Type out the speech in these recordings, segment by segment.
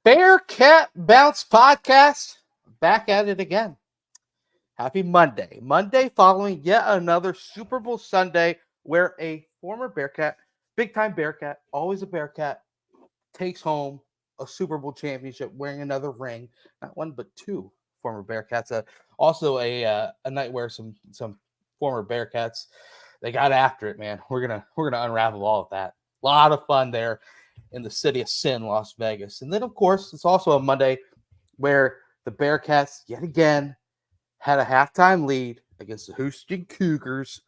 Bearcat Bounce Podcast, back at it again. Happy Monday. Monday following yet another Super Bowl Sunday where a former Bearcat, big time Bearcat, always a Bearcat, takes home a Super Bowl championship wearing another ring. Not one, but two former Bearcats. Also a night where some former Bearcats, they got after it, man. We're gonna unravel all of that. A lot of fun there in the city of sin, Las Vegas. And then, of course, it's also a Monday where the Bearcats, yet again, had a halftime lead against the Houston Cougars.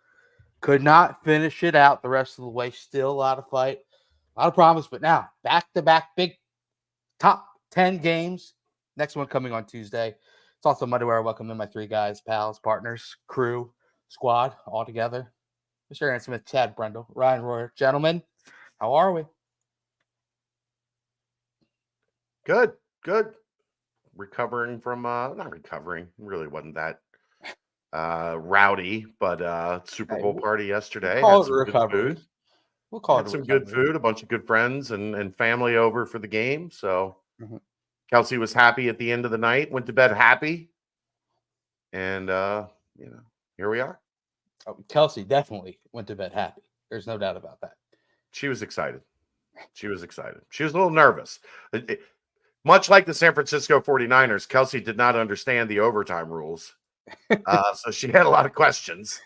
Could not finish it out the rest of the way. Still a lot of fight, a lot of promise. But now, back-to-back big top 10 games. Next one coming on Tuesday. It's also Monday where I welcome in my three guys, pals, partners, crew, squad, all together. Mr. Aaron Smith, Chad Brendel, Ryan Royer. Gentlemen, how are we? Good. Recovering from not recovering. Really wasn't that rowdy, but Super Bowl party yesterday. Call had it some recovery. Good food. We'll call had it some recovery. good food, a bunch of good friends and family over for the game. So Kelsey was happy at the end of the night, went to bed happy. And here we are. Oh, Kelsey definitely went to bed happy. There's no doubt about that. She was excited. She was a little nervous. Much like the San Francisco 49ers, Kelsey did not understand the overtime rules. So she had a lot of questions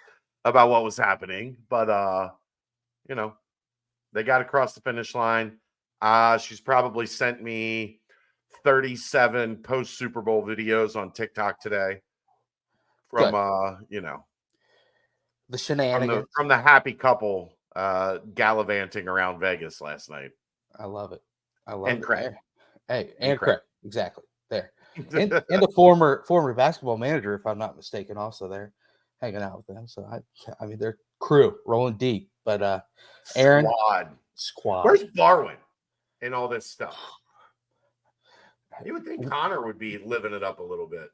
about what was happening. But, they got across the finish line. She's probably sent me 37 post-Super Bowl videos on TikTok today from, the shenanigans. From the happy couple gallivanting around Vegas last night. I love it. And Craig. Hey, and Craig. Exactly. There. And the former basketball manager, if I'm not mistaken, also there hanging out with them. So I mean they're crew rolling deep. But Aaron, squad. Where's Barwin and all this stuff? You would think Connor would be living it up a little bit.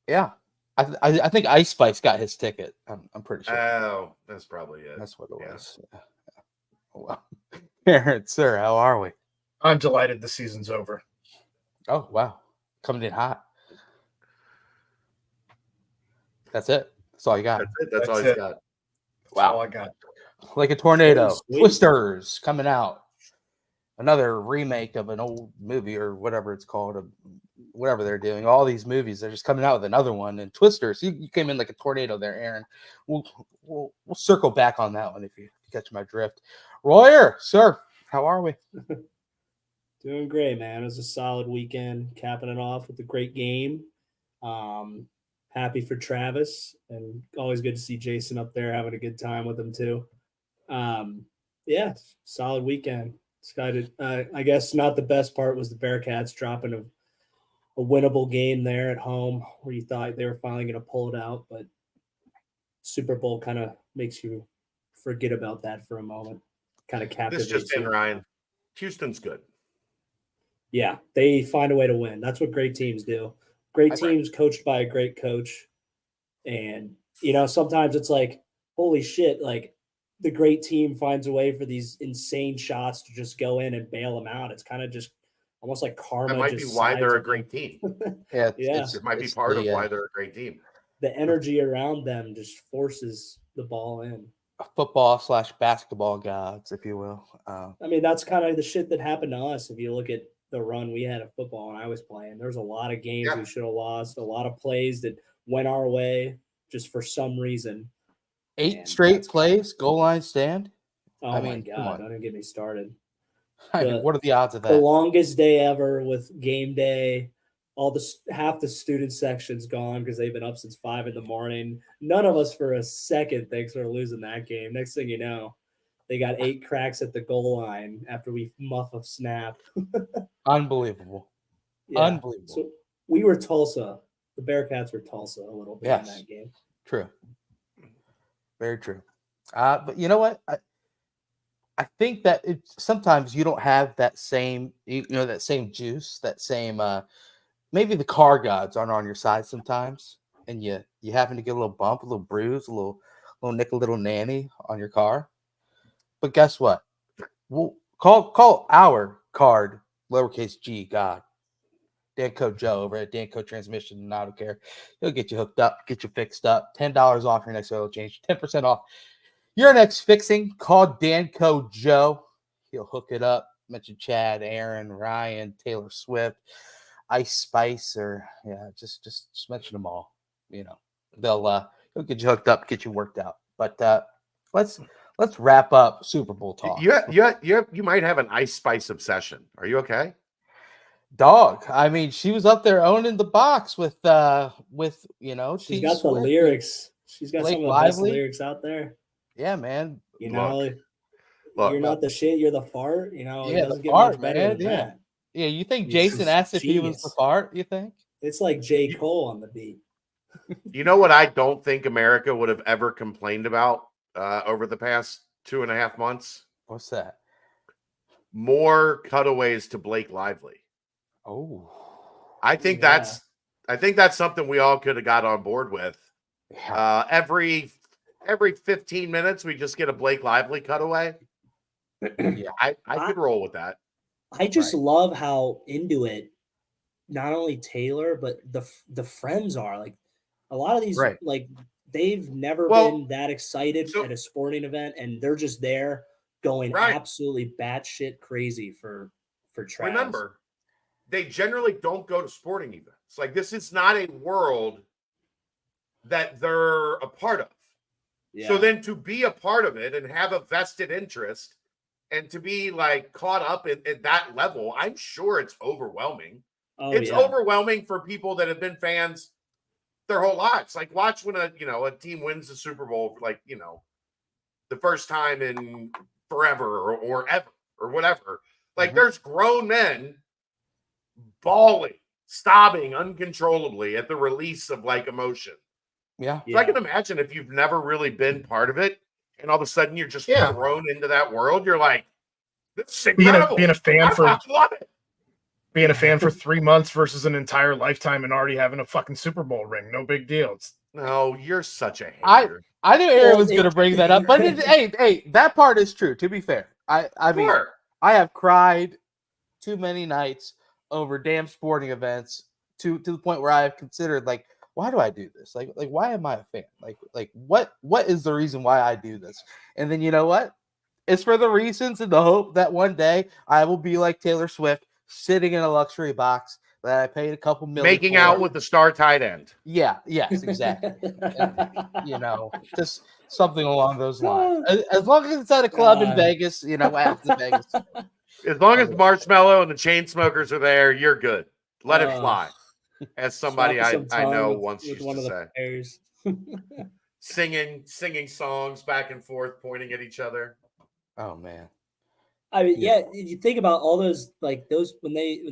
Yeah. I think Ice Spice got his ticket. I'm pretty sure. Oh, that's probably it. That's what it was. Yeah. Well, Aaron, sir, how are we? I'm delighted the season's over. Oh, wow. Coming in hot. That's it. That's all you got. That's all he's got. Wow. All I got. Like a tornado. Twisters coming out. Another remake of an old movie or whatever it's called. Whatever they're doing. All these movies, they're just coming out with another one. And Twisters, you came in like a tornado there, Aaron. We'll circle back on that one if you catch my drift. Royer, sir, how are we? Doing great, man. It was a solid weekend, capping it off with a great game. Happy for Travis, and always good to see Jason up there having a good time with him too. Yeah, solid weekend. Excited. I guess not the best part was the Bearcats dropping a winnable game there at home where you thought they were finally going to pull it out, but Super Bowl kind of makes you forget about that for a moment. Kind of captivates This just in, you. Ryan. Houston's good. Yeah, they find a way to win. That's what great teams do. Great teams coached by a great coach. And, sometimes it's like, holy shit, like the great team finds a way for these insane shots to just go in and bail them out. It's kind of just almost like karma. That might be why they're a great team. It might be part of why they're a great team. The energy around them just forces the ball in. Football/basketball gods, if you will. I mean, that's kind of the shit that happened to us. If you look at the run we had of football and I was playing, there was a lot of games we should have lost, a lot of plays that went our way just for some reason. 8 straight plays, goal line stand. Oh, my God. Don't even get me started. What are the odds of that? The longest day ever with game day. Half the student section's gone because they've been up since 5 a.m. None of us for a second thinks we're losing that game. Next thing you know, they got 8 cracks at the goal line after we muff a snap. Unbelievable. Yeah. Unbelievable. So we were Tulsa. The Bearcats were Tulsa a little bit in that game. True. Very true. But you know what? I think that sometimes you don't have that same, that same juice, that same, maybe the car gods aren't on your side sometimes, and you happen to get a little bump, a little bruise, a little nickel, little nanny on your car. But guess what? We'll call our card lowercase g God. Danco Joe over at Danco Transmission and Auto Care. He'll get you hooked up, get you fixed up. $10 off your next oil change, 10% off your next fixing. Call Danco Joe. He'll hook it up. Mention Chad, Aaron, Ryan, Taylor Swift, Ice Spice, or just mention them all. You know, he'll get you hooked up, get you worked out. But let's wrap up Super Bowl talk. You might have an Ice Spice obsession. Are you okay? Dog. I mean, she was up there owning the box with she's got the lyrics. She's got some of the best lyrics out there. Yeah, man. You're not the shit, you're the fart. It doesn't get fart, much better than that. Yeah, you think Jason asked if he was the fart, you think? It's like J. Cole on the beat. You know what I don't think America would have ever complained about over the past 2.5 months? What's that? More cutaways to Blake Lively. Oh. I think that's something we all could have got on board with. Yeah. Every 15 minutes we just get a Blake Lively cutaway. Yeah. I could roll with that. I just love how into it not only Taylor but the friends are. Like a lot of these like they've never been that excited at a sporting event, and they're just there going absolutely batshit crazy for Travis. Remember, they generally don't go to sporting events. Like this is not a world that they're a part of. Yeah. So then to be a part of it and have a vested interest and to be like caught up at that level, I'm sure it's overwhelming. It's overwhelming for people that have been fans their whole lives. Like watch when a team wins the Super Bowl, like, the first time in forever or ever or whatever. Like there's grown men bawling, sobbing uncontrollably at the release of like emotion. Yeah. So I can imagine if you've never really been part of it and all of a sudden you're just thrown into that world, you're like, this is incredible. Being a fan I love it. Being a fan for 3 months versus an entire lifetime and already having a fucking Super Bowl ring. No big deal. No, you're such a hater. I knew Aaron was going to bring that up, but hey, that part is true. To be fair, I mean, I have cried too many nights over damn sporting events to the point where I have considered like, why do I do this? Like why am I a fan? Like what is the reason why I do this? And then you know what? It's for the reasons and the hope that one day I will be like Taylor Swift, sitting in a luxury box that I paid a couple million making out with the star tight end. Yeah, yes, exactly. And, just something along those lines. As long as it's at a club in Vegas, what happens in Vegas. As long as Marshmello and the Chainsmokers are there, you're good. Let it fly. As somebody I know once used to say. Singing songs back and forth, pointing at each other. Oh man. I mean, you think about all those when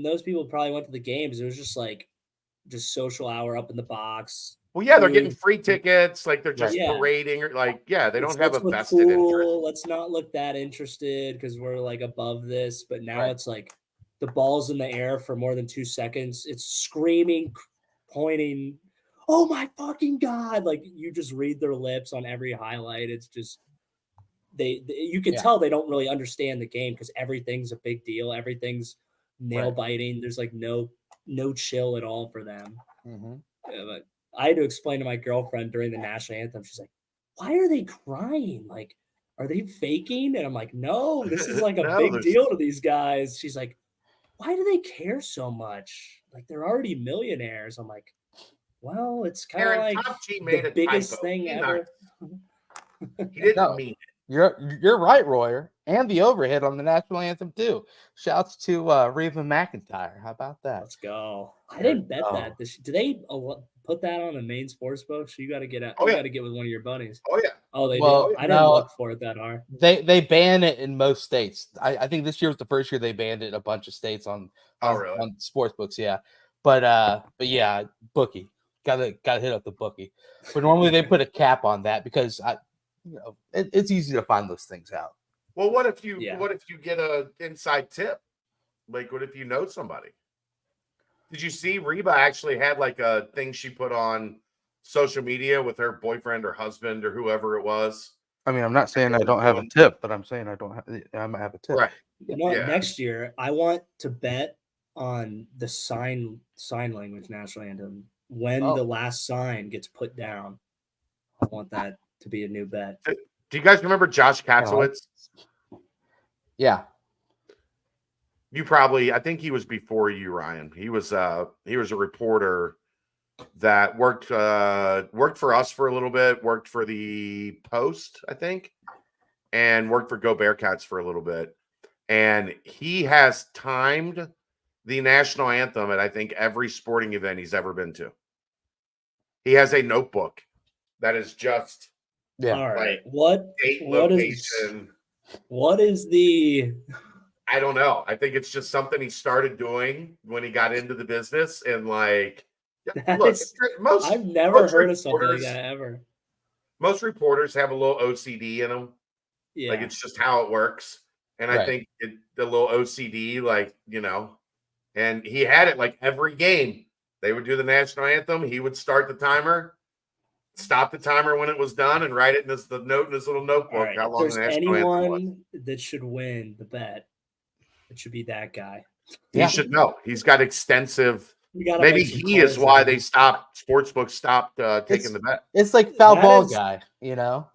those people probably went to the games, it was just social hour up in the box. Well, yeah, they're getting free tickets, like they're just parading, or they don't have a vested interest. Let's not look that interested because we're like above this. But now it's like the ball's in the air for more than 2 seconds. It's screaming, pointing. Oh my fucking God. Like you just read their lips on every highlight. It's just, you can tell they don't really understand the game because everything's a big deal. Everything's nail biting. There's like no chill at all for them. Mm-hmm. But I had to explain to my girlfriend during the national anthem. She's like, why are they crying? Like, are they faking? And I'm like, no, this is like a big deal to these guys. She's like, why do they care so much? Like, they're already millionaires. I'm like, well, it's kind of like the biggest thing ever. He didn't mean it. You're right, Royer. And the overhead on the national anthem, too. Shouts to Reba McEntire. How about that? Let's go. I didn't bet that. Do they put that on the main sports book? So you got to get out. You got to get with one of your buddies. Oh, yeah. Oh, they do? I didn't look for it that hard. They ban it in most states. I think this year was the first year they banned it in a bunch of states on sports books, yeah. But yeah, bookie. Gotta hit up the bookie. But normally they put a cap on that because it's easy to find those things out. Well, what if you get a inside tip? Like, what if you know somebody? Did you see Reba actually had like a thing she put on social media with her boyfriend or husband or whoever it was? I mean, I'm not saying I don't have a tip, but I'm saying I might have a tip. Right. Next year I want to bet on the sign language national anthem. When Oh. the last sign gets put down, I want that to be a new bet. Do you guys remember Josh Katzowitz? Yeah. You probably, I think he was before you, Ryan. He was a reporter that worked for us for a little bit, worked for the Post, I think, and worked for Go Bearcats for a little bit. And he has timed the national anthem at, I think, every sporting event he's ever been to. He has a notebook that is just Yeah. All right. like date, what location. what is the I don't know. I think it's just something he started doing when he got into the business. And like, look, I've never most heard of something like reporters- that ever. most reporters have a little OCD in them. Yeah. Like, it's just how it works. And I Right. think the little OCD, like, and he had it like every game. They would do the national anthem. He would start the timer, stop the timer when it was done, and write it in the note in his little notebook All right. how If long there's the national anthem was. anyone that should win the bet, it should be that guy. Yeah. He should know. He's got extensive. We gotta Maybe make some he is calls why on they him. sportsbooks stopped taking the bet. It's like foul That ball is- guy,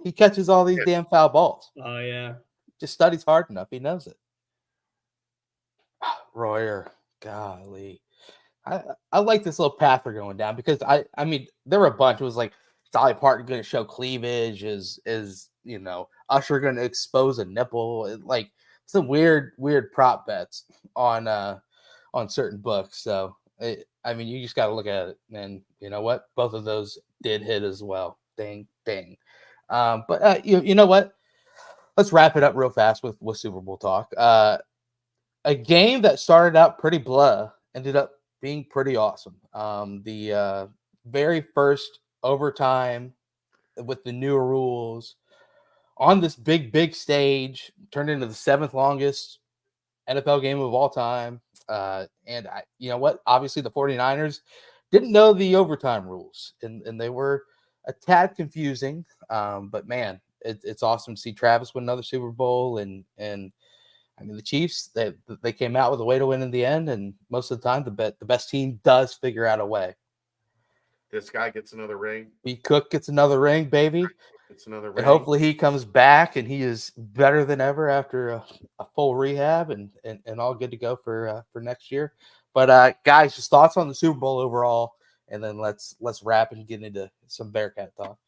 He catches all these damn foul balls. Oh yeah. Just studies hard enough. He knows it. Royer, golly. I like this little path we're going down because I mean there were a bunch. It was like Dolly Parton going to show cleavage, is Usher going to expose a nipple, like some weird prop bets on certain books. So I mean you just got to look at it, and you know what, both of those did hit as well. Ding. But you know what? Let's wrap it up real fast with Super Bowl talk. A game that started out pretty blah ended up being pretty awesome. The very first overtime with the new rules on this big stage turned into the 7th longest NFL game of all time. And you know what? Obviously, the 49ers didn't know the overtime rules, and they were a tad confusing. But man, it's awesome to see Travis win another Super Bowl, and I mean the Chiefs, they came out with a way to win in the end, and most of the time the best team does figure out a way. This guy gets another ring. B. Cook gets another ring, baby. It's another ring. And hopefully he comes back and he is better than ever after a full rehab and all good to go for next year. But guys, just thoughts on the Super Bowl overall, and then let's wrap and get into some Bearcat talk.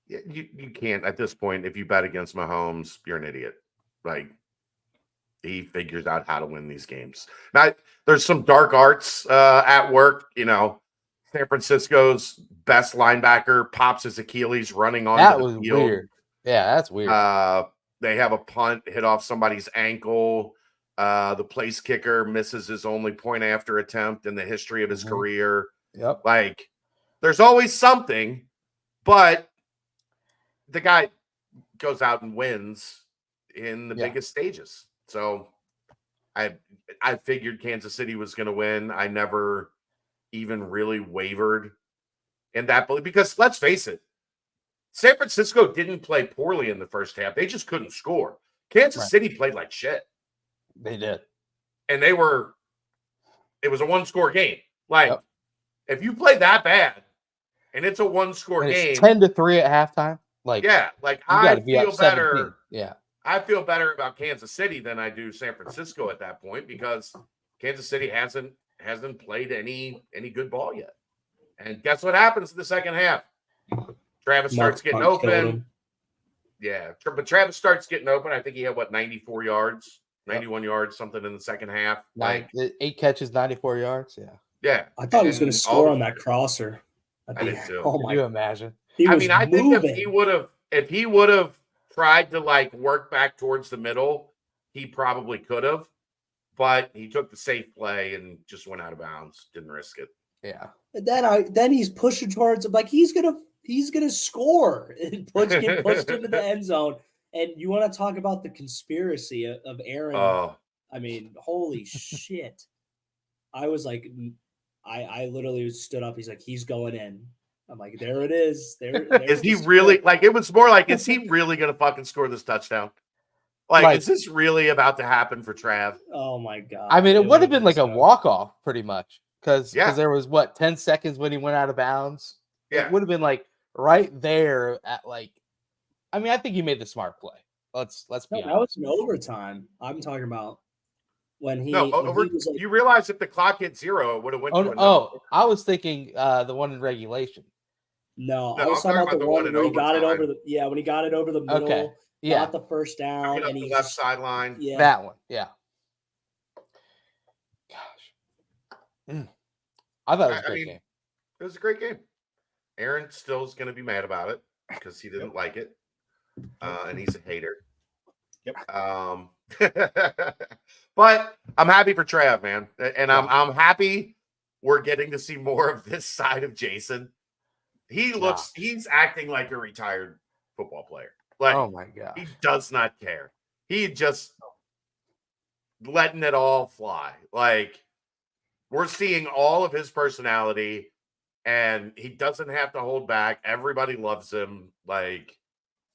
Yeah, you can't at this point. If you bet against Mahomes, you're an idiot. Like, he figures out how to win these games. Now, there's some dark arts at work. San Francisco's best linebacker pops his Achilles running on That the was field. weird. Yeah, that's weird. They have a punt hit off somebody's ankle. The place kicker misses his only point after attempt in the history of his career. Yep. Like, there's always something, but the guy goes out and wins in the biggest stages. So I figured Kansas City was going to win. I never even really wavered in that belief because let's face it, San Francisco didn't play poorly in the first half. They just couldn't score. Kansas City played like shit. They did. And it was a one-score game. Like, if you play that bad and it's a one-score And game. it's 10-3 at halftime. Like, yeah, like I feel better. Yeah. I feel better about Kansas City than I do San Francisco at that point because Kansas City hasn't played any good ball yet. And guess what happens in the second half? Travis starts getting open. Yeah, but Travis starts getting open. I think he had 94 yards, 91 yards, something in the second half. Like 8 catches, 94 yards. Yeah. Yeah. I thought he was going to score on that crosser. I did too. Oh Can my! you imagine? I think if he would have tried to work back towards the middle, he probably could have, but he took the safe play and just went out of bounds. Didn't risk it. Yeah. And then he's pushing towards him like he's gonna score and get pushed into the end zone. And you want to talk about the conspiracy of Aaron? I mean, holy shit! I was like, I literally stood up. He's like, he's going in. I'm like, there it is. There is he really? Like, it was more like, is he really gonna fucking score this touchdown? Is this really about to happen for Trav? Oh my god! I mean, it would have been like a so. walk-off pretty much because Yeah. there was 10 seconds when he went out of bounds. Yeah. It would have been like right there at like. I mean, I think he made the smart play. Let's be No, honest. that was in overtime. I'm talking about when he. No, when he was like, you realize if the clock hit 0, it would have went to another. Oh, I was thinking the one in regulation. No, No, I was I'm talking about the one in where he got it overtime. over the when he got it over the middle, Okay. Yeah. got the first down, and the he left sideline. Yeah, That one. Yeah. Gosh. I thought it was a great game. It was a great game. Aaron still is going to be mad about it because he didn't like it, and he's a hater. Yep. But I'm happy for Trav, man, and I'm happy we're getting to see more of this side of Jason. He's acting like a retired football player. Like, oh my god, he does not care. He just letting it all fly. Like, we're seeing all of his personality, and he doesn't have to hold back. Everybody loves him. Like,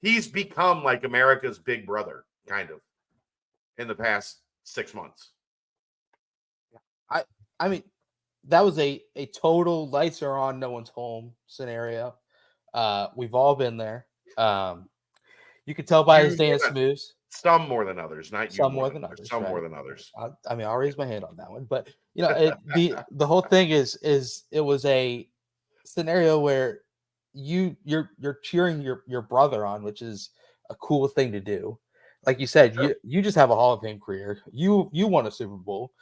he's become like America's big brother, kind of, in the past 6 months. I mean, that was a total lights are on, no one's home scenario. We've all been there. You could tell by his dance moves. Some more than others, not you. Some more than others. Some right? more than others. I mean, I'll raise my hand on that one. But the whole thing is it was a scenario where you're cheering your brother on, which is a cool thing to do. Like you said, Sure. you just have a Hall of Fame career. You won a Super Bowl.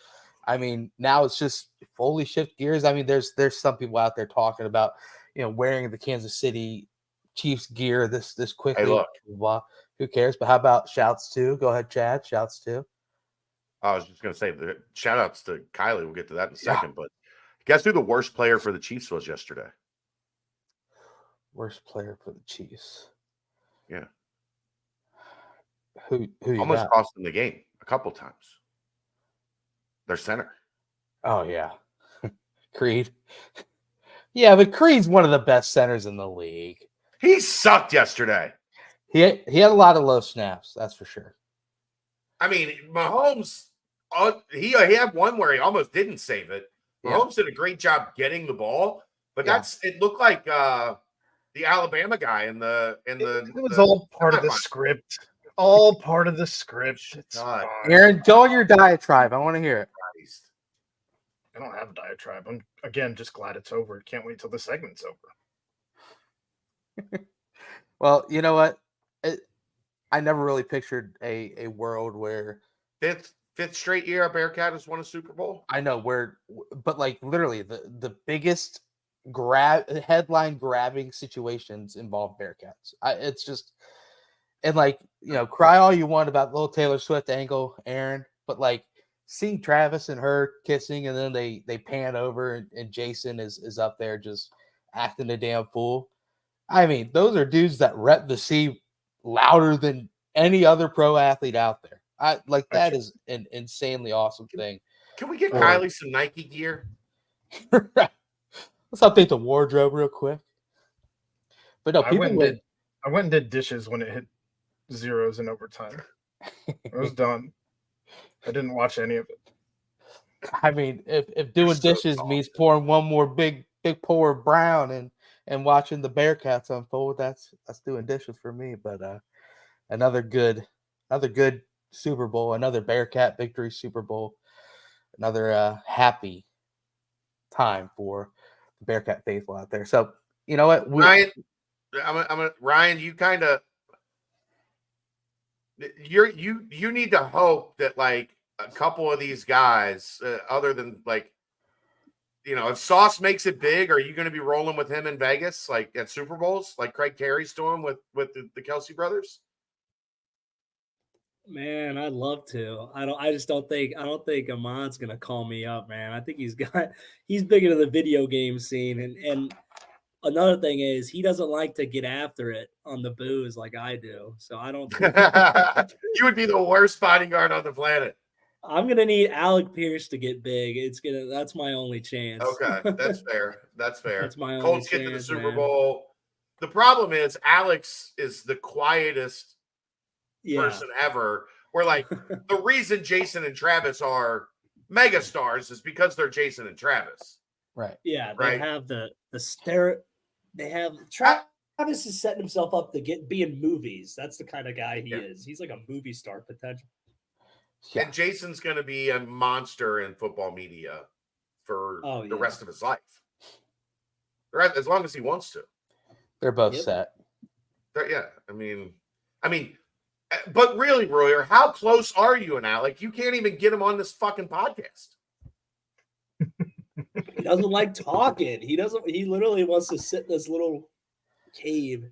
I mean, now it's just fully shift gears. I mean, there's some people out there talking about, wearing the Kansas City Chiefs gear this quickly. Hey, look. Blah, who cares? But how about shouts too? Go ahead, Chad. Shouts too. I was just going to say the shout outs to Kylie. We'll get to that in a second. But guess who the worst player for the Chiefs was yesterday? Worst player for the Chiefs. Yeah. Who you almost got? cost them the game a couple times. Their center. Oh yeah, Creed. Yeah, but Creed's one of the best centers in the league. He sucked yesterday. He had a lot of low snaps, that's for sure. I mean, Mahomes, he had one where he almost didn't save it. Mahomes did a great job getting the ball, but it looked like the Alabama guy in the. It was all part of the script. All part of the script. Aaron, go on your diatribe. I want to hear it. I don't have a diatribe. I'm again just glad it's over. Can't wait till the segment's over. Well, you know what? I never really pictured a world where fifth straight year a Bearcat has won a Super Bowl. I know but like literally the biggest headline grabbing situations involve Bearcats. It's just, and like, cry all you want about the little Taylor Swift angle, Aaron, but like seeing Travis and her kissing, and then they pan over and Jason is up there just acting a damn fool. I mean, those are dudes that rep the sea louder than any other pro athlete out there. That is an insanely awesome thing. Can we get Kylie some Nike gear? Let's update the wardrobe real quick. But no, I went and did dishes when it hit zeros in overtime. I was done. I didn't watch any of it. I mean, if doing dishes means pouring one more big pour of brown and watching the Bearcats unfold, that's doing dishes for me. But another good Super Bowl, another Bearcat victory Super Bowl, another happy time for the Bearcat faithful out there. So you know what, Ryan, you kind of you need to hope that like a couple of these guys, other than like, if Sauce makes it big, are you going to be rolling with him in Vegas, like at Super Bowls, like Craig Carey's doing with the Kelsey brothers? Man, I'd love to. I don't think Ahmad's gonna call me up, man. I think he's big into the video game scene, and another thing is he doesn't like to get after it on the booze like I do. So I don't think you would be the worst bodyguard on the planet. I'm gonna need Alec Pierce to get big. That's my only chance. Okay, that's fair. That's my only Colts chance, get to the Super man. Bowl. The problem is Alex is the quietest person ever, Where like the reason Jason and Travis are megastars is because they're Jason and Travis. Right. Yeah, they Right. have the stare. They have Travis is setting himself up to be in movies. That's the kind of guy he is. He's like a movie star potential. Yeah. And Jason's going to be a monster in football media for the rest of his life. Right, as long as he wants to. They're both set. Yeah, I mean, but really, Royer, how close are you now? Like, you can't even get him on this fucking podcast. He doesn't like talking. He literally wants to sit in this little cave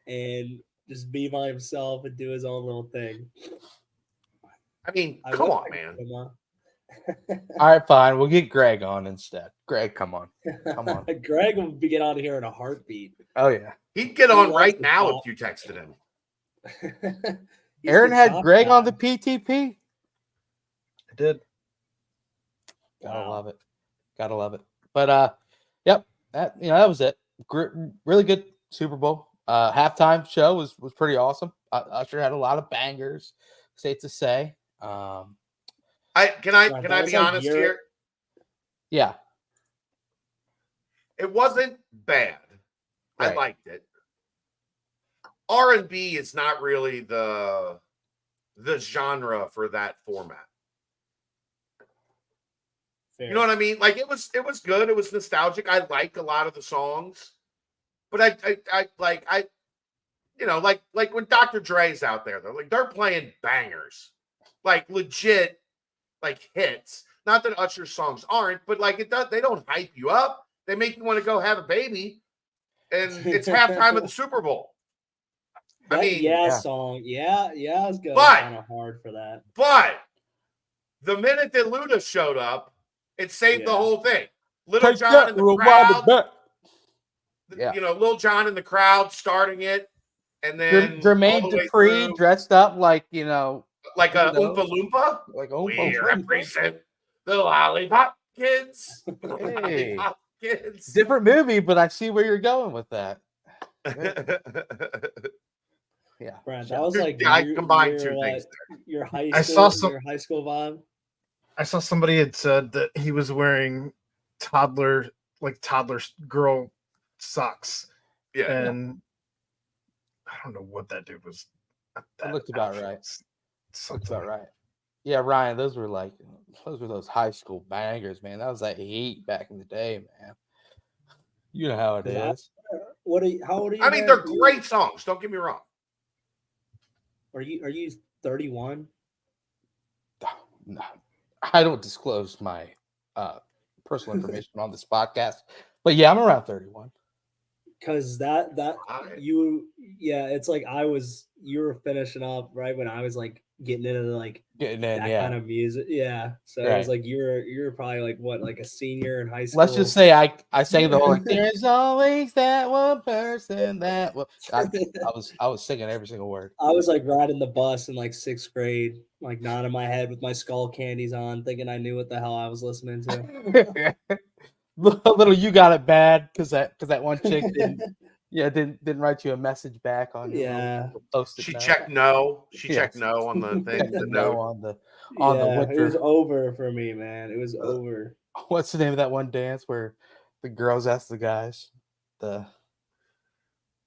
and just be by himself and do his own little thing. I mean, come on, man. All right, fine. We'll get Greg on instead. Greg, come on. Come on. Greg will get out of here in a heartbeat. Oh, yeah. He'd get on right now if you texted him. Aaron had Greg on the PTP. I did. Gotta love it. Gotta love it. But yep, that was it. Really good Super Bowl. Halftime show was pretty awesome. Usher had a lot of bangers, safe to say. Can I be honest here? Yeah. It wasn't bad. Right. I liked it. R&B is not really the genre for that format. Fair. You know what I mean? Like it was good. It was nostalgic. I like a lot of the songs, but I like when Dr. Dre's out there, they're playing bangers, like legit, like hits. Not that Usher's songs aren't, but like they don't hype you up. They make you want to go have a baby, and it's halftime of the Super Bowl. Song. Yeah, I was going kind of hard for that. But the minute that Luda showed up, it saved the whole thing. Little John in the crowd. Lil Jon in the crowd starting it, and then Jermaine Dupri dressed up like like a Oompa Loompa. Like we represent the Lollipop Kids. Hey. Lollipop Kids. Different movie, but I see where you're going with that. Yeah, Brad, that was like I combined two things there. Your high school, your high school vibe. I saw somebody had said that he was wearing toddler girl socks. Yeah, and I don't know what that dude was. That looked about right. Looked about right. Yeah, Ryan, those were those high school bangers, man. That was like heat back in the day, man. You know how it is. How old are you? I mean, they're great songs. Don't get me wrong. Are you 31? No, I don't disclose my personal information on this podcast, but yeah, I'm around 31. Because it's like you were finishing up right when I was like getting into kind of music. Yeah. So it was like you were probably like what, like a senior in high school. Let's just say I sang the whole there's always that one person that I was singing every single word. I was like riding the bus in like 6th grade, like nodding my head with my skull candies on, thinking I knew what the hell I was listening to. Little you got it bad because that one chick didn't write you a message back on your post-it She note. checked no. She checked no on the thing. The no on the winter. It was over for me, man. It was over. What's the name of that one dance where the girls ask the guys? The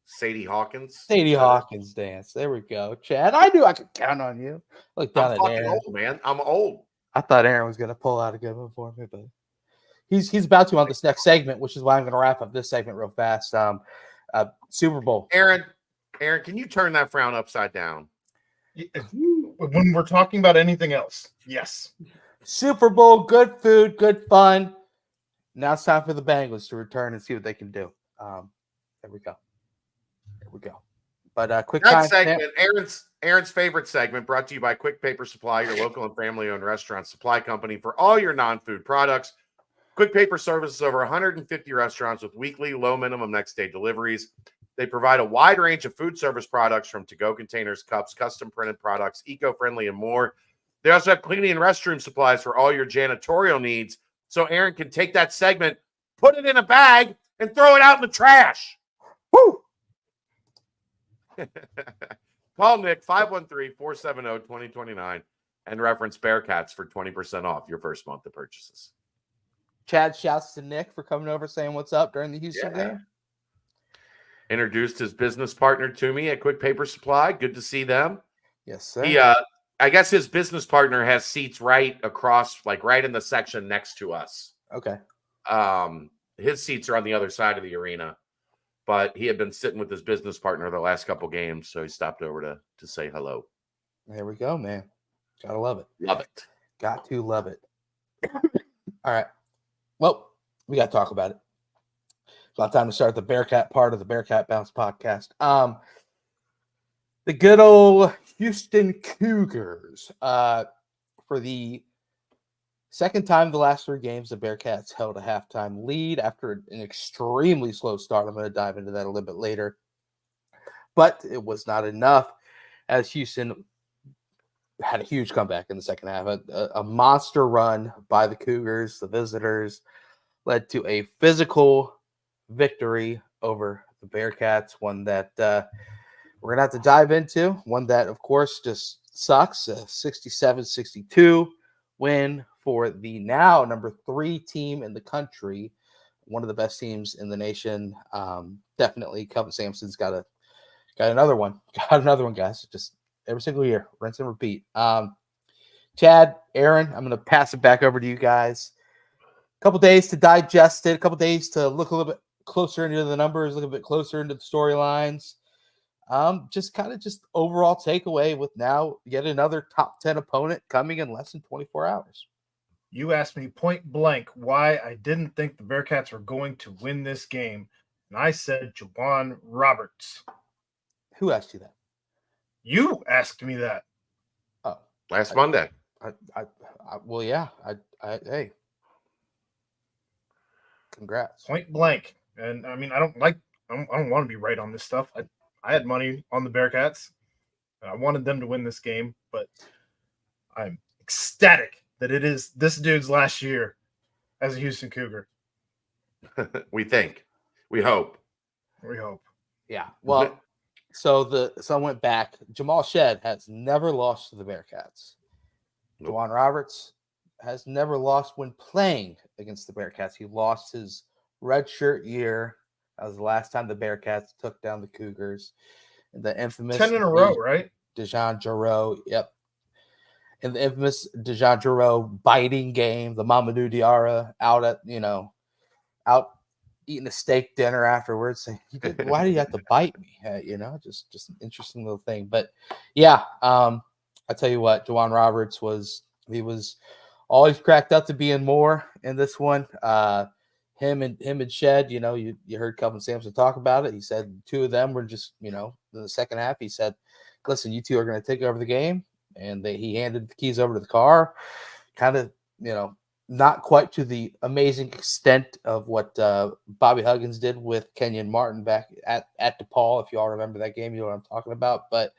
Sadie Hawkins. Sadie Hawkins dance. There we go. Chad, I knew I could count on you. Look down I'm at Aaron. old, man. I'm old. I thought Aaron was gonna pull out a good one for me, but he's about to on this next segment, which is why I'm gonna wrap up this segment real fast. Super Bowl. Aaron, can you turn that frown upside down? When we're talking about anything else, yes. Super Bowl, good food, good fun. Now it's time for the Bengals to return and see what they can do. There we go. But quick that time segment, Aaron's favorite segment, brought to you by Quick Paper Supply, your local and family-owned restaurant supply company for all your non-food products. Quick Paper services over 150 restaurants with weekly low minimum next day deliveries. They provide a wide range of food service products from to-go containers, cups, custom printed products, eco-friendly, and more. They also have cleaning and restroom supplies for all your janitorial needs. So Aaron can take that segment, put it in a bag, and throw it out in the trash. Woo! Call Nick 513-470-2029 and reference Bearcats for 20% off your first month of purchases. Chad shouts to Nick for coming over saying what's up during the Houston game. Introduced his business partner to me at Quick Paper Supply. Good to see them. Yes, sir. He, I guess his business partner has seats right across, like right in the section next to us. Okay. His seats are on the other side of the arena, but he had been sitting with his business partner the last couple games, so he stopped over to say hello. There we go, man. Gotta love it. Love it. Got to love it. All right. Well, we got to talk about it. It's about time to start the Bearcat part of the Bearcat Bounce podcast. The good old Houston Cougars. For the second time in the last 3 games, the Bearcats held a halftime lead after an extremely slow start. I'm going to dive into that a little bit later. But it was not enough as Houston had a huge comeback in the second half. A monster run by the Cougars, the visitors, led to a physical victory over the Bearcats, one that we're going to have to dive into, one that, of course, just sucks, a 67-62 win for the now number 3 team in the country, one of the best teams in the nation. Definitely, Kelvin Sampson's got another one. Got another one, guys. Just every single year, rinse and repeat. Chad, Aaron, I'm going to pass it back over to you guys. A couple days to digest it, a couple days to look a little bit closer into the numbers, look a bit closer into the storylines. Just overall takeaway with now yet another top 10 opponent coming in less than 24 hours. You asked me point blank why I didn't think the Bearcats were going to win this game, and I said Juwan Roberts. Who asked you that? You asked me that. Oh, Last Monday. Hey, congrats. Point blank. And I mean, I don't want to be right on this stuff. I had money on the Bearcats. I wanted them to win this game, but I'm ecstatic that it is this dude's last year as a Houston Cougar. We think. We hope. We hope. Yeah. Well, so I went back. Jamal Shed has never lost to the Bearcats. Nope. Juwan Roberts has never lost when playing against the Bearcats. He lost his redshirt year. That was the last time the Bearcats took down the Cougars. The infamous 10 in a row, right? Dejan Jarreau. Yep. In the infamous Dejan Jarreau biting game, the Mamadou Diarra out eating a steak dinner afterwards, saying, "Why do you have to bite me?" Just an interesting little thing. But yeah, I tell you what, Juwan Roberts was always cracked up to being more in this one. Him and Shed, you heard Kelvin Sampson talk about it. He said 2 of them were just, in the second half, he said, "Listen, you 2 are going to take over the game." And he handed the keys over to the car, kind of, not quite to the amazing extent of what Bobby Huggins did with Kenyon Martin back at DePaul. If you all remember that game, you know what I'm talking about. But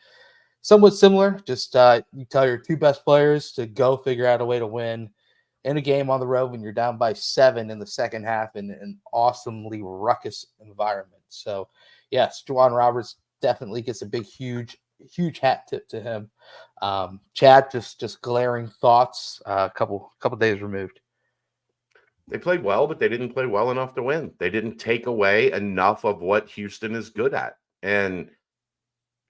somewhat similar. Just you tell your 2 best players to go figure out a way to win in a game on the road when you're down by 7 in the second half in an awesomely ruckus environment. So, yes, Juwan Roberts definitely gets a big, huge hat tip to him. Chad, just glaring thoughts. A couple days removed. They played well, but they didn't play well enough to win. They didn't take away enough of what Houston is good at. And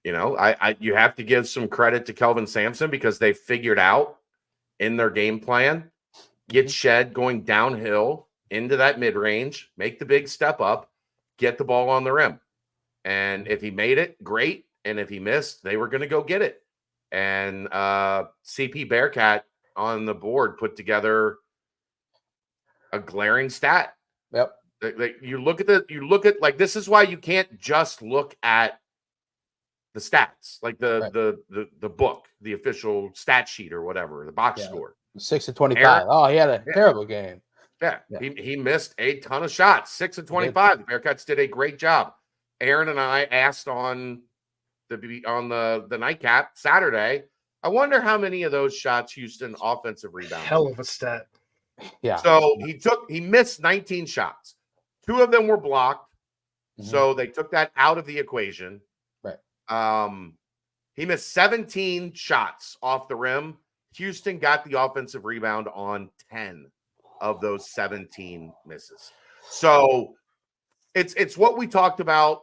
you have to give some credit to Kelvin Sampson because they figured out in their game plan, get Shed going downhill into that mid-range, make the big step up, get the ball on the rim. And if he made it, great. And if he missed, they were going to go get it. And CP Bearcat on the board put together a glaring stat. Yep. You look at like, this is why you can't just look at the stats, like the book, the official stat sheet or whatever, the box score. 6 of 25. He had a terrible game. Yeah. He missed a ton of shots. 6 of 25. The Bearcats did a great job. Aaron and I asked on the nightcap Saturday, I wonder how many of those shots Houston offensive rebound. Hell of a stat. Yeah. So he missed 19 shots. 2 of them were blocked. Mm-hmm. So they took that out of the equation. Right. He missed 17 shots off the rim. Houston got the offensive rebound on 10 of those 17 misses. So it's what we talked about,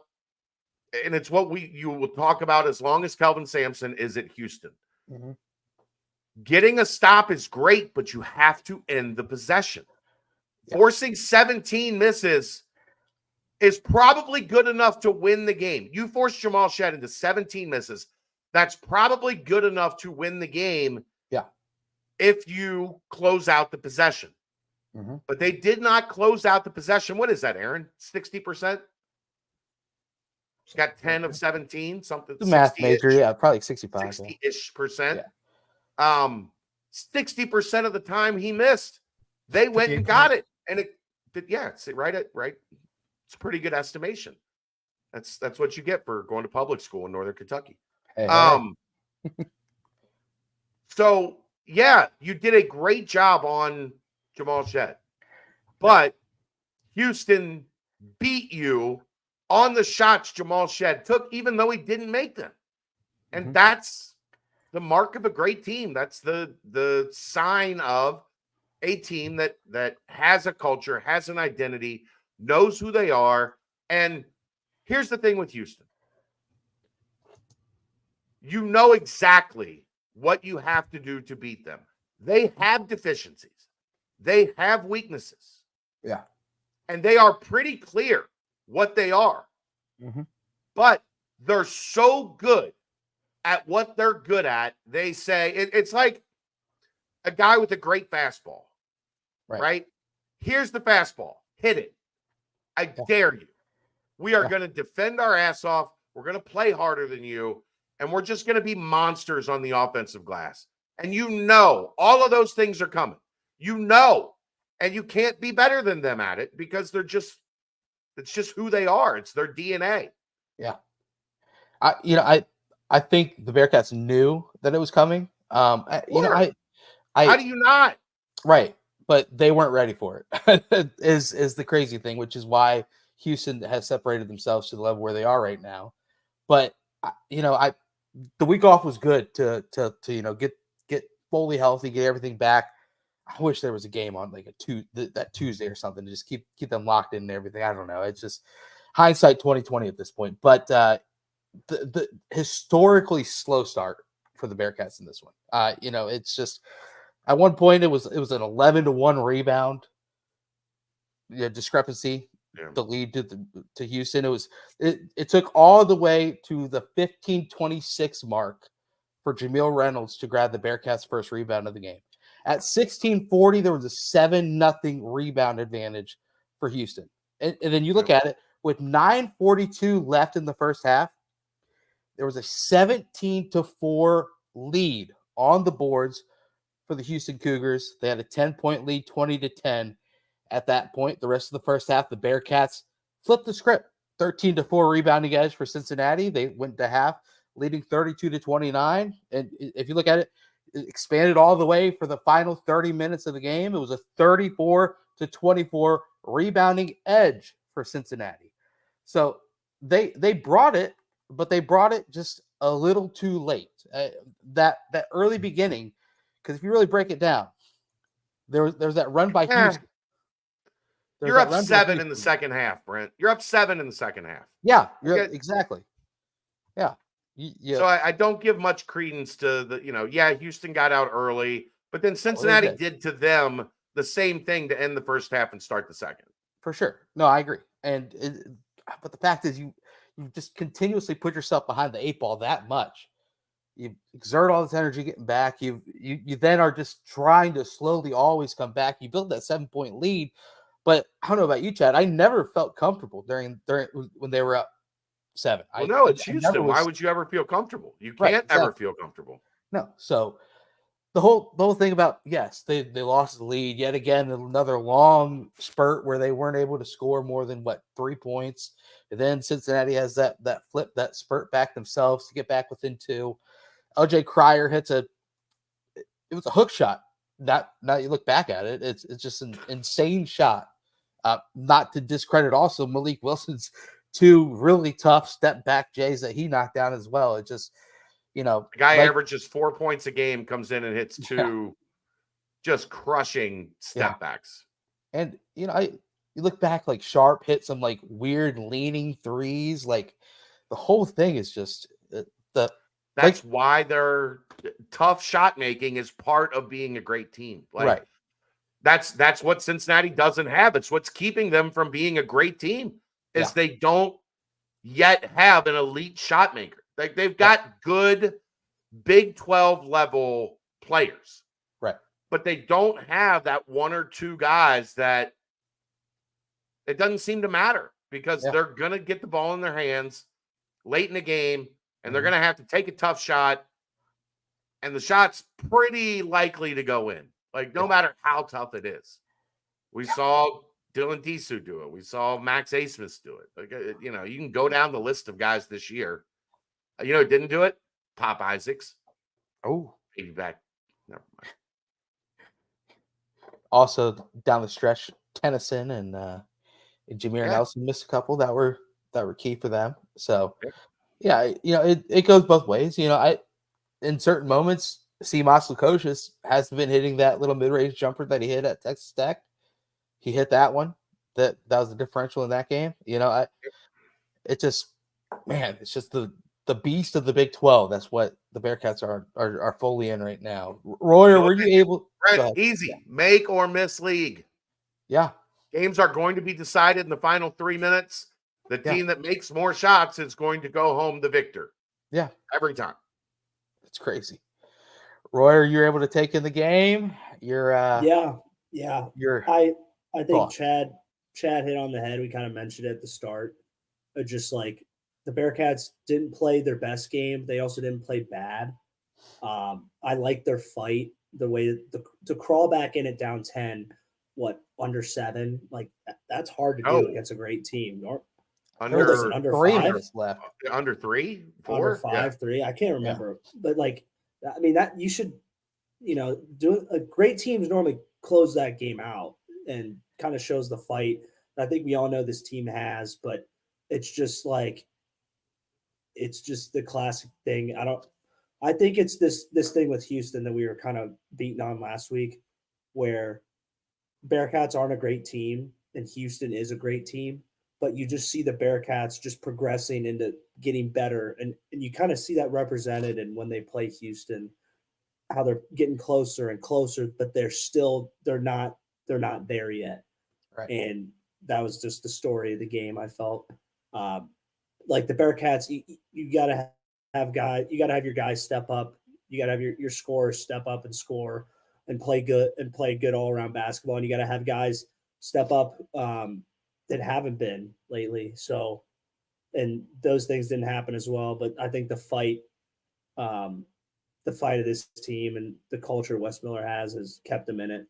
and it's what you will talk about as long as Kelvin Sampson is at Houston. Mm-hmm. Getting a stop is great, but you have to end the possession. Yeah. Forcing 17 misses is probably good enough to win the game. You force Jamal Shead into 17 misses. That's probably good enough to win the game. Yeah. If you close out the possession. Mm-hmm. But they did not close out the possession. What is that, Aaron? 60%? It's got 10 of 17, something. The math major, yeah, probably 65. 60-ish percent. Yeah. 60% of the time he missed, they went and got it. And it's right. It's a pretty good estimation. That's what you get for going to public school in Northern Kentucky. Hey. So yeah, you did a great job on Jamal Shead, but Houston beat you on the shots Jamal Shead took, even though he didn't make them. And that's the mark of a great team. That's the sign of a team that has a culture, has an identity, knows who they are. And here's the thing with Houston. You know exactly what you have to do to beat them. They have deficiencies. They have weaknesses. Yeah. And they are pretty clear what they are. Mm-hmm. But they're so good at what they're good at. They say it's like a guy with a great fastball, right? Here's the fastball. Hit it. I dare you. We are going to defend our ass off. We're going to play harder than you. And we're just going to be monsters on the offensive glass. And you know, all of those things are coming. You know, and you can't be better than them at it because it's just who they are. It's their DNA. Yeah. I think the Bearcats knew that it was coming. How do you not? Right. But they weren't ready for it is the crazy thing, which is why Houston has separated themselves to the level where they are right now. But the week off was good to get fully healthy, get everything back. I wish there was a game on like that Tuesday or something to just keep them locked in and everything. I don't know. It's just hindsight 2020 at this point. But the historically slow start for the Bearcats in this one. It's just at one point it was an 11-1 rebound discrepancy. Yeah. The lead to Houston. It took all the way to the 15:26 mark for Jamil Reynolds to grab the Bearcats' first rebound of the game. At 16:40, there was a 7-0 rebound advantage for Houston. And then you look at it, with 9:42 left in the first half, there was a 17-4 lead on the boards for the Houston Cougars. They had a 10-point lead, 20-10. At that point, the rest of the first half, the Bearcats flipped the script. 13-4 rebounding edge for Cincinnati. They went to half, leading 32-29. And if you look at it, it expanded all the way for the final 30 minutes of the game. It was a 34-24 rebounding edge for Cincinnati. So they brought it, but they brought it just a little too late. That early beginning, because if you really break it down, there's that run by Houston. You're up 7 in the second half, Brent. You're up 7 in the second half. Yeah, exactly. Yeah. So I don't give much credence to Houston got out early, but then Cincinnati did to them the same thing to end the first half and start the second. For sure. No, I agree. But the fact is you just continuously put yourself behind the 8 ball that much. You exert all this energy getting back. You then are just trying to slowly always come back. You build that 7-point lead. But I don't know about you, Chad. I never felt comfortable during when they were up 7. Well, no, it's Houston. Why would you ever feel comfortable? You can't ever feel comfortable. No. So the whole thing about, yes, they lost the lead yet again. Another long spurt where they weren't able to score more than 3 points. And then Cincinnati has that flip, that spurt back themselves to get back within 2. LJ Cryer hits it was a hook shot. Now you look back at it, it's just an insane shot. Not to discredit also Malik Wilson's 2 really tough step back Jays that he knocked down as well. It just you know, The guy like, averages 4 points a game, comes in and hits two just crushing step backs. and you know, you look back, like Sharp hit some like weird leaning threes. Like the whole thing is just That's why their tough shot making is part of being a great team. Like right. that's what Cincinnati doesn't have. It's what's keeping them from being a great team is they don't yet have an elite shot maker. Like they've got good Big 12 level players. Right. But they don't have that one or two guys that it doesn't seem to matter because they're going to get the ball in their hands late in the game and they're going to have to take a tough shot. And the shot's pretty likely to go in, like no matter how tough it is. We saw Dylan Disu do it. We saw Max Asmus do it. Like, you know, you can go down the list of guys this year. You know who didn't do it? Pop Isaacs. Oh, Piggyback. Never mind. Also down the stretch, Tennyson and Jameer Nelson missed a couple that were key for them. So you know, it goes both ways. You know, in certain moments, Simas Lukosius has been hitting that little mid-range jumper that he hit at Texas Tech. He hit that one. That was the differential in that game. You know, it's just the beast of the Big 12. That's what the Bearcats are fully in right now. Royer, were you able? Brent, easy. Make or miss league. Yeah. Games are going to be decided in the final 3 minutes. The team that makes more shots is going to go home the victor. Yeah. Every time. It's crazy. Royer, you're able to take in the game. You're yeah. I think thought. Chad hit on the head. We kind of mentioned it at the start. Just like the Bearcats didn't play their best game. They also didn't play bad. I like their fight, the way to crawl back in at down 10, under 7, like that's hard to do against a great team. Under 3 minutes left. Under 3, 4, under 5, 3. I can't remember, but like, I mean, that you should, you know, do a great teams normally close that game out and kind of shows the fight. I think we all know this team has, but it's just like, it's just the classic thing. I think it's this thing with Houston that we were kind of beating on last week, where Bearcats aren't a great team and Houston is a great team, but you just see the Bearcats just progressing into getting better. And you kind of see that represented in when they play Houston, how they're getting closer and closer, but they're not there yet. Right. And that was just the story of the game. I felt like the Bearcats, you got to have your guys step up. You got to have your scorers step up and score and play good all around basketball. And you got to have guys step up that haven't been lately. So, and those things didn't happen as well. But I think the fight of this team and the culture Wes Miller has kept them in it.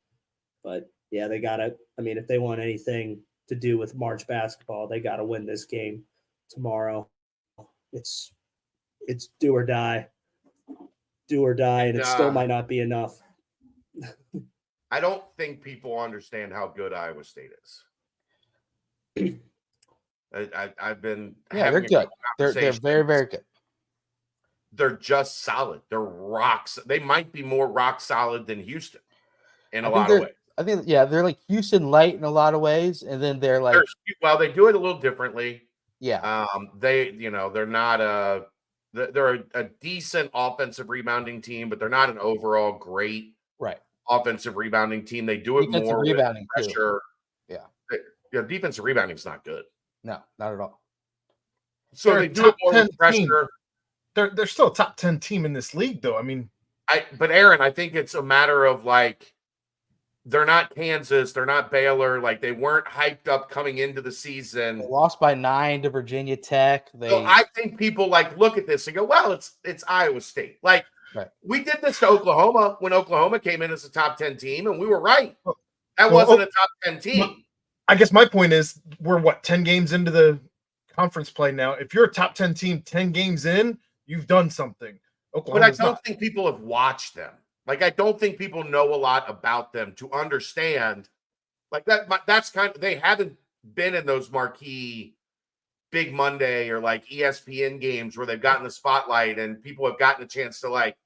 But yeah, they got to. I mean, if they want anything to do with March basketball, they got to win this game tomorrow. It's do or die, and it still might not be enough. I don't think people understand how good Iowa State is. I've been they're good. They're very, very good. They're just solid. They're rocks. They might be more rock solid than Houston in a lot of ways. I think they're like Houston light in a lot of ways, and then they're like they do it a little differently. Yeah. They're not they're a decent offensive rebounding team, but they're not an overall great offensive rebounding team. They do it defensive more rebounding with pressure. Too. Yeah. Defensive rebounding is not good. No, not at all. So they do it more with pressure. They're still a top 10 team in this league, though. I mean, but Aaron, I think it's a matter of like, they're not Kansas, they're not Baylor. Like they weren't hyped up coming into the season. They lost by 9 to Virginia Tech. So I think people like look at this and go, "Well, it's Iowa State." Like we did this to Oklahoma when Oklahoma came in as a top 10 team, and we were right. That wasn't a top 10 team. I guess my point is, we're 10 games into the conference play now. If you're a top 10 team 10 games in, you've done something. But I don't think people have watched them. Like, I don't think people know a lot about them to understand. Like, that's kind of – they haven't been in those marquee Big Monday or like ESPN games where they've gotten the spotlight and people have gotten a chance to like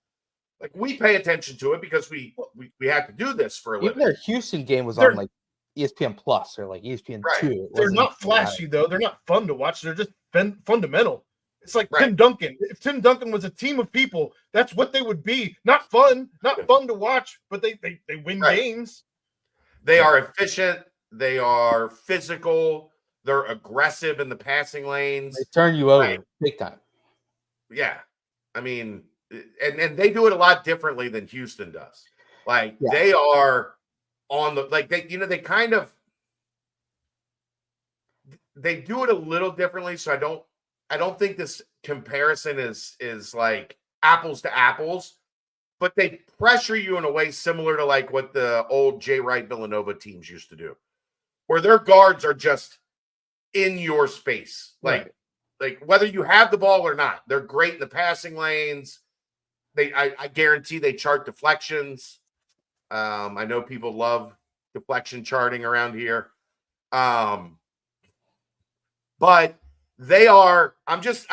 we pay attention to it because we have to do this for a Even living. their Houston game was They're- on like ESPN Plus or like ESPN Right. 2. It They're wasn't not flashy though. They're not fun to watch. They're just fundamental. It's like Right. Tim Duncan. If Tim Duncan was a team of people, that's what they would be. Not fun to watch, but they win Right. games. They are efficient. They are physical. They're aggressive in the passing lanes. They turn you over Right. big time. Yeah. I mean, and they do it a lot differently than Houston does. Like Yeah. they are on the they kind of they do it a little differently. So I don't think this comparison is like apples to apples, but they pressure you in a way similar to like what the old Jay Wright Villanova teams used to do, where their guards are just in your space. Like whether you have the ball or not, they're great in the passing lanes. I guarantee they chart deflections. I know people love deflection charting around here. But they are, I'm just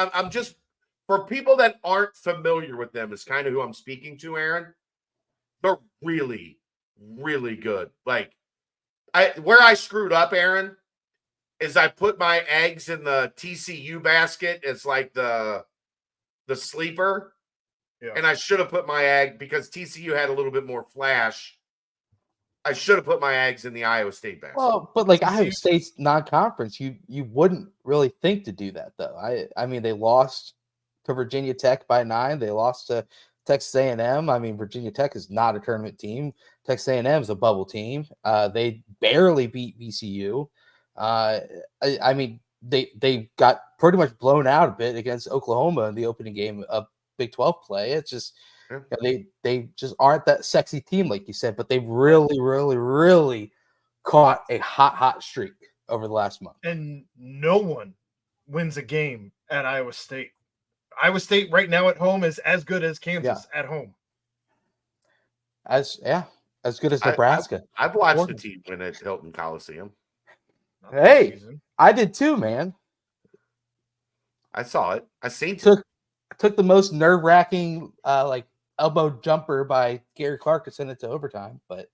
for people that aren't familiar with them, is kind of who I'm speaking to, Aaron. They're really, really good. Like where I screwed up, Aaron, is I put my eggs in the TCU basket. It's like the sleeper. Yeah. And I should have put my egg because TCU had a little bit more flash. I should have put my eggs in the Iowa State basket. Well, but like TCU Iowa State's non-conference, you wouldn't really think to do that though. I mean, they lost to Virginia Tech by 9. They lost to Texas A&M. I mean, Virginia Tech is not a tournament team. Texas A&M is a bubble team. They barely beat VCU. I mean, they got pretty much blown out a bit against Oklahoma in the opening game of Big 12 play. It's just they just aren't that sexy team, like you said, but they've really, really, really caught a hot streak over the last month. And no one wins a game at Iowa State. Iowa State right now at home is as good as Kansas at home. As good as Nebraska. I've watched the team win at Hilton Coliseum. Hey, I did too, man. I saw it. I seen it. Took the most nerve-wracking like elbow jumper by Gary Clark to send it to overtime, but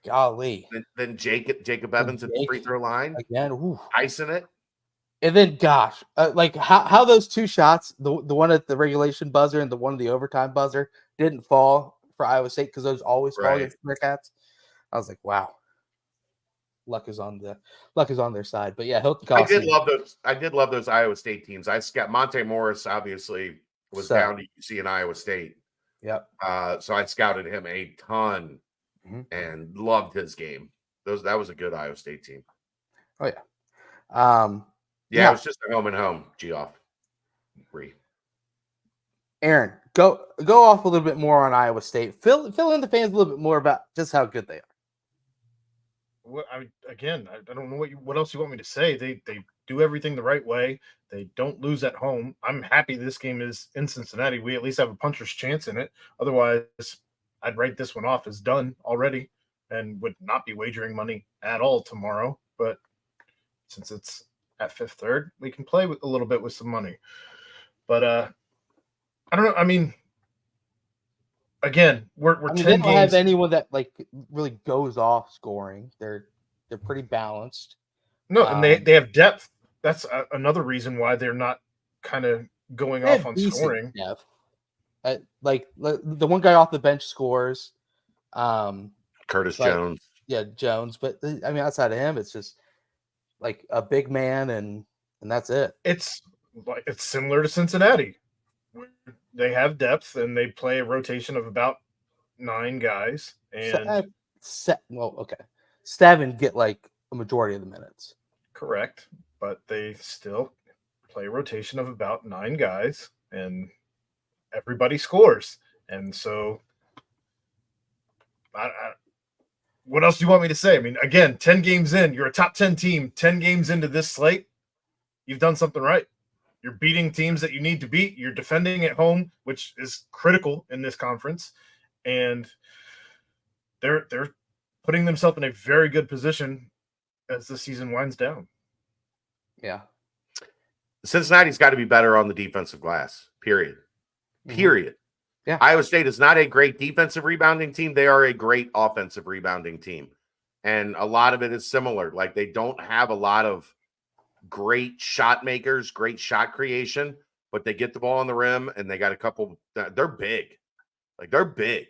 golly. Then Jacob Evans at the free throw line again, icing it. And then, gosh, like how those two shots, the one at the regulation buzzer and the one at the overtime buzzer, didn't fall for Iowa State because those always fall against the Bearcats. I was like, wow, luck is on their side. But yeah, Hilton Coliseum. I did love those Iowa State teams. I got Monte Morris, obviously, was down to UC and Iowa State. Yep. So I scouted him a ton and loved his game. That was a good Iowa State team. Oh yeah. Yeah, it was just a home and home. Geoff. Agree. Aaron, go off a little bit more on Iowa State. Fill in the fans a little bit more about just how good they are. Well, I don't know what else you want me to say. They do everything the right way. They don't lose at home. I'm happy this game is in Cincinnati. We at least have a puncher's chance in it. Otherwise, I'd write this one off as done already and would not be wagering money at all tomorrow. But since it's at Fifth Third, we can play with a little bit with some money. But I don't know. I mean, again, we're 10 they don't games. have anyone that like really goes off scoring. They're pretty balanced. No, and they have depth. That's another reason why they're not kind of going off on scoring. Depth. Like the one guy off the bench scores. Curtis Jones. Yeah, Jones. But I mean, outside of him, it's just like a big man, and that's it. It's similar to Cincinnati. They have depth, and they play a rotation of about 9 guys. And okay, 7 get like a majority of the minutes. Correct, but they still play a rotation of about 9 guys, and everybody scores. And so, what else do you want me to say? I mean, again, 10 games in, you're a top 10 team. 10 games into this slate, you've done something right. You're beating teams that you need to beat. You're defending at home, which is critical in this conference, and they're putting themselves in a very good position as the season winds down. Yeah. Cincinnati's got to be better on the defensive glass. Period. Mhm. Period. Yeah. Iowa State is not a great defensive rebounding team. They are a great offensive rebounding team. And a lot of it is similar. Like, they don't have a lot of great shot makers, great shot creation, but they get the ball on the rim and they got a couple. They're big. Like, they're big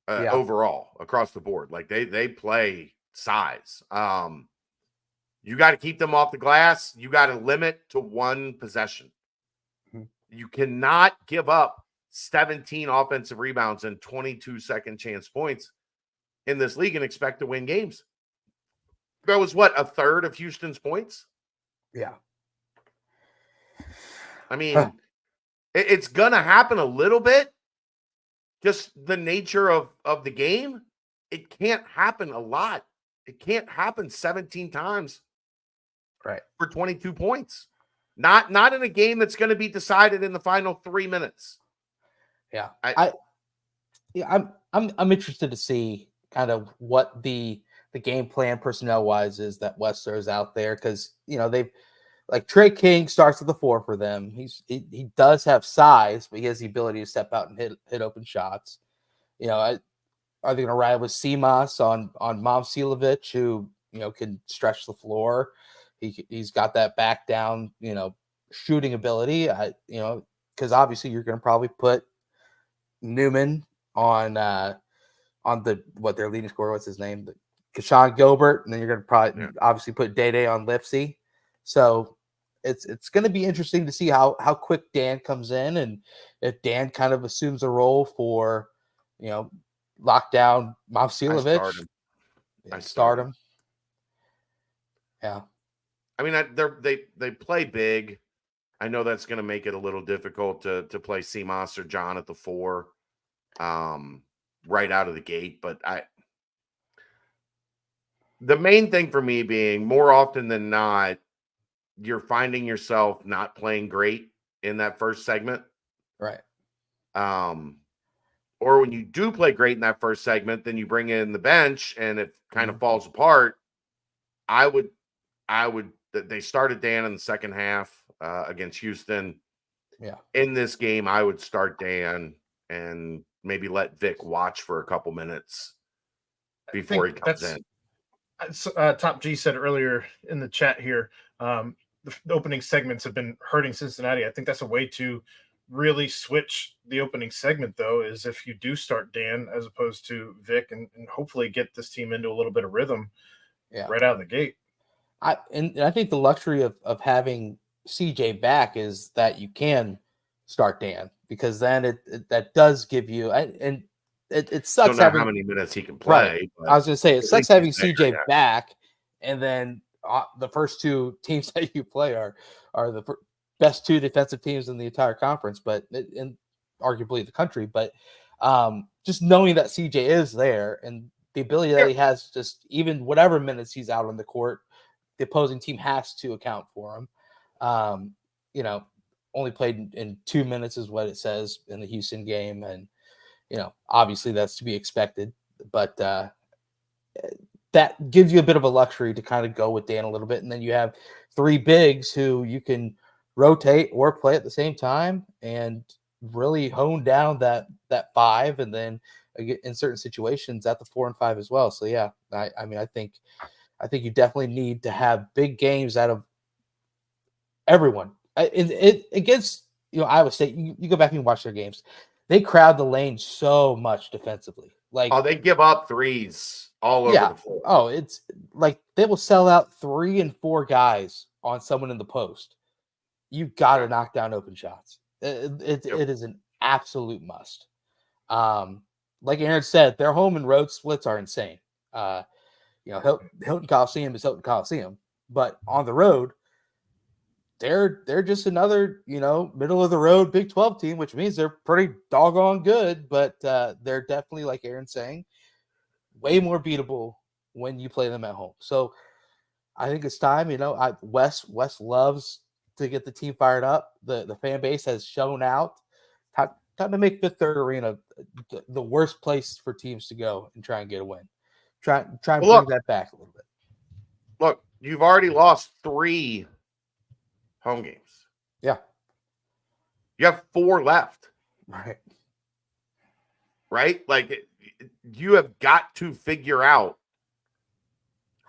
Yeah. overall across the board. Like, they play size. You got to keep them off the glass. You got to limit to one possession. Mhm. You cannot give up 17 offensive rebounds and 22 second chance points in this league and expect to win games. That was what, a third of Houston's points? Yeah. I mean, it's going to happen a little bit. Just the nature of the game. It can't happen a lot. It can't happen 17 times Right. for 22 points. Not in a game that's going to be decided in the final 3 minutes. Yeah. I'm interested to see kind of what the game plan personnel wise is that West throws out there, because they've, like, Trey King starts at the 4 for them. He does have size, but he has the ability to step out and hit open shots. Are they going to ride with CMOS on Momcilovic, who can stretch the floor? He's got that back down shooting ability. Because obviously you're going to probably put Newman on what their leading scorer, what's his name, Keshawn Gilbert, and then you're going to probably obviously put Day on Lipsy. So it's going to be interesting to see how quick Dan comes in, and if Dan kind of assumes a role for lockdown Momcilovic. I start him. Yeah. I mean, they play big. I know that's going to make it a little difficult to play CMOS or John at the 4 right out of the gate. But the main thing for me being, more often than not, you're finding yourself not playing great in that first segment. Right. Or when you do play great in that first segment, then you bring in the bench and it kind of falls apart. They started Dan in the second half against Houston. Yeah. In this game, I would start Dan and maybe let Vic watch for a couple minutes before he comes in. Top G said earlier in the chat here, the opening segments have been hurting Cincinnati. I think that's a way to really switch the opening segment, though, is if you do start Dan as opposed to Vic, and hopefully get this team into a little bit of rhythm right out of the gate. I think the luxury of having CJ back is that you can start Dan, because then that does give you, and it sucks. Don't know how many minutes he can play. Right. I was going to say, it sucks having CJ back, and then the first 2 teams that you play are the best 2 defensive teams in the entire conference, but in arguably the country. But just knowing that CJ is there and the ability that he has, just even whatever minutes he's out on the court, the opposing team has to account for him. Only played in 2 minutes is what it says in the Houston game, and obviously that's to be expected, but that gives you a bit of a luxury to kind of go with Dan a little bit, and then you have 3 bigs who you can rotate or play at the same time and really hone down that 5, and then in certain situations at the 4 and 5 as well. So yeah, I think you definitely need to have big games out of everyone. Against Iowa State, you go back and watch their games. They crowd the lane so much defensively. Like, they give up threes all over the floor. Oh, it's like they will sell out 3 and 4 guys on someone in the post. You've got to knock down open shots. It is an absolute must. Like Aaron said, their home and road splits are insane. Hilton Coliseum is Hilton Coliseum, but on the road, they're just another middle of the road Big 12 team, which means they're pretty doggone good. But they're definitely, like Aaron's saying, way more beatable when you play them at home. So I think it's time. Wes loves to get the team fired up. The fan base has shown out. Time to make Fifth Third Arena the worst place for teams to go and try and get a win. Try and bring that back a little bit. Look, you've already lost 3 home games. Yeah. You have 4 left, Right. right? Like you have got to figure out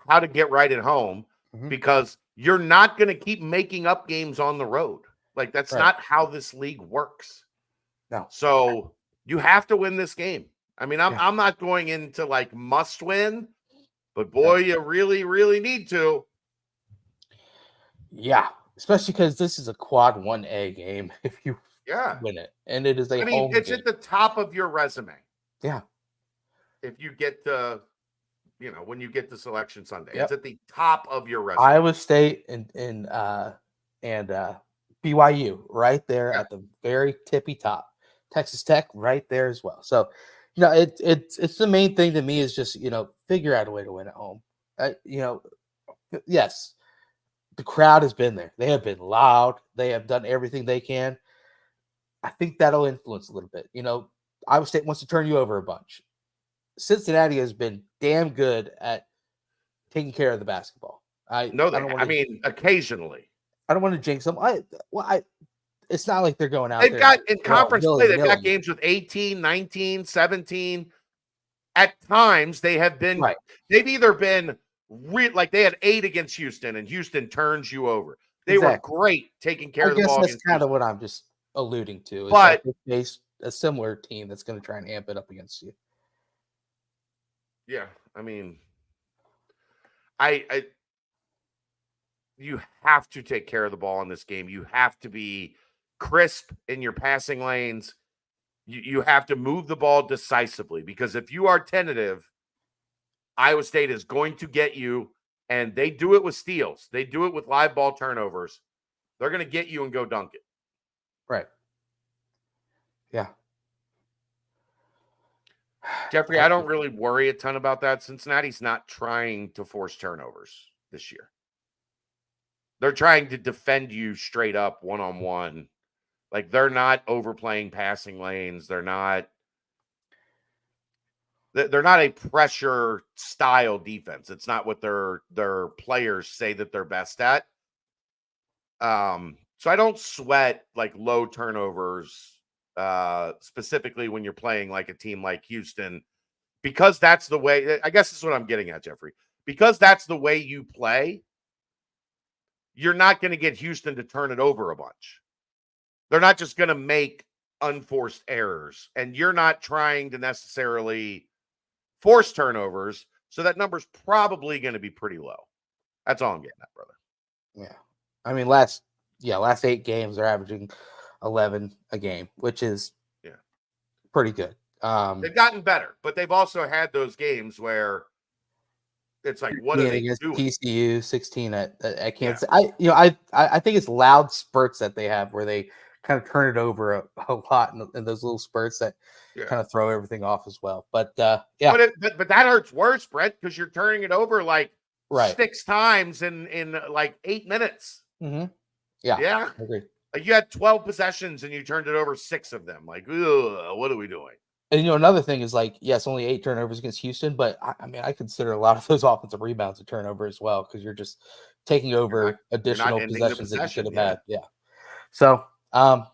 how to get right at home Mhm. because you're not going to keep making up games on the road. Like that's Right. not how this league works. No. So you have to win this game. I mean, Yeah. I'm not going into like must win, but boy, you really, really need to. Yeah. Especially because this is a quad 1A game if you Yeah. win it. And it is a I mean, home it's game. at the top of your resume. Yeah. If you get to, when you get to Selection Sunday, Yep. it's at the top of your resume. Iowa State and BYU right there Yeah. at the very tippy top. Texas Tech right there as well. So, it's the main thing to me is just figure out a way to win at home. Yes, the crowd has been there. They have been loud. They have done everything they can. I think that'll influence a little bit. Iowa State wants to turn you over a bunch. Cincinnati has been damn good at taking care of the basketball. Occasionally. I don't want to jinx them. It's not like they're going out They've there. got in conference play, they've got willy-nilly. games with 18, 19, 17. At times, they have been, Right. they've either been like they had 8 against Houston, and Houston turns you over. They were great taking care I of the guess ball. that's Against kind of Houston. what I'm just alluding to. Is But they face a similar team that's going to try and amp it up against you. yeah, I mean, you have to take care of the ball in this game. You have to be crisp in your passing lanes. You have to move the ball decisively because if you are tentative, Iowa State is going to get you, and they do it with steals. They do it with live ball turnovers. They're going to get you and go dunk it. Right. Yeah. Jeffrey, I don't really worry a ton about that. Cincinnati's not trying to force turnovers this year. They're trying to defend you straight up one-on-one. Like they're not overplaying passing lanes. They're not a pressure style defense. It's not what their players say that they're best at. So I don't sweat like low turnovers, specifically when you're playing like a team like Houston, because that's the way. I guess that's what I'm getting at, Jeffrey. Because that's the way you play, you're not going to get Houston to turn it over a bunch. They're not just going to make unforced errors, and you're not trying to necessarily force turnovers, so that number's probably going to be pretty low. That's all I'm getting at, brother. Yeah. I mean, last 8 games they're averaging 11 a game, which is pretty good. They've gotten better, but they've also had those games where it's like, what are they doing? TCU 16 at Kansas. I think it's loud spurts that they have where they kind of turn it over a lot in those little spurts that kind of throw everything off as well. But but that hurts worse, Brett, because you're turning it over like 6 times in like 8 minutes. Mm-hmm. Yeah, I agree. Like you had 12 possessions and you turned it over 6 of them. Like, what are we doing? And another thing is like, yes, only 8 turnovers against Houston, but I consider a lot of those offensive rebounds a turnover as well because you're just taking over additional possessions that you could have had. Yeah. So,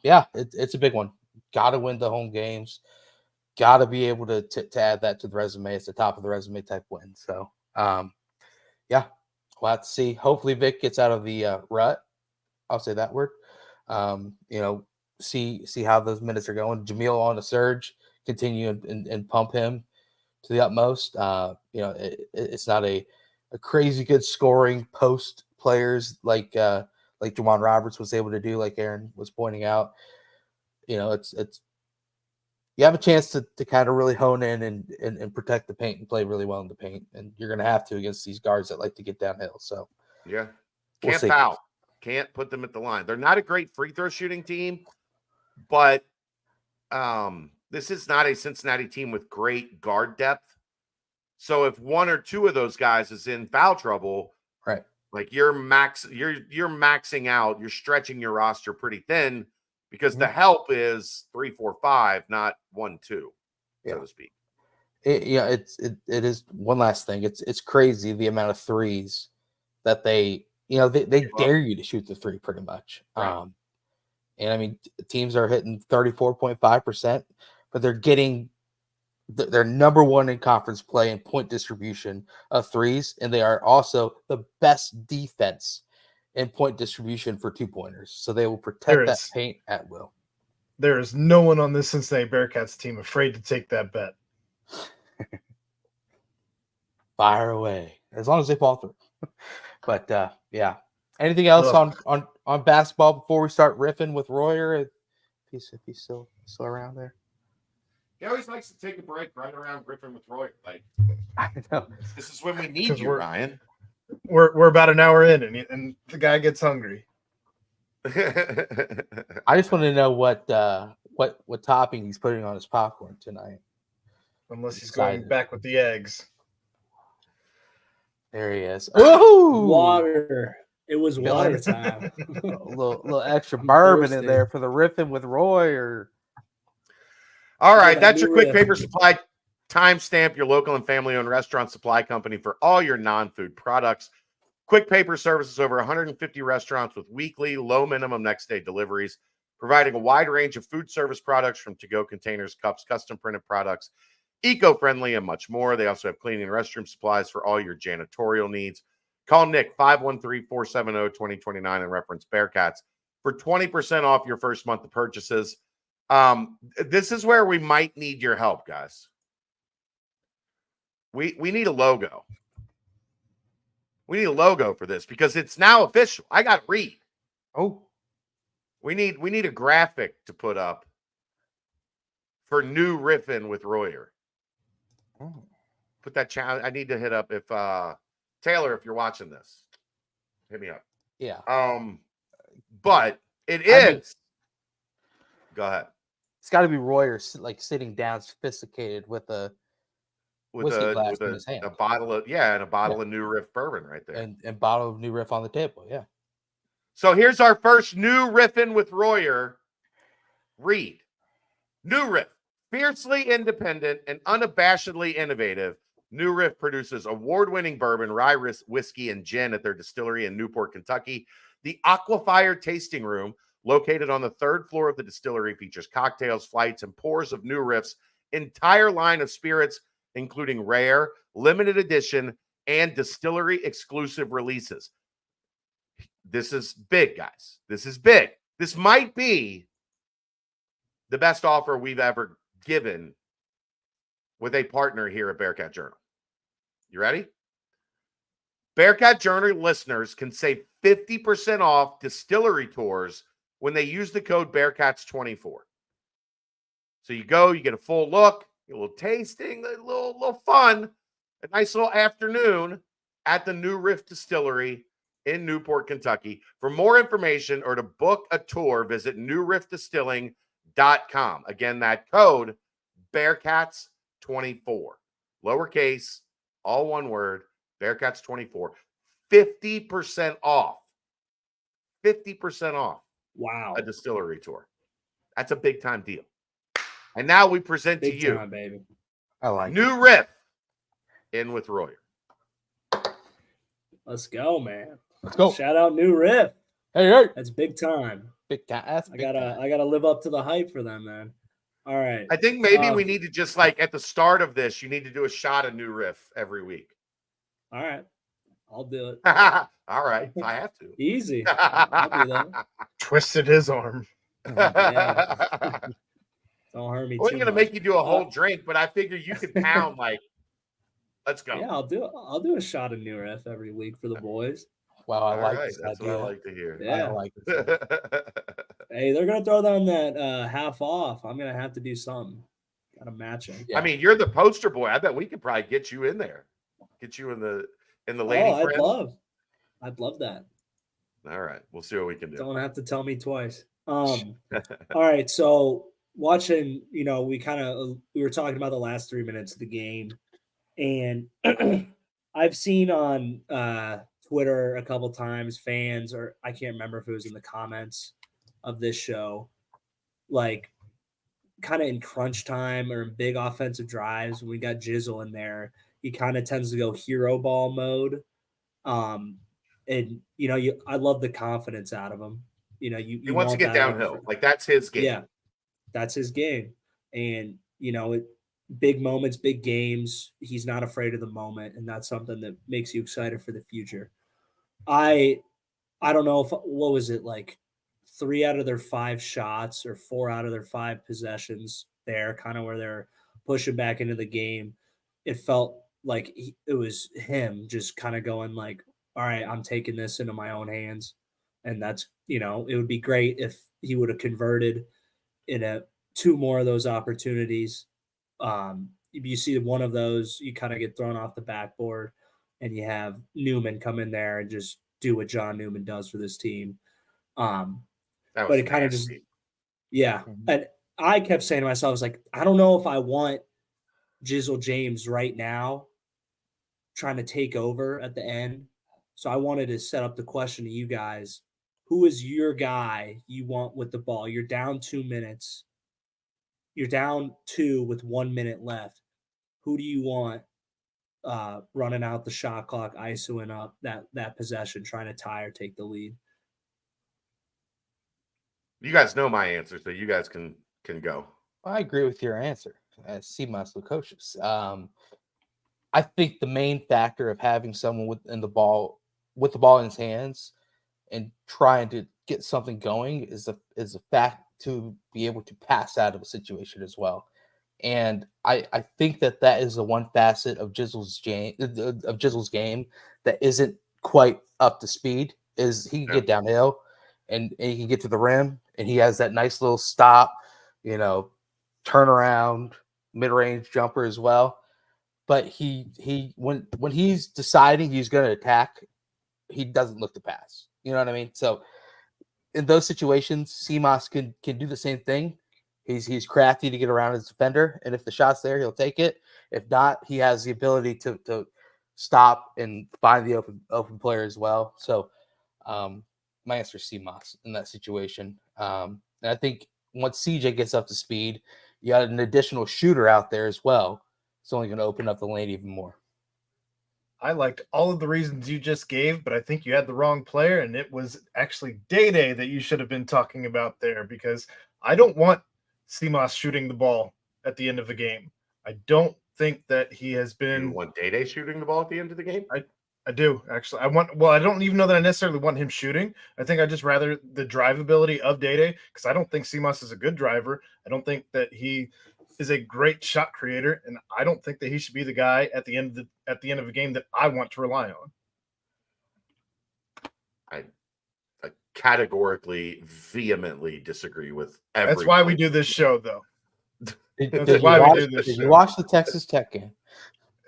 it's a big one. Got to win the home games. Got to be able to add that to the resume. It's the top of the resume type win. So, we'll have to see. Hopefully, Vic gets out of the rut. I'll say that word. See how those minutes are going. Jamil on the surge. Continue and pump him to the utmost. It's not a crazy good scoring post players like Juwan Roberts was able to do, like Aaron was pointing out. It's you have a chance to kind of really hone in and protect the paint and play really well in the paint, and you're going to have to against these guards that like to get downhill. So can't foul, can't put them at the line. They're not a great free throw shooting team, but this is not a Cincinnati team with great guard depth. So if 1 or 2 of those guys is in foul trouble, right, like you're maxing out, you're stretching your roster pretty thin because the help is 3, 4, 5, not 1, 2, so to speak. It is one last thing. It's crazy the amount of threes that they they dare you to shoot the three pretty much. Right. And I mean, teams are hitting 34.5%, but they're getting they're number one in conference play and point distribution of threes, and they are also the best defense in point distribution for 2-pointers. So they will protect that paint at will. There is no one on this Cincinnati Bearcats team afraid to take that bet. Fire away, as long as they fall through. But yeah, anything else on basketball before we start riffing with Royer? If he's still around there. He always likes to take a break right around Griffin with Roy. Like, I know. This is when we need you, Ryan. We're about an hour in, and the guy gets hungry. I just want to know what topping he's putting on his popcorn tonight. Unless he's going back with the eggs. There he is. Oh, water! It was water time. a little extra bourbon in there for the riffing with Roy. All right, that's your Quick Paper Supply timestamp, your local and family-owned restaurant supply company for all your non-food products. Quick Paper services over 150 restaurants with weekly, low minimum next-day deliveries, providing a wide range of food service products from to-go containers, cups, custom printed products, eco-friendly, and much more. They also have cleaning and restroom supplies for all your janitorial needs. Call Nick 513-470-2029 and reference Bearcats for 20% off your first month of purchases. This is where we might need your help, guys. We need a logo. We need a logo for this because it's now official. I got to read. Oh, we need a graphic to put up for new riffing with Royer. Oh. Put that channel. I need to hit up if Taylor, if you're watching this, hit me up. Yeah. But it is. Go ahead. It's got to be Royer like sitting down, sophisticated with a whiskey glass in his hand, a bottle of New Riff bourbon right there, and bottle of New Riff on the table. Yeah. So here's our first new riffin with Royer. Read. New Riff, fiercely independent and unabashedly innovative. New Riff produces award-winning bourbon, rye whiskey, and gin at their distillery in Newport, Kentucky. The Aquafire Tasting Room, located on the third floor of the distillery, features cocktails, flights, and pours of New Riff's entire line of spirits, including rare, limited edition, and distillery exclusive releases. This is big, guys. This is big. This might be the best offer we've ever given with a partner here at Bearcat Journal. You ready? Bearcat Journal listeners can save 50% off distillery tours when they use the code Bearcats24. So you go, you get a full look, a little tasting, a little fun, a nice little afternoon at the New Riff Distillery in Newport, Kentucky. For more information or to book a tour, visit newriffdistilling.com. Again, that code, Bearcats24. Lowercase, all one word, Bearcats24. 50% off. 50% off. Wow. A distillery tour. That's a big time deal. And now we present big to you time, baby. I like New Riff in with Royer. Let's go, man. Let's go. Shout out New Riff. Hey. That's big time. Big time. I gotta live up to the hype for them, man. All right. I think maybe we need to just like at the start of this, you need to do a shot of New Riff every week. All right. I'll do it. All right. I have to. Easy. I'll do that. Twisted his arm. Yeah. Don't hurt me. We're going to make you do a whole drink, but I figure you could pound like, let's go. Yeah, I'll do a shot of New Riff every week for the boys. Wow, I like this That's idea. what I like to hear. Yeah. I like this. Hey, they're gonna throw down that half off. I'm gonna have to do something. Gotta match them. Yeah. I mean, you're the poster boy. I bet we could probably get you in there. Get you in the lady friend. I'd love that. All right. We'll see what we can do. Don't have to tell me twice. All right. So watching, we were talking about the last 3 minutes of the game, and I've seen on Twitter a couple times fans, or I can't remember if it was in the comments of this show, like kind of in crunch time or in big offensive drives, when we got Jizzle in there, he kind of tends to go hero ball mode. And I love the confidence out of him. He You wants to want get that out of downhill. Like, that's his game. Yeah, that's his game. And big moments, big games. He's not afraid of the moment, and that's something that makes you excited for the future. I don't know if what was it like 3 out of their 5 shots or 4 out of their 5 possessions there, kind of where they're pushing back into the game. It felt like it was him just kind of going like, all right, I'm taking this into my own hands. And that's, it would be great if he would have converted in 2 more of those opportunities. If you see one of those, you kind of get thrown off the backboard, and you have Newman come in there and just do what John Newman does for this team. That But was it kind of just, nasty. yeah. Mhm. And I kept saying to myself, I was like, I don't know if I want Jizzle James right now trying to take over at the end. So I wanted to set up the question to you guys. Who is your guy you want with the ball? You're down 2 minutes. You're down 2 with 1 minute left. Who do you want running out the shot clock, ISOing up that possession, trying to tie or take the lead? You guys know my answer, so you guys can go. I agree with your answer. Simas Lukosius. I think the main factor of having someone with the ball in his hands and trying to get something going is the fact to be able to pass out of a situation as well. And I think that is the one facet of Jizzle's game that isn't quite up to speed. Is he can get downhill and he can get to the rim, and he has that nice little stop, turnaround, mid-range jumper as well. But he when he's deciding he's going to attack, he doesn't look to pass. You know what I mean? So in those situations, Simas can do the same thing. He's crafty to get around his defender, and if the shot's there, he'll take it. If not, he has the ability to stop and find the open player as well. So my answer is Simas in that situation. And I think once CJ gets up to speed, you got an additional shooter out there as well. It's only going to open up the lane even more. I liked all of the reasons you just gave, but I think you had the wrong player, and it was actually Day that you should have been talking about there, because I don't want Simas shooting the ball at the end of the game. I don't think that he has been. You want Day shooting the ball at the end of the game? I do, actually. I don't even know that I necessarily want him shooting. I think I just rather the drivability of Day, because I don't think Simas is a good driver. I don't think that he is a great shot creator, and I don't think that he should be the guy at the end of the game that I want to rely on. I categorically, vehemently disagree with every. That's why we do this show, though. Did you watch the Texas Tech game?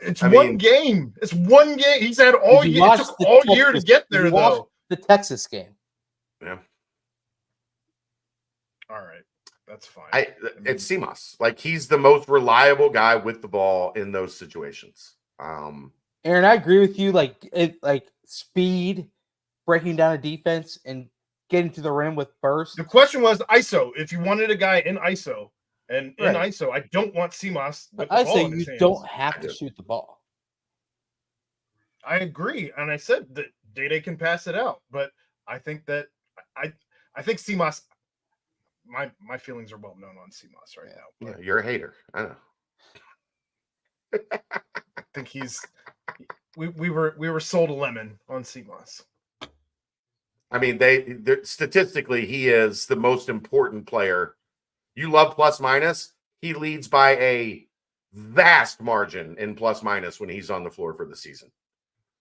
It's one game. It's one game. He's had all year. It took all year to get there, though. The Texas game. Yeah. All right. That's fine. It's Simas. Like, he's the most reliable guy with the ball in those situations. Aaron, I agree with you. Like speed, breaking down a defense, and getting to the rim with burst. The question was ISO. If you wanted a guy in ISO, and in ISO, I don't want Simas. I say you don't have to shoot the ball. I agree, and I said that Day can pass it out, but I think that I think Simas. My feelings are well known on Simas right now. Yeah, you're a hater. I know. I think we were sold a lemon on Simas. I mean, they statistically, he is the most important player. You love plus minus. He leads by a vast margin in plus minus when he's on the floor for the season.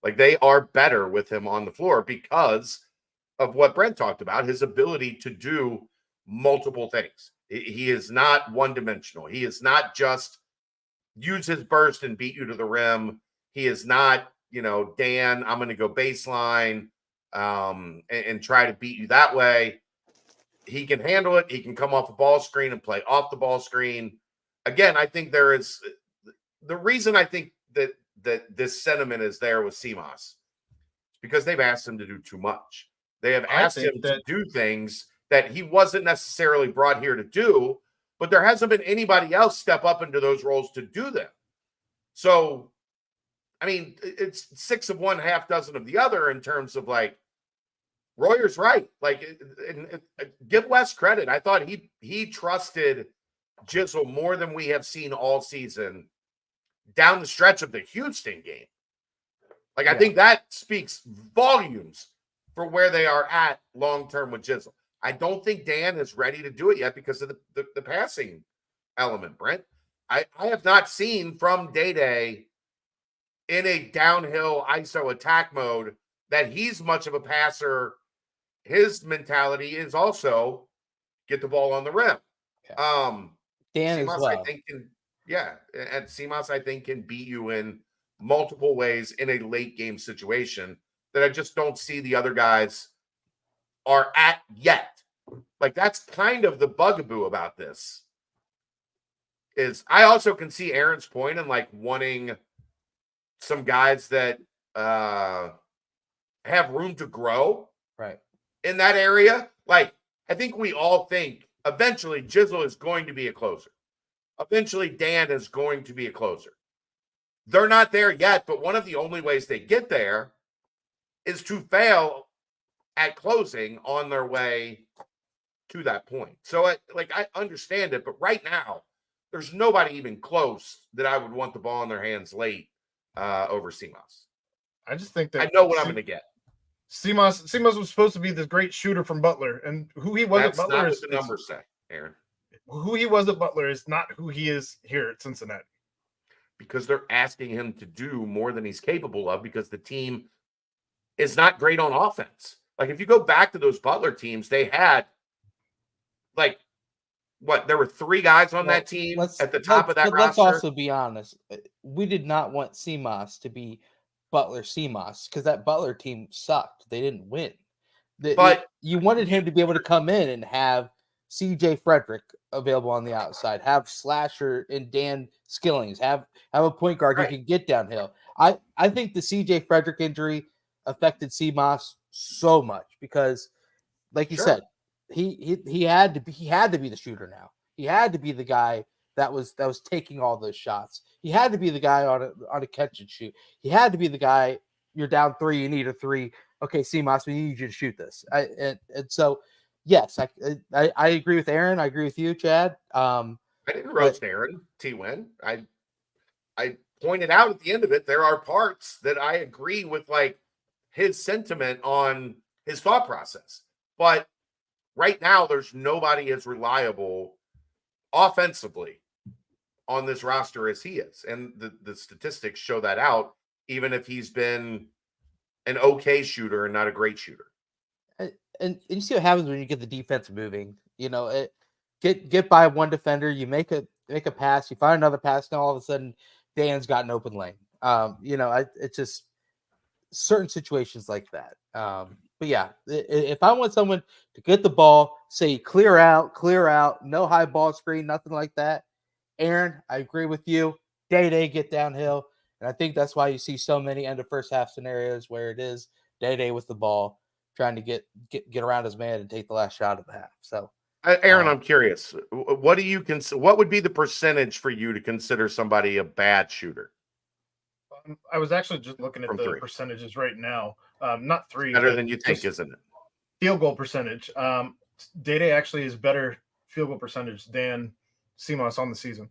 Like, they are better with him on the floor because of what Brent talked about, his ability to do multiple things. He is not one-dimensional. He is not just use his burst and beat you to the rim. He is not, Dan, I'm going to go baseline and try to beat you that way. He can handle it. He can come off a ball screen and play off the ball screen. Again, I think there is the reason I think that this sentiment is there with Simas because they've asked him to do too much. They have asked him to do things that he wasn't necessarily brought here to do, but there hasn't been anybody else step up into those roles to do them. So I mean, it's 6 of one, half dozen of the other in terms of like Royer's right. Like, give Wes credit. I thought he trusted Jizzle more than we have seen all season down the stretch of the Houston game. Like, I think that speaks volumes for where they are at long term with Jizzle. I don't think Dan is ready to do it yet because of the passing element, Brent. I have not seen from Day in a downhill ISO attack mode that he's much of a passer. His mentality is also get the ball on the rim. Dan Seamus, as well. I think and Seamus, I think, can beat you in multiple ways in a late game situation that I just don't see the other guys are at yet. Like, that's kind of the bugaboo about this. Is I also can see Aaron's point and like wanting some guys that have room to grow Right. in that area. Like, I think we all think eventually Jizzle is going to be a closer. Eventually Dan is going to be a closer. They're not there yet, but one of the only ways they get there is to fail at closing on their way to that point. So I understand it, but right now there's nobody even close that I would want the ball in their hands late over Seamus. I just think that I know what I'm going to get. Seamus was supposed to be this great shooter from Butler, and who he was That's at Butler not is what the numbers say, Aaron. Who he was at Butler is not who he is here at Cincinnati. Because they're asking him to do more than he's capable of because the team is not great on offense. Like, if you go back to those Butler teams, they had like there were 3 guys on that team at the top of that roster. Let's also be honest. We did not want Seamus to be Butler Seamus because that Butler team sucked. They didn't win. But you wanted him to be able to come in and have CJ Frederick available on the outside, have Slasher and Dan Skillings, have a point guard who can get downhill. I think the CJ Frederick injury affected Seamus so much because, like you said, he had to be the shooter now. He had to be the guy that was taking all those shots. He had to be the guy on a catch and shoot. He had to be the guy. You're down 3, you need a 3. Okay, Seamus, we need you to shoot this. And so, yes, I agree with Aaron. I agree with you, Chad. I didn't roast Aaron T-Win. I pointed out at the end of it, there are parts that I agree with, like his sentiment on his thought process. But right now, there's nobody as reliable offensively on this roster as he is. And the statistics show that out, even if he's been an okay shooter and not a great shooter. And you see what happens when you get the defense moving. You know, get by one defender, you make a pass, you find another pass, now all of a sudden Dan's got an open lane. You know, it's just certain situations like that. But yeah, if I want someone to get the ball, say clear out, no high ball screen, nothing like that. Aaron, I agree with you. Day get downhill. And I think that's why you see so many end of first half scenarios where it is Day with the ball, trying to get around his man and take the last shot of the half. So, Aaron, I'm curious. What do you consider? What would be the percentage for you to consider somebody a bad shooter? I was actually just looking at From the 3. percentages right now. Not 3. Better than you think, isn't it? Field goal percentage. Day actually is better field goal percentage than Seamus on the season.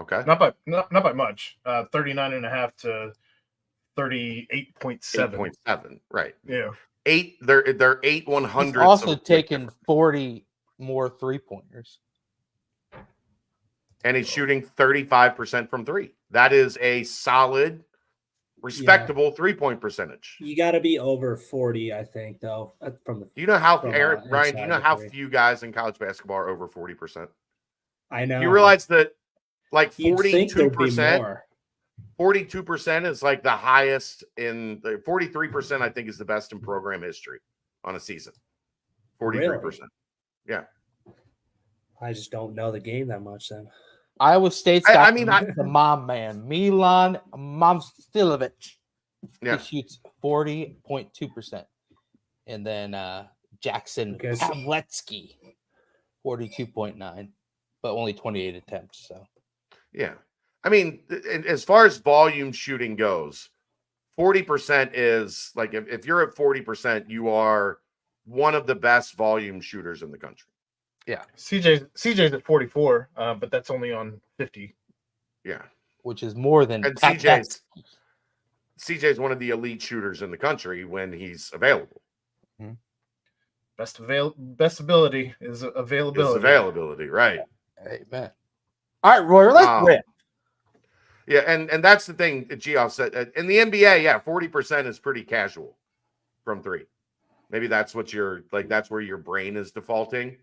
Okay. Not by much. 39.5 to 38.7. 8.7. Right. Yeah. 8. They're 8 100s. He's also taken 40 more 3-pointers. And he's shooting 35% from 3. That is a solid, respectable 3-point percentage. You got to be over 40, I think, though. Do you know how, Aaron, Ryan, inside do you know how 3. few guys in college basketball are over 40%? I know. You realize that like You'd think there'd be 42%, more. 42% is like the highest in the 43%, I think, is the best in program history on a season. 43%. Really? Yeah. I just don't know the game that much then. Iowa State's got the mom man, Milan Momstilovic. Yeah. He shoots 40.2%. And then Jackson Pavletsky, 42.9, but only 28 attempts. So yeah. I mean, as far as volume shooting goes, 40% is like if you're at 40%, you are one of the best volume shooters in the country. Yeah. CJ's at 44, but that's only on 50. Yeah. Which is more than And Pat Beck. CJ's one of the elite shooters in the country when he's available. Best ability is availability. It's availability, right? Amen. All right, Roy, let's rip. Yeah, and that's the thing that Geoff said. In the NBA, yeah, 40% is pretty casual from three. Maybe that's what that's where your brain is defaulting.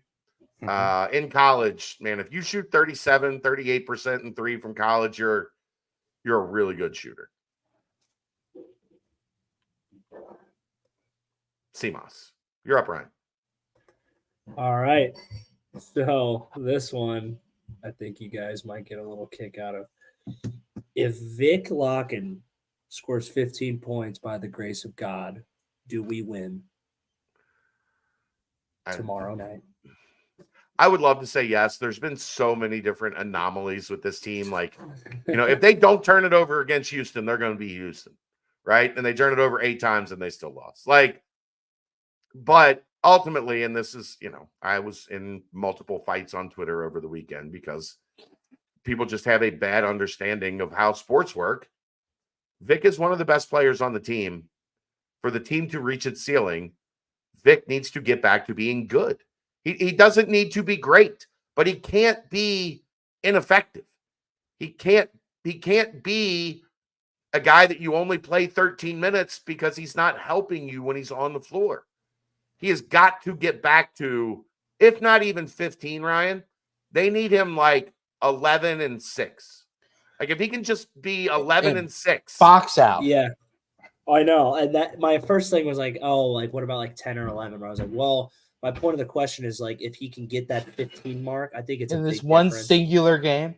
In college, man, if you shoot 37, 38% in three from college, you're a really good shooter. CMOS. You're up, Ryan. All right. So this one, I think you guys might get a little kick out of. If Vic Locken scores 15 points by the grace of God, do we win tomorrow night? I would love to say yes. There's been so many different anomalies with this team. Like, if they don't turn it over against Houston, they're going to be Houston, right? And they turn it over 8 times and they still lost. But ultimately, and this is, I was in multiple fights on Twitter over the weekend because people just have a bad understanding of how sports work. Vic is one of the best players on the team. For the team to reach its ceiling, Vic needs to get back to being good. He doesn't need to be great, but he can't be ineffective. He can't be a guy that you only play 13 minutes because he's not helping you when he's on the floor. He has got to get back to, if not even 15, Ryan, they need him like 11 and 6. Like if he can just be 11 and 6. Box out. Yeah. I know. And that my first thing was like, oh, like what about like 10 or 11? But I was like, well, my point of the question is like if he can get that 15 mark, I think it's in a this big one difference. singular game.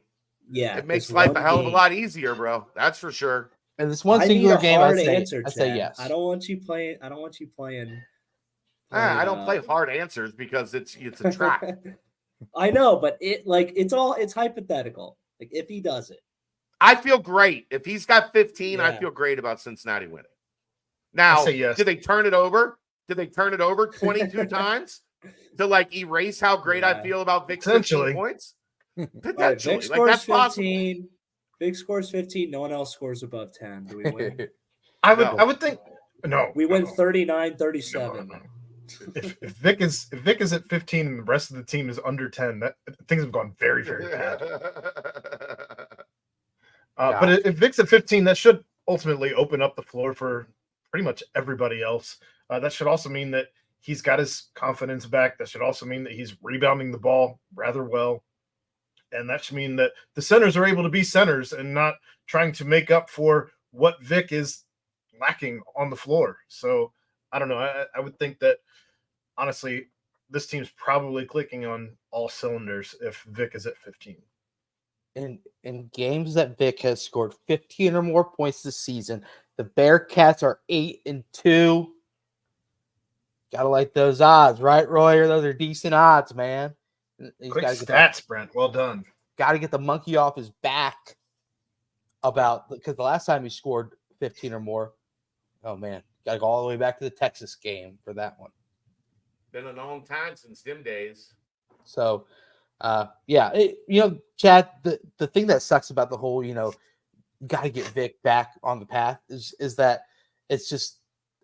Yeah. It makes life a hell of a lot easier, bro. That's for sure. In this one singular game, I say yes. I don't want you playing. I don't play hard answers because it's a trap. I know, but it's hypothetical. Like if he does it, I feel great. If he's got 15, Yeah. I feel great about Cincinnati winning. Now, yes. Did they turn it over? Did they turn it over 22 times to like erase how great I feel about Vic's 15 points? Potentially. Vic scores that's 15. possible. Vic scores 15. No one else scores above 10. Do we win? I would think no. We win 39-37. No. If Vic is at 15 and the rest of the team is under 10, that things have gone very, very bad. But if Vic's at 15, that should ultimately open up the floor for pretty much everybody else. That should also mean that he's got his confidence back. That should also mean that he's rebounding the ball rather well. And that should mean that the centers are able to be centers and not trying to make up for what Vic is lacking on the floor. So I don't know. I would think that, honestly, this team's probably clicking on all cylinders if Vic is at 15. In games that Vic has scored 15 or more points this season, the Bearcats are 8-2. Gotta like those odds, right, Roy? Those are decent odds, man. Quick stats, Brent. Well done. Got to get the monkey off his back because the last time he scored 15 or more, oh man, got to go all the way back to the Texas game for that one. Been a long time since them days. So, Chad, the thing that sucks about the whole, got to get Vic back on the path is that it's just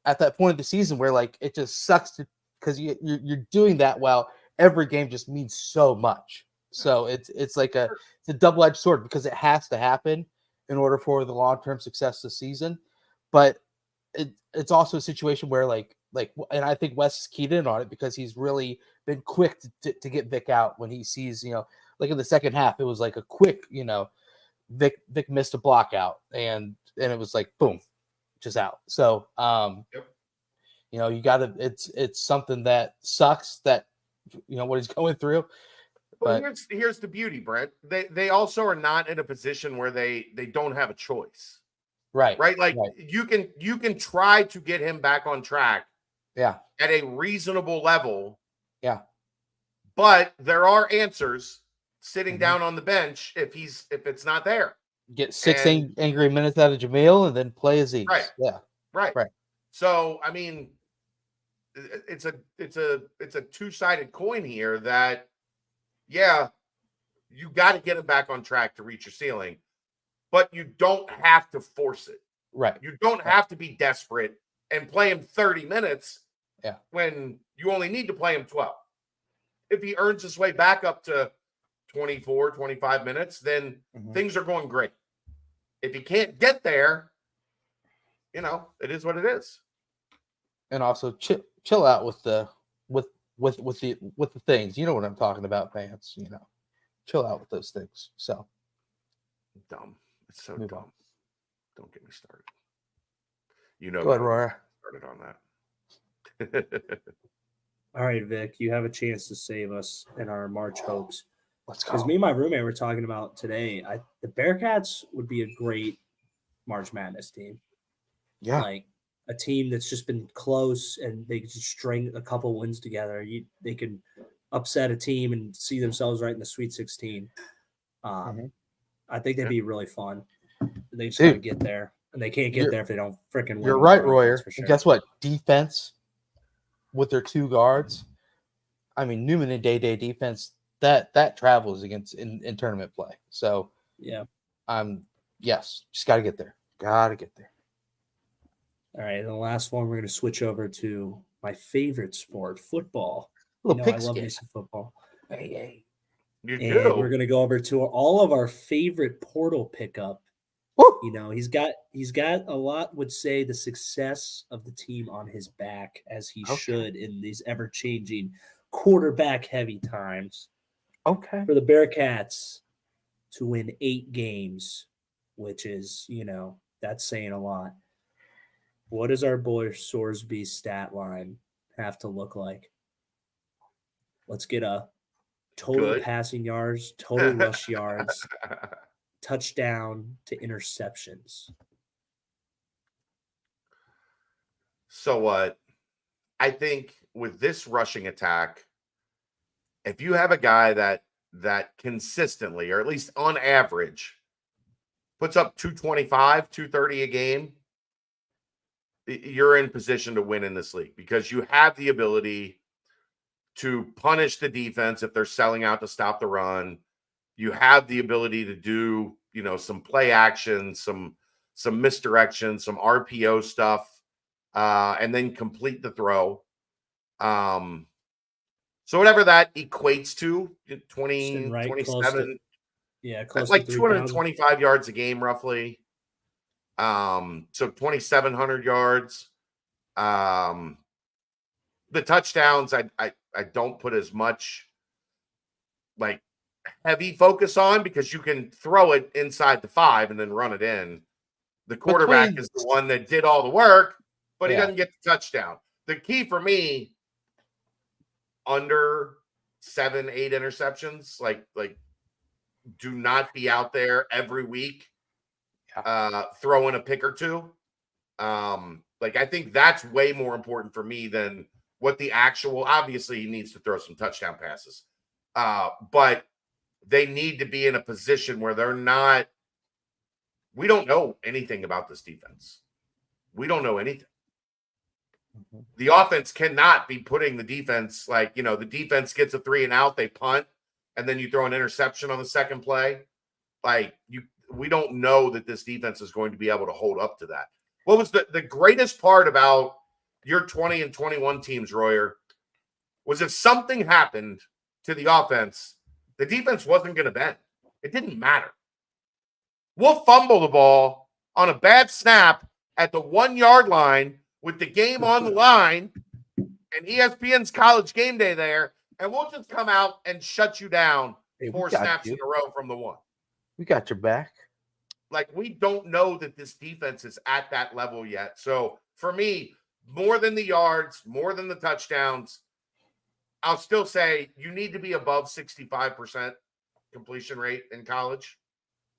at that point of the season where like it just sucks because you're doing that while every game just means so much. So it's like it's a double-edged sword because it has to happen in order for the long-term success of the season. But it's also a situation where like, and I think Wes is keyed in on it because he's really been quick to get Vic out when he sees, like in the second half, it was like a quick, Vic missed a block out and it was like, boom, just out. So, you gotta, it's something that sucks that, what he's going through. Well, here's the beauty, Brent. They also are not in a position where they don't have a choice. Right. Like you can try to get him back on track. Yeah. At a reasonable level. Yeah. But there are answers sitting down on the bench if it's not there. Get six And- angry minutes out of Jamil and then play Aziz. Right. Yeah. Right. Right. So, I mean, it's a two-sided coin here that, yeah, you got to get him back on track to reach your ceiling, but you don't have to force it. Right. You don't have to be desperate and play him 30 minutes when you only need to play him 12. If he earns his way back up to 24, 25 minutes, then things are going great. If he can't get there, it is what it is. And also chill out with the things. You know what I'm talking about, fans. Chill out with those things. So dumb. It's so Move dumb. on. Don't get me started. Go ahead, Rory. Started on that. All right, Vic, you have a chance to save us in our March hopes. Let's go. Because me and my roommate were talking about today, the Bearcats would be a great March Madness team. Yeah. Like a team that's just been close and they just string a couple wins together. They can upset a team and see themselves right in the Sweet 16. I think they'd be really fun. They just got to get there. And they can't get there if they don't freaking win. You're right, Tournament, Royer. that's for sure. And guess what? Defense with their two guards. I mean, Newman and Day defense, that travels against in tournament play. So yeah. Yes, just gotta get there. Gotta get there. All right. And the last one, we're gonna switch over to my favorite sport, football. I love me some football. Hey. You and do. We're gonna go over to all of our favorite portal pickup. Woo! He's got a lot, would say, the success of the team on his back, as he should in these ever-changing quarterback-heavy times. Okay. For the Bearcats to win 8 games, which is, that's saying a lot. What does our boy Sorsby's stat line have to look like? Let's get a total passing yards, total rush yards, touchdown to interceptions. So what? I think with this rushing attack, if you have a guy that consistently, or at least on average, puts up 225, 230 a game, you're in position to win in this league because you have the ability to punish the defense if they're selling out to stop the run. You have the ability to do, some play action, some misdirection, some RPO stuff, and then complete the throw. So whatever that equates to, 20, right, 27. Close like to 225 yards a game, roughly. So 2,700 yards. The touchdowns, I don't put as much like heavy focus on because you can throw it inside the 5 and then run it in. The quarterback is the one that did all the work, but he doesn't get the touchdown. The key for me, under 7, 8 interceptions, like do not be out there every week throwing a pick or two. I think that's way more important for me than what the actual, obviously he needs to throw some touchdown passes. But they need to be in a position where they're not, we don't know anything about this defense. We don't know anything. The offense cannot be putting the defense the defense gets a 3 and out, they punt, and then you throw an interception on the second play. We don't know that this defense is going to be able to hold up to that. What was the greatest part about your 20 and 21 teams, Royer, was if something happened to the offense, the defense wasn't going to bend. It didn't matter. We'll fumble the ball on a bad snap at the 1-yard line with the game on the line and ESPN's College Game Day there, and we'll just come out and shut you down 4 snaps in a row from the 1. We got your back. We don't know that this defense is at that level yet. So for me, more than the yards, more than the touchdowns, I'll still say you need to be above 65% completion rate in college.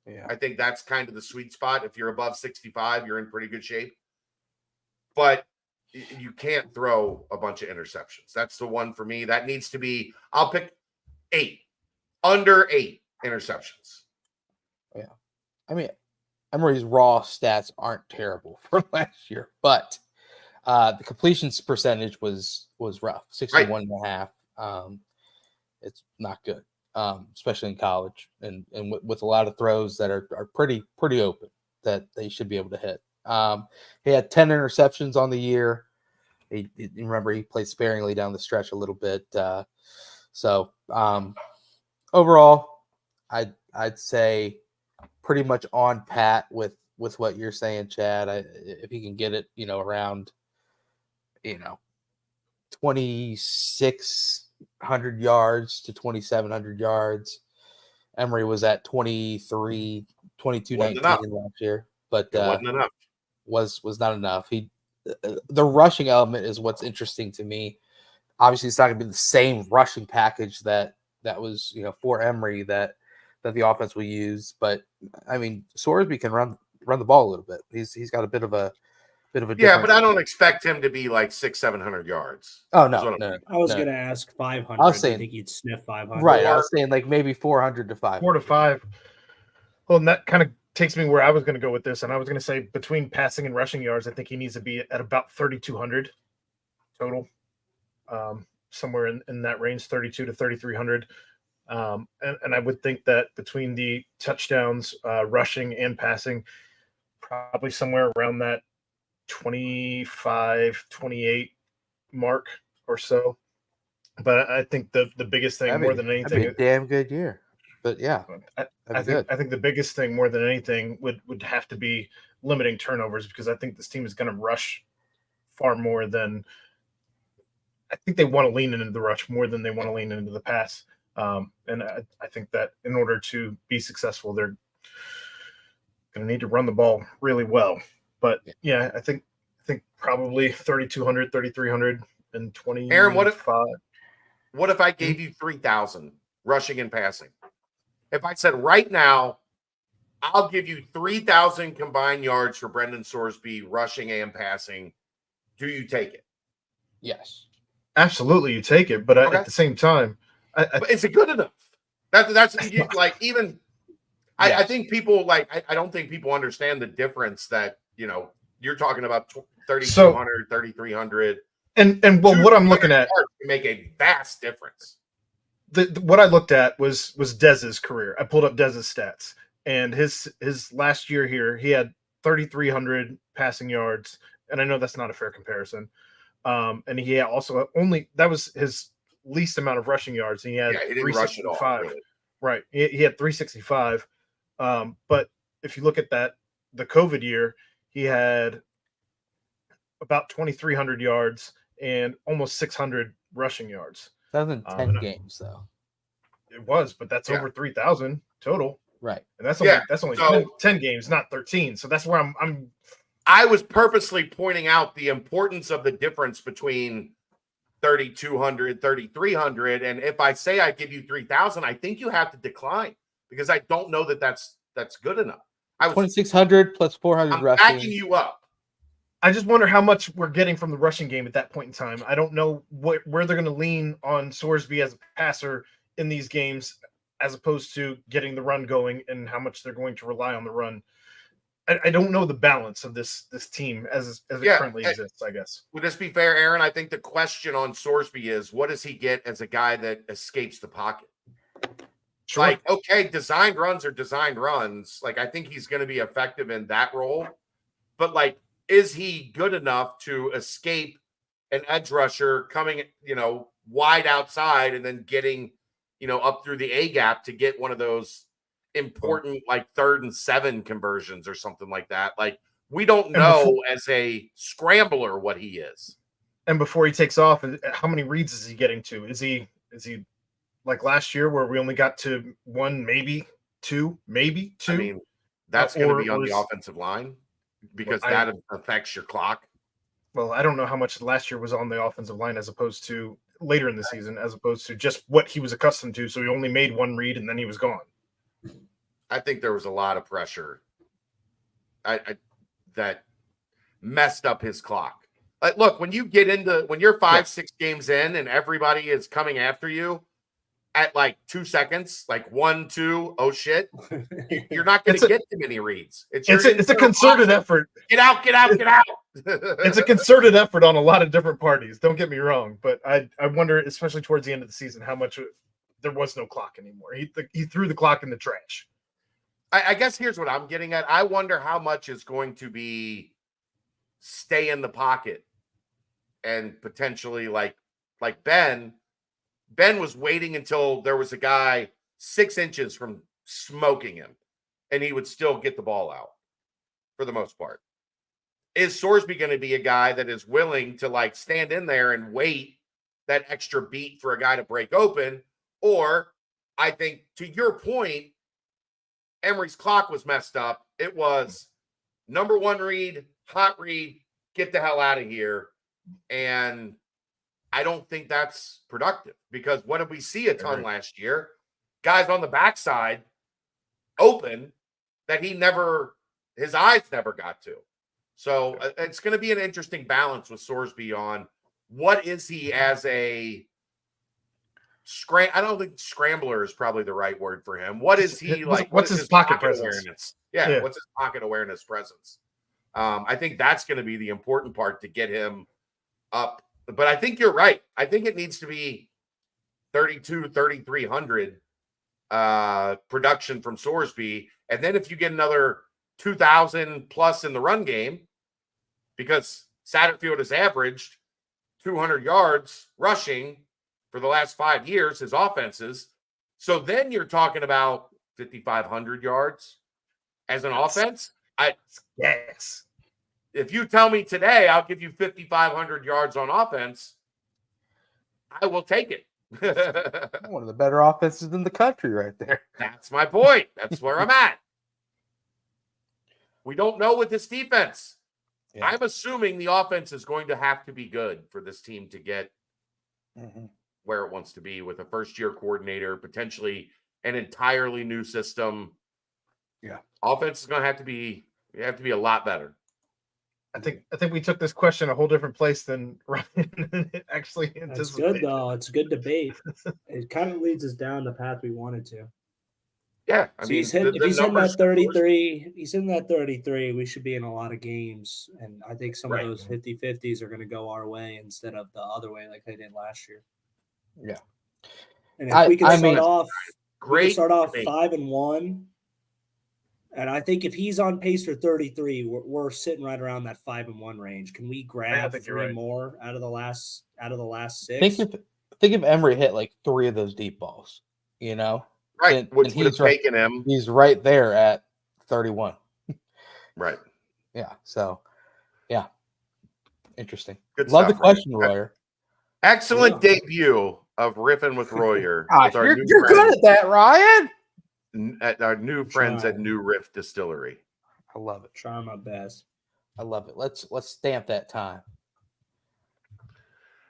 Yeah. I think that's kind of the sweet spot. If you're above 65, you're in pretty good shape. But you can't throw a bunch of interceptions. That's the one for me. That needs to be, I'll pick 8, under 8 interceptions. Yeah. I mean, Emery's raw stats aren't terrible for last year, but the completions percentage was rough, 61.5. It's not good, especially in college, and with a lot of throws that are pretty open that they should be able to hit. He had 10 interceptions on the year. Remember, he played sparingly down the stretch a little bit. So overall, I'd say pretty much on pat with what you're saying, Chad. If he can get it, around, 2,600 yards to 2,700 yards. Emery was at 23, 22.19 last year, but it wasn't enough. Was not enough. The rushing element is what's interesting to me. Obviously, it's not going to be the same rushing package that was for Emery that the offense will use. But I mean, Sorsby can run the ball a little bit. He's got a bit of a yeah, but I don't expect him to be like 600-700 yards. Oh no. I was going to ask 500. I was saying, I think you'd sniff 500. Right. I was saying like maybe 400 to 500. 4 to 5. Well, and that kind of takes me where I was going to go with this, and I was going to say between passing and rushing yards, I think he needs to be at about 3,200 total, somewhere in that range, 32 to 3,300. And I would think that between the touchdowns, rushing and passing, probably somewhere around that 25, 28 mark or so. But I think the biggest thing more than anything, that'd be a damn good year. But yeah, I think the biggest thing more than anything would have to be limiting turnovers, because I think this team is going to rush far more than I think they want to lean into the rush more than they want to lean into the pass. And I think that in order to be successful, they're going to need to run the ball really well. But yeah, I think probably 3,200, 3,300 and 25. Aaron, what if I gave you 3,000 rushing and passing? If I said right now, I'll give you 3,000 combined yards for Brendan Sorsby, rushing and passing, do you take it? Yes. Absolutely, you take it. But at the same time, but is it good enough? That's like even. Yes. I think people I don't think people understand the difference that you're talking about 3,200, 3,300. And well, what I'm looking at can make a vast difference. What I looked at was Dez's career. I pulled up Dez's stats, and his last year here, he had 3,300 passing yards, and I know that's not a fair comparison. And he also that was his least amount of rushing yards. He had he didn't rush at all. Really. Right. He had 365. But if you look at the COVID year, he had about 2,300 yards and almost 600 rushing yards. That was in 10 games, though. It was, but that's over 3,000 total. Right. And that's only 10 games, not 13. So that's where I was purposely pointing out the importance of the difference between 3,200, 3,300. And if I say I give you 3,000, I think you have to decline because I don't know that that's good enough. 2,600 plus 400 rushing. I'm backing you up. I just wonder how much we're getting from the rushing game at that point in time. I don't know where they're going to lean on Sorsby as a passer in these games, as opposed to getting the run going, and how much they're going to rely on the run. I don't know the balance of this team as it currently exists, I guess. Would this be fair, Aaron? I think the question on Sorsby is, what does he get as a guy that escapes the pocket? Sure. Like, okay, designed runs are designed runs. Like, I think he's going to be effective in that role. But, like, is he good enough to escape an edge rusher coming, wide outside and then getting, up through the A gap to get one of those important, like 3rd and 7 conversions or something like that? Like, we don't know as a scrambler what he is. And before he takes off, how many reads is he getting to? Is he like last year where we only got to 1, maybe 2? I mean, that's going to be on the offensive line because that affects your clock. Well, I don't know how much last year was on the offensive line as opposed to later in the season, as opposed to just what he was accustomed to. So he only made 1 read and then he was gone. I think there was a lot of pressure that messed up his clock. Like, look, when you're 5-6 games in and everybody is coming after you, at like 2 seconds, like 1, 2, oh shit, you're not going to get too many reads. It's a concerted effort. Get out, get out, get out. It's a concerted effort on a lot of different parties. Don't get me wrong, but I wonder, especially towards the end of the season, how much there was no clock anymore. He threw the clock in the trash. I guess here's what I'm getting at. I wonder how much is going to be stay in the pocket and potentially like Ben. Ben was waiting until there was a guy 6 inches from smoking him, and he would still get the ball out for the most part. Is Sorsby going to be a guy that is willing to like stand in there and wait that extra beat for a guy to break open? Or I think to your point, Emory's clock was messed up. It was number 1 read, hot read, get the hell out of here. And I don't think that's productive because what did we see a ton last year? Guys on the backside open that his eyes never got to. So it's going to be an interesting balance with Sorsby on what is he as a I don't think scrambler is probably the right word for him. What is he like? What's his pocket presence? Awareness? Yeah, what's his pocket awareness presence? I think that's going to be the important part to get him up. But I think you're right. I think it needs to be 3,300 production from Sorsby. And then if you get another 2,000 plus in the run game, because Satterfield has averaged 200 yards rushing for the last 5 years, his offenses. So then you're talking about 5,500 yards as an offense. Yes. If you tell me today I'll give you 5,500 yards on offense, I will take it. One of the better offenses in the country right there. That's my point. That's where I'm at. We don't know with this defense. Yeah. I'm assuming the offense is going to have to be good for this team to get where it wants to be with a first-year coordinator, potentially an entirely new system. Yeah. Offense is going to have to be a lot better. I think we took this question a whole different place than Ryan actually anticipated. It's good though. It's a good debate. It kind of leads us down the path we wanted to. Yeah, if he's hitting that 33, he's in that 33. We should be in a lot of games, and I think some of those 50-50s are going to go our way instead of the other way like they did last year. Yeah, and if we can start off 5-1. And I think if he's on pace for 33, we're sitting right around that 5-1 range. Can we grab 3 more out of the last 6? Think if Emory hit like 3 of those deep balls, right? Which would have taken him. He's right there at 31. Right. Yeah. So, yeah, interesting. Good Love stuff, the question, Royer. Excellent debut of Riffin with Royer. You're good at that, Ryan. At our new friends at New Riff Distillery. I love it. Trying my best. I love it. Let's stamp that time.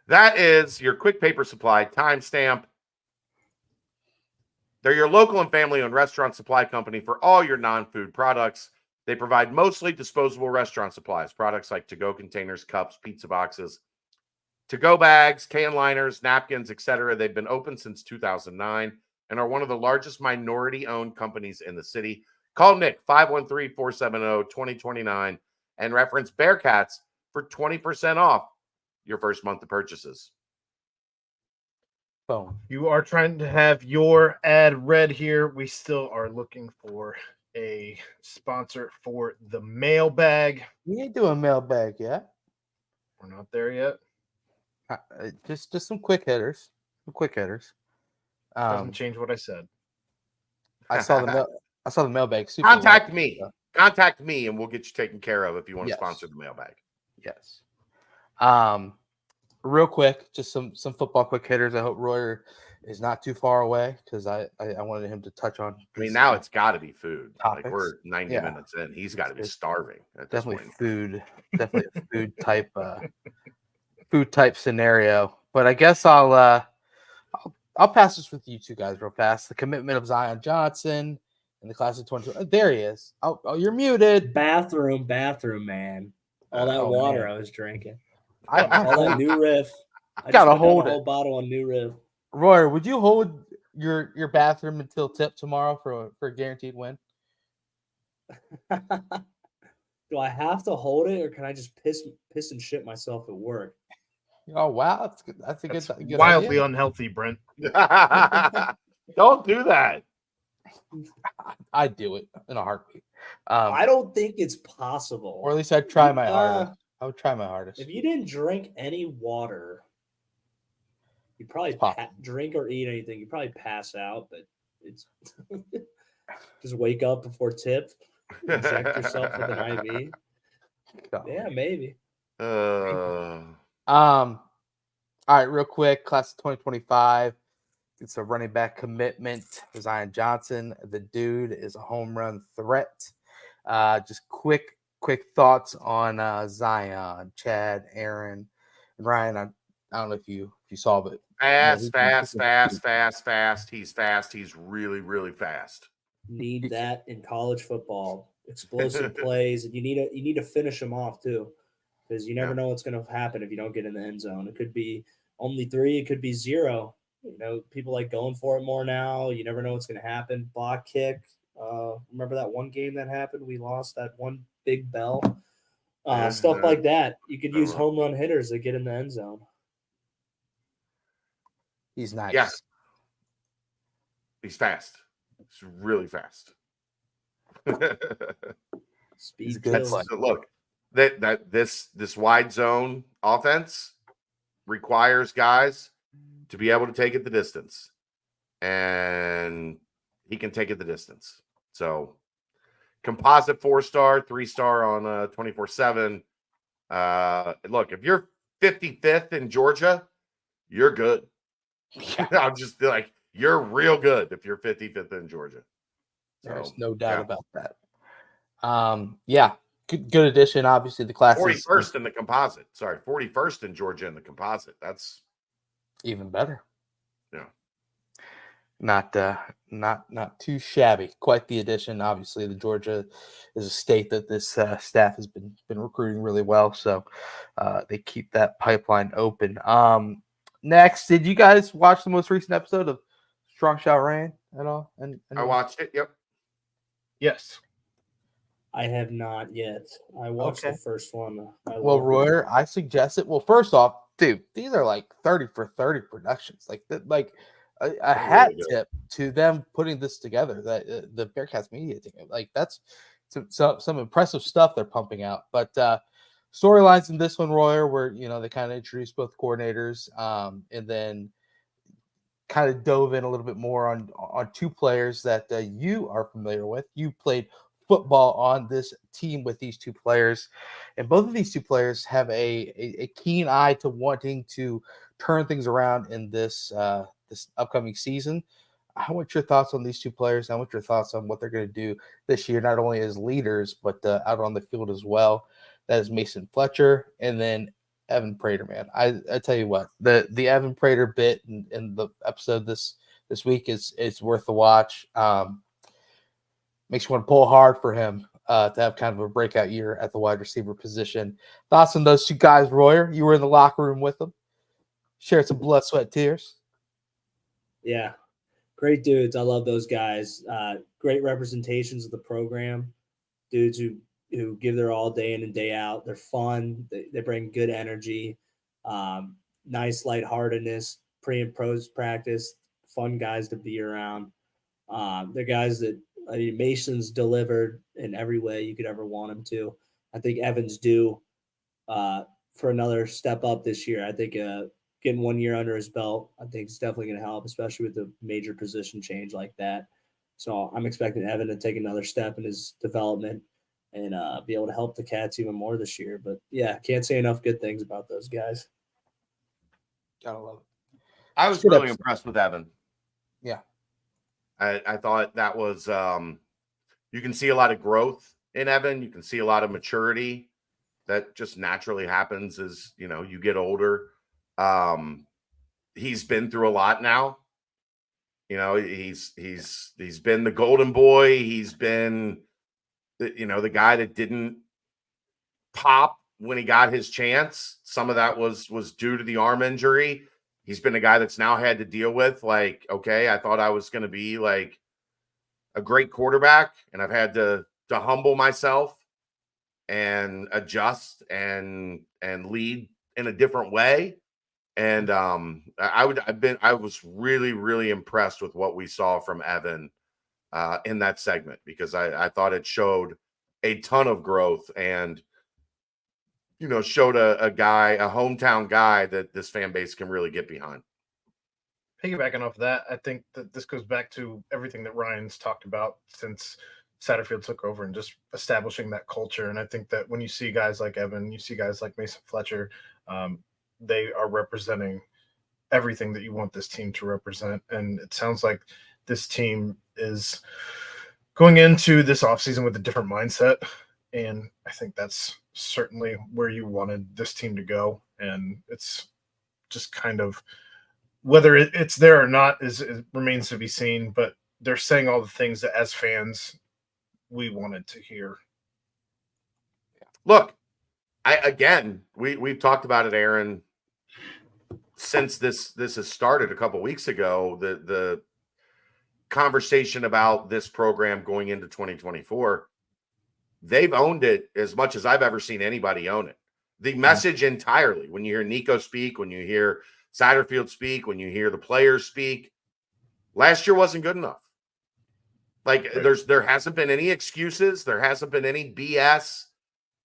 That is your Quick Paper Supply timestamp. They're your local and family-owned restaurant supply company for all your non-food products. They provide mostly disposable restaurant supplies, products like to-go containers, cups, pizza boxes, to-go bags, can liners, napkins, etc. They've been open since 2009. And are one of the largest minority-owned companies in the city. Call Nick, 513-470-2029, and reference Bearcats for 20% off your first month of purchases. Boom. You are trying to have your ad read here. We still are looking for a sponsor for the mailbag. We ain't doing mailbag yet. We're not there yet. Just some quick hitters. Doesn't change what I said. I saw the mailbag. Contact me, and we'll get you taken care of if you want to sponsor the mailbag. Yes. Real quick, just some football quick hitters. I hope Royer is not too far away because I wanted him to touch on. I mean, now it's got to be food. Topics. Like we're 90 minutes in. He's got to be starving. At this definitely point. food. Definitely a food type scenario. But I guess I'll pass this with you two guys real fast. The commitment of Zion Johnson in the class of 2020. There he is. Oh, you're muted. Bathroom, man. All that water I was drinking. All that New Riff. I gotta hold a whole bottle of New Riff. Royer, would you hold your bathroom until tip tomorrow for a guaranteed win? Do I have to hold it, or can I just piss and shit myself at work? Oh wow, that's good. That's a That's good wildly idea. unhealthy, Brent. Don't do that. I'd do it in a heartbeat. I don't think it's possible. Or at least I'd try my hardest. I would try my hardest. If you didn't drink any water, you probably drink or eat anything. You probably pass out, but it's just wake up before tip, inject yourself with an IV. Yeah, maybe. All right, real quick, class of 2025. It's a running back commitment. Zion Johnson, the dude is a home run threat. Just quick thoughts on Zion, Chad, Aaron, and Ryan. I don't know if you saw, but fast. He's fast. He's really, really fast. Need that in college football. Explosive plays, and you need to finish them off too, because you never know what's going to happen if you don't get in the end zone. It could be only 3, it could be 0. You know, people like going for it more now. You never know what's going to happen. Block kick. Remember that one game that happened? We lost that one big bell. Stuff like that. You could use home run hitters that get in the end zone. He's nice. Yeah. He's fast. He's really fast. Speed good kills. Look, this wide zone offense requires guys to be able to take it the distance, and he can take it the distance. So, composite 4-star, 3-star on 24/7. Look, if you're 55th in Georgia, you're good. I'm just like, you're real good if you're 55th in Georgia. There's no doubt about that. Good addition. Obviously, the class 41st in the composite. Sorry, 41st in Georgia in the composite. That's even better. Yeah. Not too shabby. Quite the addition. Obviously, the Georgia is a state that this staff has been recruiting really well, so they keep that pipeline open. Next, did you guys watch the most recent episode of Strong Shot Rain at all? And I watched it. Yep. Yes. I have not yet. I watched the first one. Well, Royer, I suggest it. Well, first off, dude, these are like 30 for 30 productions. Like a hat tip to them putting this together. That the Bearcats media team, like that's some impressive stuff they're pumping out. But storylines in this one, Royer, where they kind of introduced both coordinators, and then kind of dove in a little bit more on 2 players that you are familiar with. You played football on this team with these 2 players, and both of these 2 players have a keen eye to wanting to turn things around in this upcoming season. I want your thoughts on these 2 players. I want your thoughts on what they're going to do this year, not only as leaders but out on the field as well. That is Mason Fletcher and then Evan Prater, man. I tell you what, the Evan Prater bit in the episode this week is worth the watch. Makes you want to pull hard for him to have kind of a breakout year at the wide receiver position. Thoughts on those 2 guys, Royer? You were in the locker room with them. Shared some blood, sweat, tears. Yeah. Great dudes. I love those guys. Great representations of the program. Dudes who give their all day in and day out. They're fun. They bring good energy, nice lightheartedness, pre and post practice. Fun guys to be around. They're guys that Mason's delivered in every way you could ever want him to. I think Evan's due for another step up this year. I think getting 1 year under his belt, I think it's definitely going to help, especially with the major position change like that. So I'm expecting Evan to take another step in his development and be able to help the Cats even more this year. But yeah, can't say enough good things about those guys. Gotta love it. I was really impressed with Evan. Yeah. I thought that was you can see a lot of growth in Evan. You can see a lot of maturity that just naturally happens as you get older. He's been through a lot now. He's been the golden boy. He's been the guy that didn't pop when he got his chance. Some of that was due to the arm injury. He's been a guy that's now had to deal with, like, okay, I thought I was going to be like a great quarterback, and I've had to humble myself and adjust and lead in a different way. And I was really, really impressed with what we saw from Evan in that segment, because I thought it showed a ton of growth and, showed a hometown guy that this fan base can really get behind. Piggybacking off of that, I think that this goes back to everything that Ryan's talked about since Satterfield took over and just establishing that culture. And I think that when you see guys like Evan, you see guys like Mason Fletcher, they are representing everything that you want this team to represent. And it sounds like this team is going into this offseason with a different mindset. And I think that's certainly where you wanted this team to go. And it's just kind of, whether it's there or not it remains to be seen, but they're saying all the things that as fans we wanted to hear. Look, we've talked about it, Aaron, since this has started a couple weeks ago, the conversation about this program going into 2024, they've owned it as much as I've ever seen anybody own it. The message entirely, when you hear Nico speak, when you hear Satterfield speak, when you hear the players speak, last year wasn't good enough. Like, right. There hasn't been any excuses. There hasn't been any BS.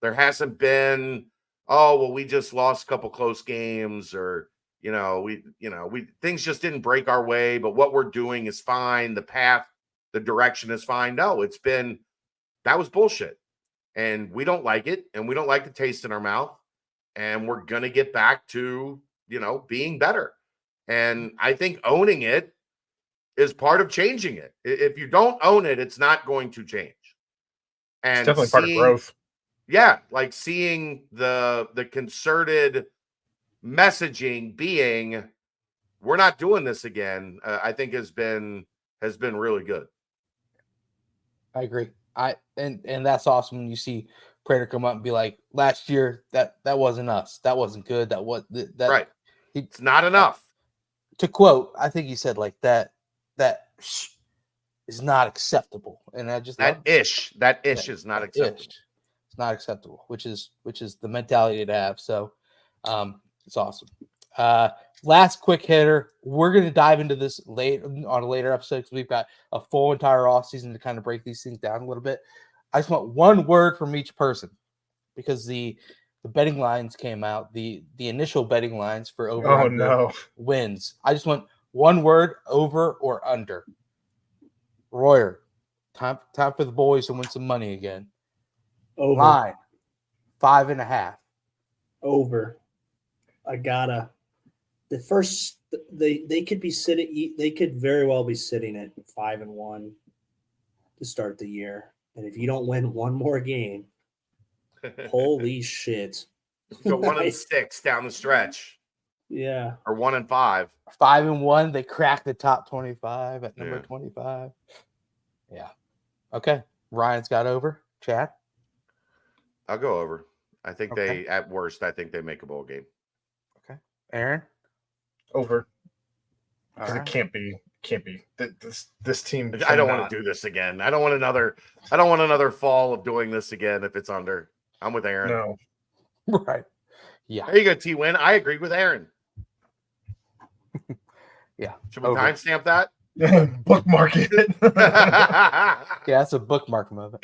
There hasn't been, oh, well, we just lost a couple close games, or, we things just didn't break our way, but what we're doing is fine. The path, the direction is fine. No, that was bullshit. And we don't like it, and we don't like the taste in our mouth. And we're going to get back to, being better. And I think owning it is part of changing it. If you don't own it, it's not going to change. And it's definitely part of growth. Yeah, like seeing the concerted messaging being, we're not doing this again, I think has been really good. I agree. And that's awesome when you see Prater come up and be like, last year that wasn't us. That wasn't good. That right. It's not enough. To quote, I think he said like that is not acceptable. And I just that ish is not acceptable. It's not acceptable, which is the mentality to have. So it's awesome. Last quick hitter. We're going to dive into this on a later episode because we've got a full entire off season to kind of break these things down a little bit. I just want one word from each person, because the betting lines came out, the initial betting lines for over wins. I just want one word, over or under. Royer, time for the boys to win some money again. Over. Line, 5.5. Over. I gotta. The first, they could be sitting. They could very well be sitting at 5-1 to start the year, and if you don't win one more game, holy shit! Go 1-6 down the stretch. Yeah, or 1-5. 5-1. They cracked the top 25 at number 25. Yeah. Okay. Ryan's got over. Chad? I'll go over. I think they, at worst, I think they make a bowl game. Okay. Aaron? Over. Because it can't be. This team. I don't want to do this again. I don't want another fall of doing this again if it's under. I'm with Aaron. No. Right. Yeah. There you go, T-Win. I agree with Aaron. Yeah. Should we timestamp that? Bookmark it. Yeah, that's a bookmark moment.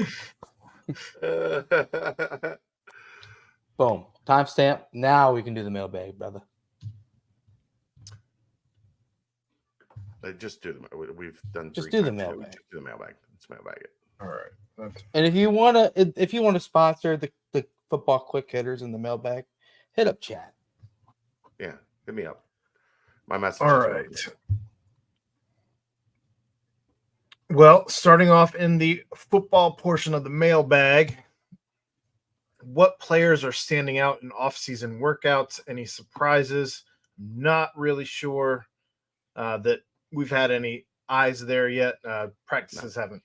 Boom. Timestamp. Now we can do the mailbag, brother. Just do the. We've done. Just do the mailbag. Just do the mailbag. Let's mailbag it. All right. And if you want to sponsor the football quick hitters in the mailbag, hit up Chad. Yeah, hit me up. My message. All right. Well, starting off in the football portion of the mailbag, what players are standing out in off-season workouts? Any surprises? Not really sure that we've had any eyes there yet. Practices haven't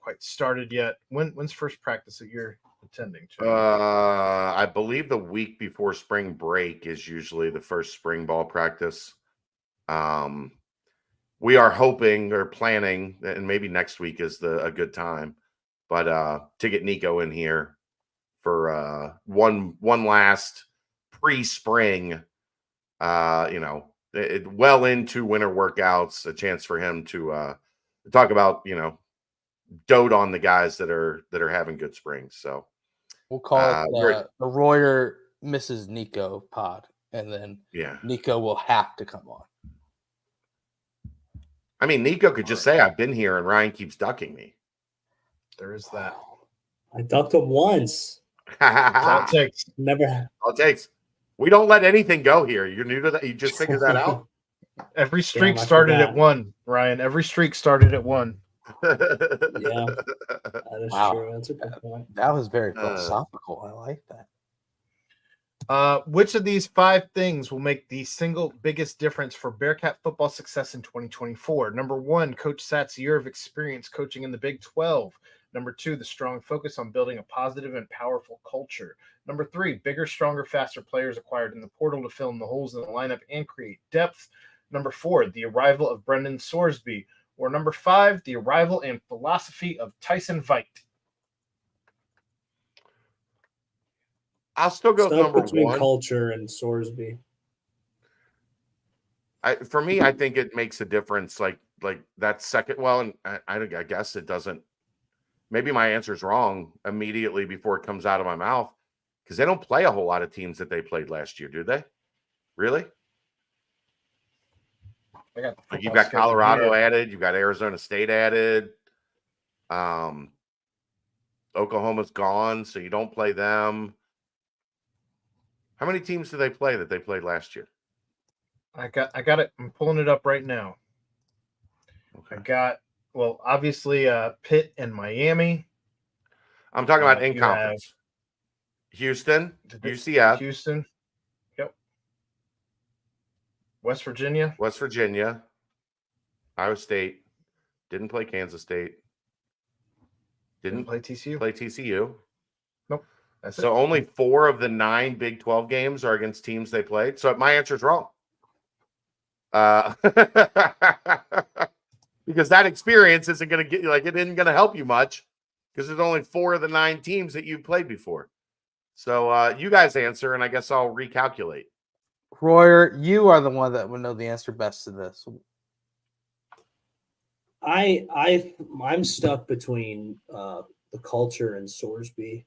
quite started yet. When's first practice that you're attending to? I believe the week before spring break is usually the first spring ball practice. We are hoping or planning, and maybe next week is a good time, but to get Nico in here for one last pre-spring, well into winter workouts, a chance for him to talk about, dote on the guys that are having good springs. So we'll call it the Royer Mrs. Nico pod, and then Nico will have to come on. I mean, Nico could just say, I've been here and Ryan keeps ducking me. There is that. I ducked him once. That's all it takes. Never. All it takes. We don't let anything go here. You're new to that. You just figured that out. Every streak started at 1, Ryan. Every streak started at 1. Yeah, that is true. That's a good point. That was very philosophical. I like that. Which of these 5 things will make the single biggest difference for Bearcat football success in 2024? Number 1, Coach Satt's year of experience coaching in the Big 12. Number 2, the strong focus on building a positive and powerful culture. Number 3, bigger, stronger, faster players acquired in the portal to fill in the holes in the lineup and create depth. Number 4, the arrival of Brendan Sorsby. Or number 5, the arrival and philosophy of Tyson Veit. I'll still go with number between 1. Culture and Sorsby. For me, I think it makes a difference. Like that second. Well, and I guess it doesn't. Maybe my answer is wrong immediately before it comes out of my mouth, because they don't play a whole lot of teams that they played last year, do they? Really? Like you've got Colorado added, you've got Arizona State added. Oklahoma's gone, so you don't play them. How many teams do they play that they played last year? I got it. I'm pulling it up right now. Okay. I got, obviously Pitt and Miami. I'm talking about in conference. Houston, UCF. Houston. Yep. West Virginia. Iowa State. Didn't play Kansas State. Didn't play TCU. Nope. That's so only 4 of the 9 Big 12 games are against teams they played. So my answer is wrong. Because that experience isn't going to get you, it isn't going to help you much, because there's only 4 of the 9 teams that you've played before. So you guys answer, and I guess I'll recalculate. Royer, you are the one that would know the answer best to this. I'm stuck between the Culture and Sorsby.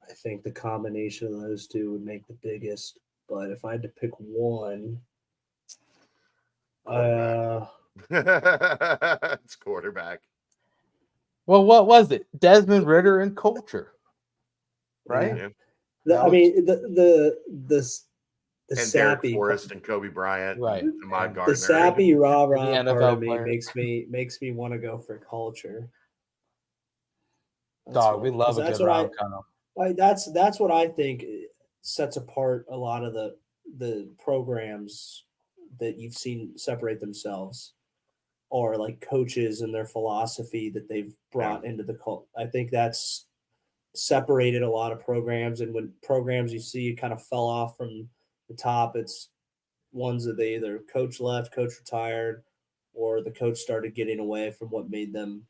I think the combination of those 2 would make the biggest. But if I had to pick one, it's quarterback. Well, what was it? Desmond Ridder and Culture, right? Yeah. I mean the and sappy Derek Forrest and Kobe Bryant, right? And Ahmad Gardner. The sappy rah The part NFL of me player. makes me want to go for Culture. Dog, we love a good round. That's what I think sets apart a lot of the programs that you've seen separate themselves, or like coaches and their philosophy that they've brought into the cult. I think that's separated a lot of programs, and when programs you see kind of fell off from the top, it's ones that they either coach left, coach retired, or the coach started getting away from what made them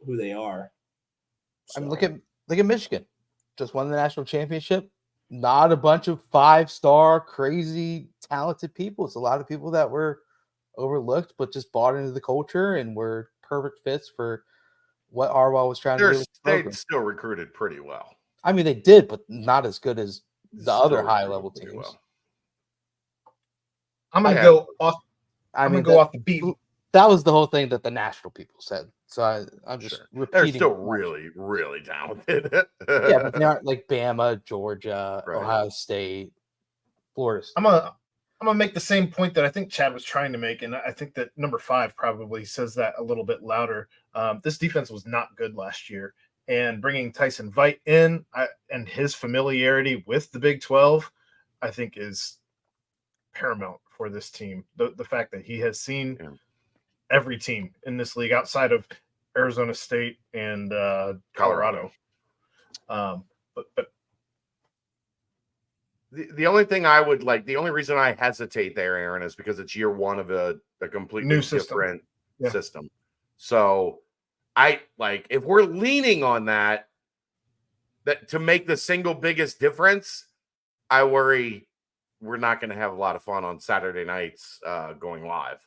who they are. So. I mean, look at Michigan, just won the national championship. Not a bunch of 5-star, crazy, talented people. It's a lot of people that were overlooked, but just bought into the culture and were perfect fits for what Harbaugh was trying to do. They still recruited pretty well. I mean, they did, but not as good as the other high-level teams. Well. I'm gonna go off. I'm gonna go off the beat. That was the whole thing that the national people said. So I'm just repeating. They're still really, really talented. Yeah, but they aren't like Bama, Georgia, Ohio State, Florida State. I'm gonna make the same point that I think Chad was trying to make, and I think that number 5 probably says that a little bit louder. This defense was not good last year, and bringing Tyson Veit in and his familiarity with the Big 12, I think is paramount for this team. The fact that he has seen every team in this league outside of Arizona State and Colorado. But The only thing I would like, the only reason I hesitate there, Aaron, is because it's year one of a completely New system. different Yeah. system. So I like, if we're leaning on that to make the single biggest difference, I worry we're not going to have a lot of fun on Saturday nights going live.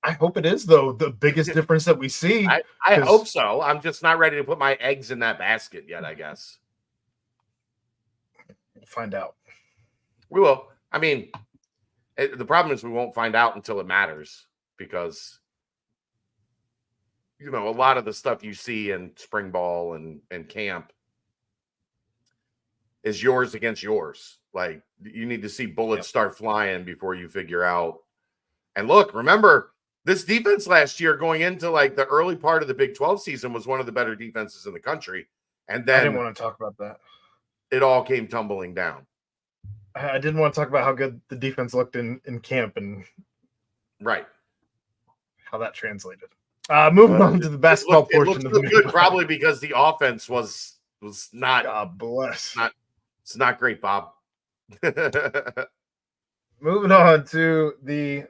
I hope it is, though, the biggest difference that we see. I 'cause- hope so. I'm just not ready to put my eggs in that basket yet, I guess. We'll find out. We will. I mean, the problem is we won't find out until it matters, because a lot of the stuff you see in spring ball and camp is yours against yours. Like, you need to see bullets start flying before you figure out. And look, remember, this defense last year going into like the early part of the Big 12 season was one of the better defenses in the country. And then I didn't want to talk about that. It all came tumbling down. I didn't want to talk about how good the defense looked in camp and right how that translated. Moving on to the basketball portion of the good, probably because the offense was not. God bless. It's not great, Bob. Moving on to the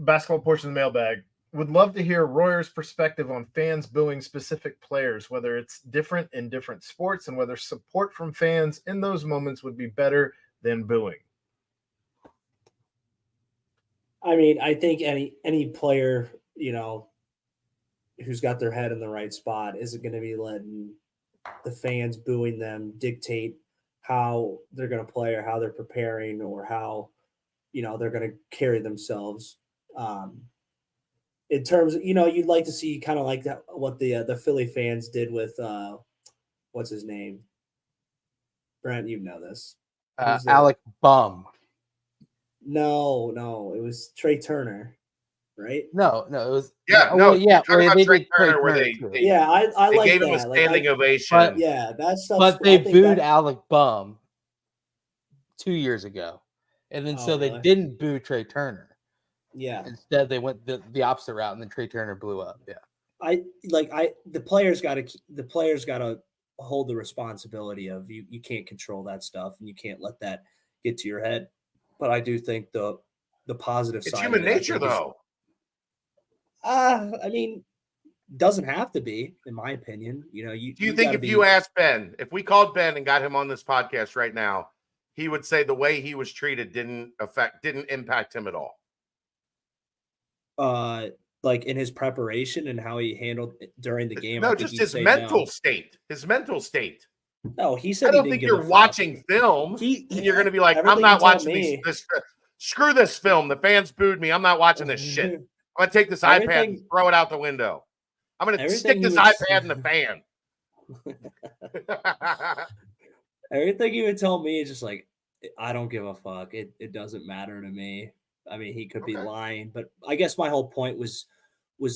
basketball portion of the mailbag. Would love to hear Royer's perspective on fans booing specific players, whether it's different in different sports, and whether support from fans in those moments would be better than booing. I mean, I think any player, who's got their head in the right spot isn't going to be letting the fans booing them dictate how they're going to play or how they're preparing or how, they're going to carry themselves. In terms of, you'd like to see kind of like that, what the Philly fans did with, what's his name? Brent, you know this. Alec Bum. No, it was Trey Turner, right? No, it was Trey Turner where they I like gave that. him a standing ovation. But, that stuff. But they booed Alec Bum 2 years ago, and then they didn't boo Trey Turner. Yeah. Instead, they went the opposite route, and then Trey Turner blew up. Yeah. The players got to hold the responsibility of you can't control that stuff, and you can't let that get to your head. But I do think the positive side. It's human nature, though. I mean, doesn't have to be, in my opinion. Do you think if you asked Ben, if we called Ben and got him on this podcast right now, he would say the way he was treated didn't impact him at all? Like in his preparation and how he handled it during the game. No, just his mental state. His mental state. No, he said I don't think you're watching film and you're going to be like, I'm not watching this. Screw this film. The fans booed me. I'm not watching this shit. I'm going to take this iPad and throw it out the window. I'm going to stick this iPad in the fan. Everything he would tell me is just like, I don't give a fuck. It doesn't matter to me. I mean, he could be lying, but I guess my whole point was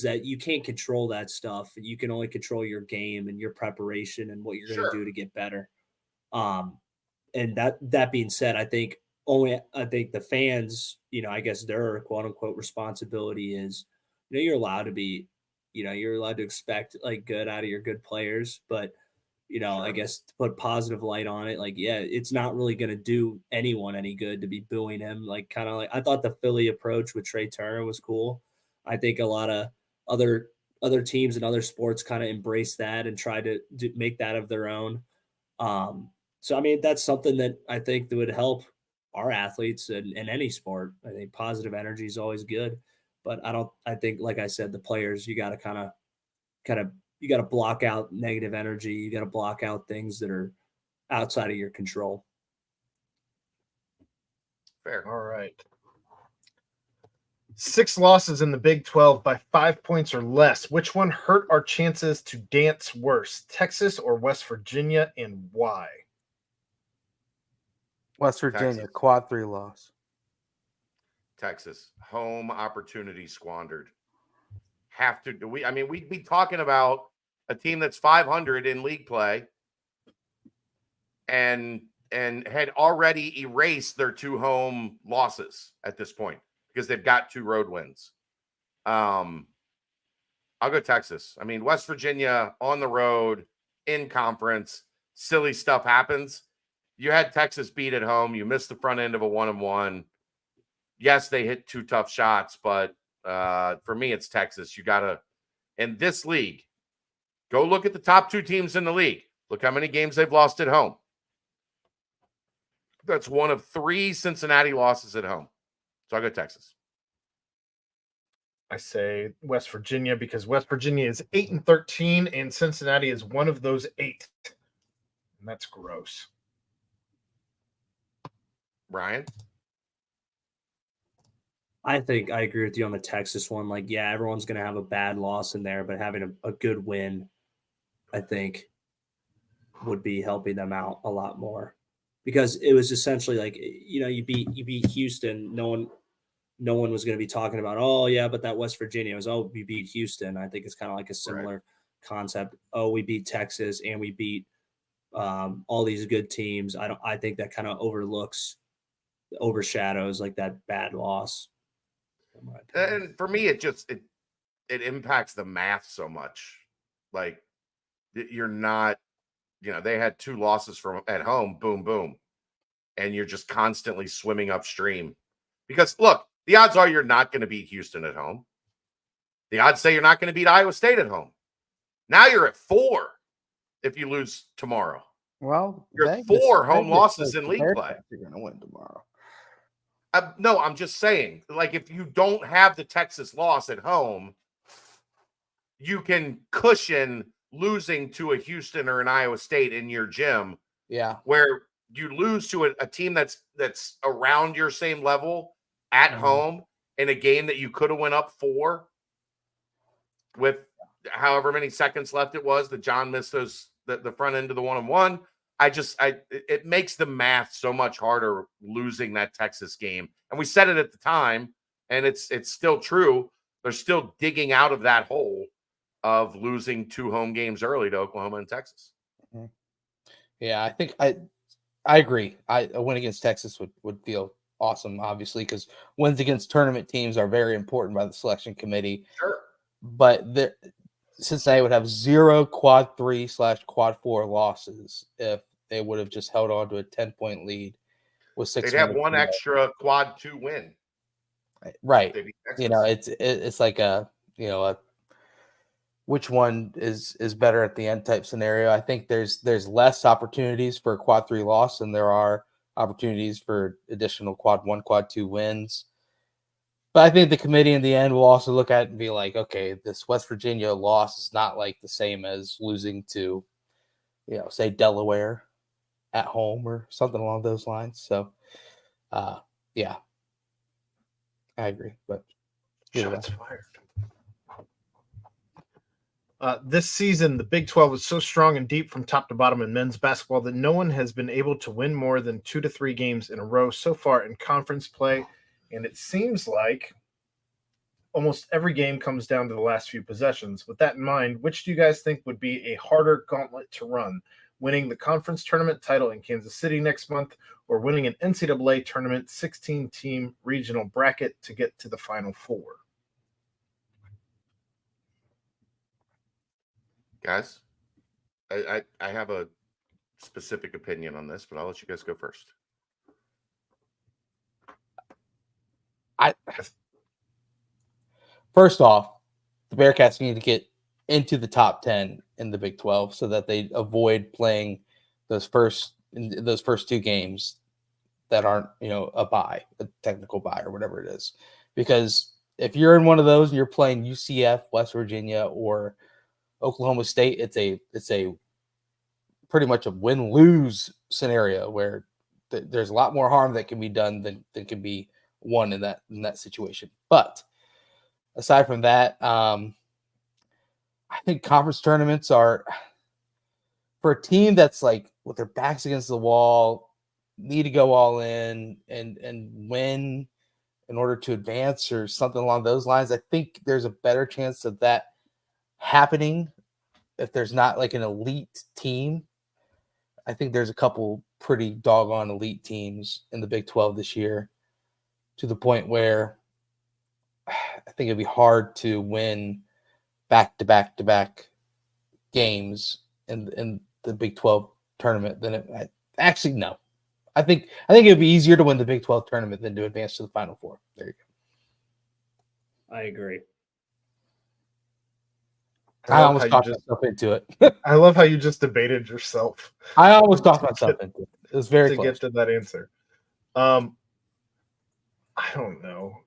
that you can't control that stuff. You can only control your game and your preparation and what you're going to do to get better. And that being said, I think the fans, I guess their quote unquote responsibility is, you're allowed to be, you're allowed to expect like good out of your good players, but I guess to put positive light on it, it's not really going to do anyone any good to be booing him. I thought the Philly approach with Trey Turner was cool. I think a lot of other teams and other sports kind of embrace that and try to make that of their own. So, I mean, that's something that I think that would help our athletes in any sport. I think positive energy is always good, but I think, like I said, the players, you got to kind of, you got to block out negative energy. You got to block out things that are outside of your control. Fair. All right. 6 losses in the Big 12 by 5 points or less. Which one hurt our chances to dance worse, Texas or West Virginia, and why? West Virginia, Texas. quad 3 loss. Texas, home opportunity squandered. We'd be talking about a team that's 500 in league play and had already erased their 2 home losses at this point because they've got 2 road wins. I'll go Texas. I mean, West Virginia on the road in conference, silly stuff happens. you had Texas beat at home. You missed the front end of a 1-1. Yes, they hit 2 tough shots, but for me, it's Texas. You got to, in this league, go look at the top 2 teams in the league. Look how many games they've lost at home. That's one of 3 Cincinnati losses at home. So I go Texas. I say West Virginia because West Virginia is 8-13 and Cincinnati is one of those 8. And that's gross. Ryan? I think I agree with you on the Texas one. Like, yeah, everyone's going to have a bad loss in there, but having a good win, I think, would be helping them out a lot more. Because it was essentially like, you beat Houston. No one was going to be talking about, oh yeah, but that West Virginia was, oh, we beat Houston. I think it's kind of like a similar concept. Oh, we beat Texas and we beat all these good teams. I think that kind of overshadows like that bad loss. And for me, it impacts the math so much. Like, you're not, they had 2 losses from at home, boom, boom, and you're just constantly swimming upstream. Because look, the odds are you're not going to beat Houston at home. The odds say you're not going to beat Iowa State at home. Now you're at 4 if you lose tomorrow. Well, you're at 4 home losses in league play. You're going to win tomorrow. No, I'm just saying, like, if you don't have the Texas loss at home, you can cushion losing to a Houston or an Iowa State in your gym. Yeah. Where you lose to a team that's around your same level at home in a game that you could have went up 4 with however many seconds left it was that John missed the front end of the 1-on-1. It makes the math so much harder losing that Texas game. And we said it at the time, and it's still true. They're still digging out of that hole of losing 2 home games early to Oklahoma and Texas. Mm-hmm. Yeah, I think I agree. A win against Texas would feel awesome, obviously, because wins against tournament teams are very important by the selection committee. Sure. But Cincinnati would have 0 quad 3/quad 4 losses if they would have just held on to a 10-point lead with 6. They'd have 1 extra quad 2 win. Right. It's like a which one is better at the end type scenario. I think there's less opportunities for a quad 3 loss than there are opportunities for additional quad 1, quad 2 wins. But I think the committee in the end will also look at it and be like, okay, this West Virginia loss is not like the same as losing to, say Delaware at home or something along those lines. So, yeah, I agree. But shots fired. This season, the Big 12 is so strong and deep from top to bottom in men's basketball that no one has been able to win more than 2 to 3 games in a row so far in conference play. And it seems like almost every game comes down to the last few possessions. With that in mind, which do you guys think would be a harder gauntlet to run? Winning the conference tournament title in Kansas City next month or winning an NCAA tournament 16-team regional bracket to get to the Final Four? Guys, I have a specific opinion on this, but I'll let you guys go first. First off, the Bearcats need to get into the top 10 in the Big 12 so that they avoid playing those first 2 games that aren't, a technical bye or whatever it is. Because if you're in one of those and you're playing UCF, West Virginia, or Oklahoma State, it's a pretty much a win-lose scenario where there's a lot more harm that can be done than can be won in that situation. But aside from that, I think conference tournaments are, for a team that's like with their backs against the wall, need to go all in and win in order to advance or something along those lines. I think there's a better chance of that happening if there's not like an elite team. I think there's a couple pretty doggone elite teams in the Big 12 this year, to the point where I think it'd be hard to win back-to-back games in the Big 12 tournament. Actually, no. I think it would be easier to win the Big 12 tournament than to advance to the Final Four. There you go. I agree. I love almost how you talked just myself into it. I love how you just debated yourself I almost talked To myself get- into it. It was very to close. get to that answer. I don't know.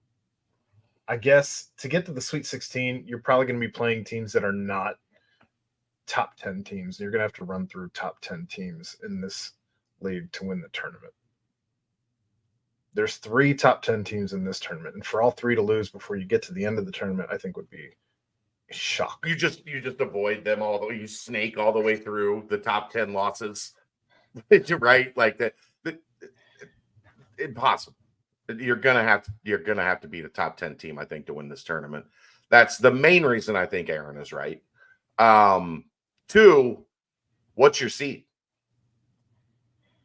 I guess to get to the Sweet 16, you're probably going to be playing teams that are not top 10 teams. You're going to have to run through top 10 teams in this league to win the tournament. There's 3 top 10 teams in this tournament, and for all 3 to lose before you get to the end of the tournament, I think would be a shock. You just avoid them all the way. You snake all the way through the top 10 losses. Right? Like that. Impossible. You're gonna have to beat a top 10 team, I think, to win this tournament. That's the main reason I think Aaron is right. 2, what's your seed?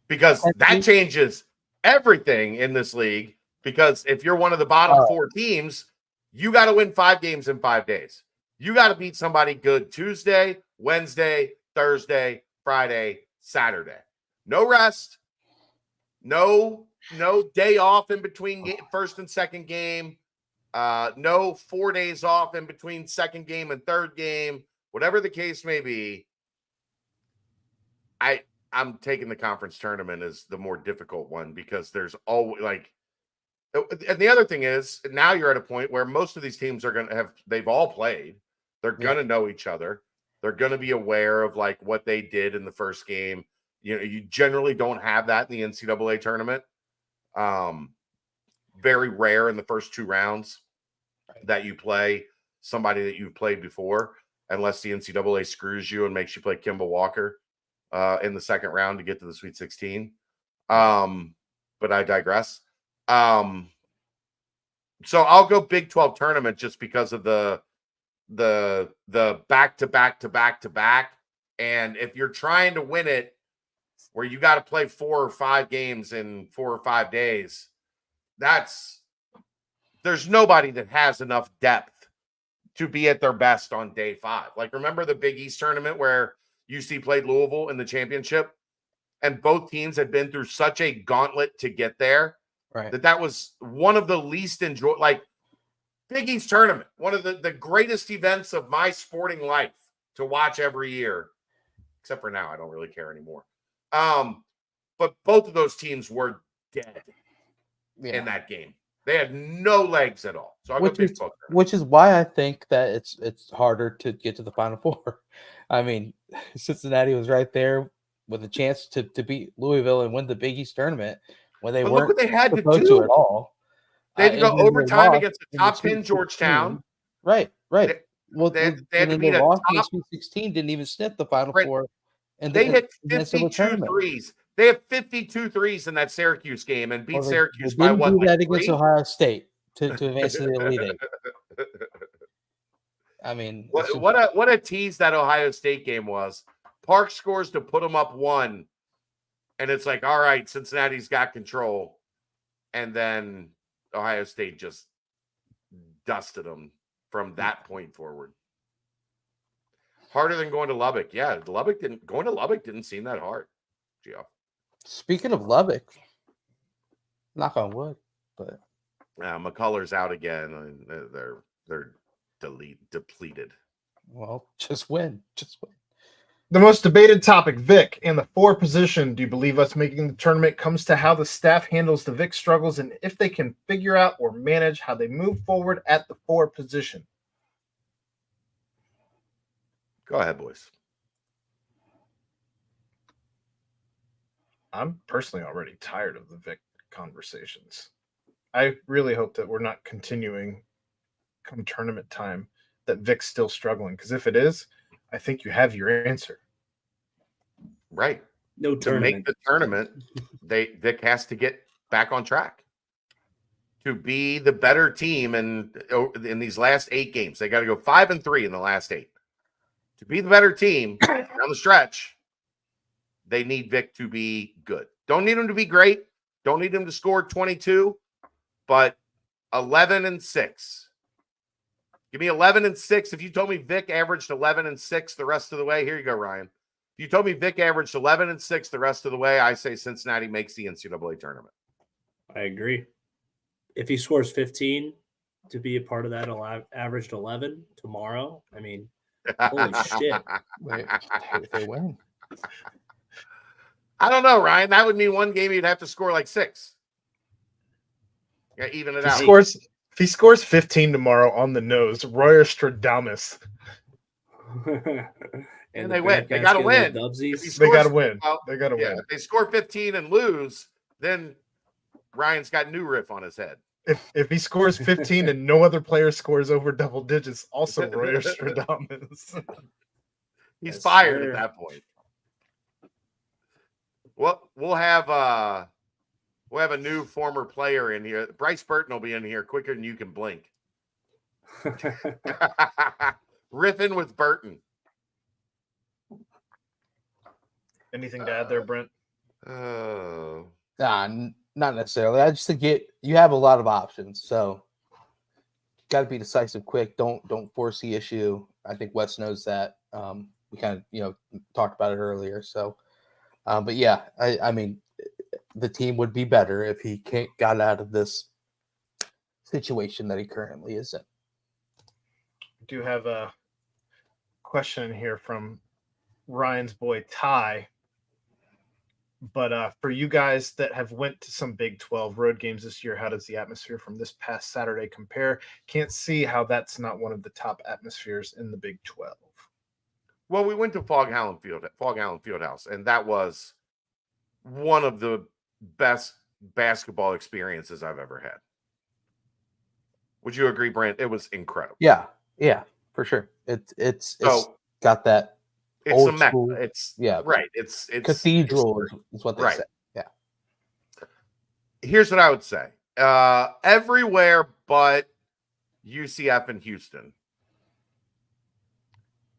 Because that changes everything in this league. Because if you're one of the bottom 4 teams, you got to win 5 games in 5 days. You got to beat somebody good Tuesday, Wednesday, Thursday, Friday, Saturday. No rest. No day off in between first and second game. No 4 days off in between second game and third game. Whatever the case may be, I'm taking the conference tournament as the more difficult one because there's always and the other thing is now you're at a point where most of these teams are going to they've all played. They're going to know each other. They're going to be aware of like what they did in the first game. You know, you generally don't have that in the NCAA tournament. Very rare in the first 2 rounds that you play somebody that you've played before, unless the NCAA screws you and makes you play Kimball Walker in the second round to get to the Sweet 16. But I digress. So I'll go Big 12 tournament just because of the back to back. And if you're trying to win it where you got to play 4 or 5 games in 4 or 5 days, there's nobody that has enough depth to be at their best on day 5. Like, remember the Big East tournament where UC played Louisville in the championship and both teams had been through such a gauntlet to get there, Right. that was one of the least enjoyed, like Big East tournament, one of the greatest events of my sporting life to watch every year, except for now. I don't really care anymore. But both of those teams were dead in that game. They had no legs at all. So I'll go Big 12 tournament. Which is why I think that it's harder to get to the Final Four. I mean, Cincinnati was right there with a chance to beat Louisville and win the Big East tournament when they But weren't look what they had to supposed do to at all. They had to go and then they overtime lost against in a the top Sweet 10 Georgetown. 16. Right. Well, They had to then beat they a lost in the top. Sweet 16, didn't even sniff the Final Right. Four. And They hit the NCAA 52 tournament. threes. They had 52 threes in that Syracuse game and beat Syracuse they by didn't what? do Like that against 3? Ohio State to advance to the Elite Eight. I mean, what a tease that Ohio State game was. Park scores to put them up 1, and it's like, all right, Cincinnati's got control, and then Ohio State just dusted them from that point forward. Harder than going to Lubbock. Yeah, going to Lubbock didn't seem that hard. Gio. Speaking of Lubbock, knock on wood, but McCullers out again, and they're depleted. Well, just win. The most debated topic, Vic, and the 4 position. Do you believe us making the tournament comes to how the staff handles the Vic struggles and if they can figure out or manage how they move forward at the 4 position? Go ahead, boys. I'm personally already tired of the Vic conversations. I really hope that we're not continuing come tournament time that Vic's still struggling, because if it is, I think you have your answer. Right. No tournament. To make the tournament, Vic has to get back on track. To be the better team in these last 8 games, they got to go 5-3 in the last 8. To be the better team down the stretch, they need Vic to be good. Don't need him to be great. Don't need him to score 22, but 11-6. Give me 11-6. If you told me Vic averaged 11-6 the rest of the way, here you go, Ryan. If you told me Vic averaged 11 and 6 the rest of the way, I say Cincinnati makes the NCAA tournament. I agree. If he scores 15 to be a part of that, averaged 11 tomorrow. I mean, holy shit. If they win. I don't know, Ryan. That would mean one game you'd have to score like 6. Yeah, even it If out. he scores 15 tomorrow on the nose, Royer Stradamus. And they win. They got to win. They got to win. They got to win. If they score 15 and lose, then Ryan's got new riff on his head. If he scores 15 and no other player scores over double digits, also Royer Stradamus. He's fired at that point. Well, we'll have a new former player in here. Bryce Burton will be in here quicker than you can blink. Riffing with Burton. Anything to add there, Brent? Oh. Nah, not necessarily. I just think you have a lot of options, so got to be decisive quick. Don't force the issue. I think Wes knows that. We kind of talked about it earlier. So, but yeah, I mean, the team would be better if he got out of this situation that he currently is in. I do have a question here from Ryan's boy Ty. But for you guys that have went to some Big 12 road games this year, how does the atmosphere from this past Saturday compare? Can't see how that's not one of the top atmospheres in the Big 12. Well, we went to Fog Allen Fieldhouse, and that was one of the best basketball experiences I've ever had. Would you agree, Brent? It was incredible. Yeah, for sure. It's got that. It's old a mecca. school, It's right. It's cathedral is what they say. Yeah. Here's what I would say. Everywhere but UCF and Houston,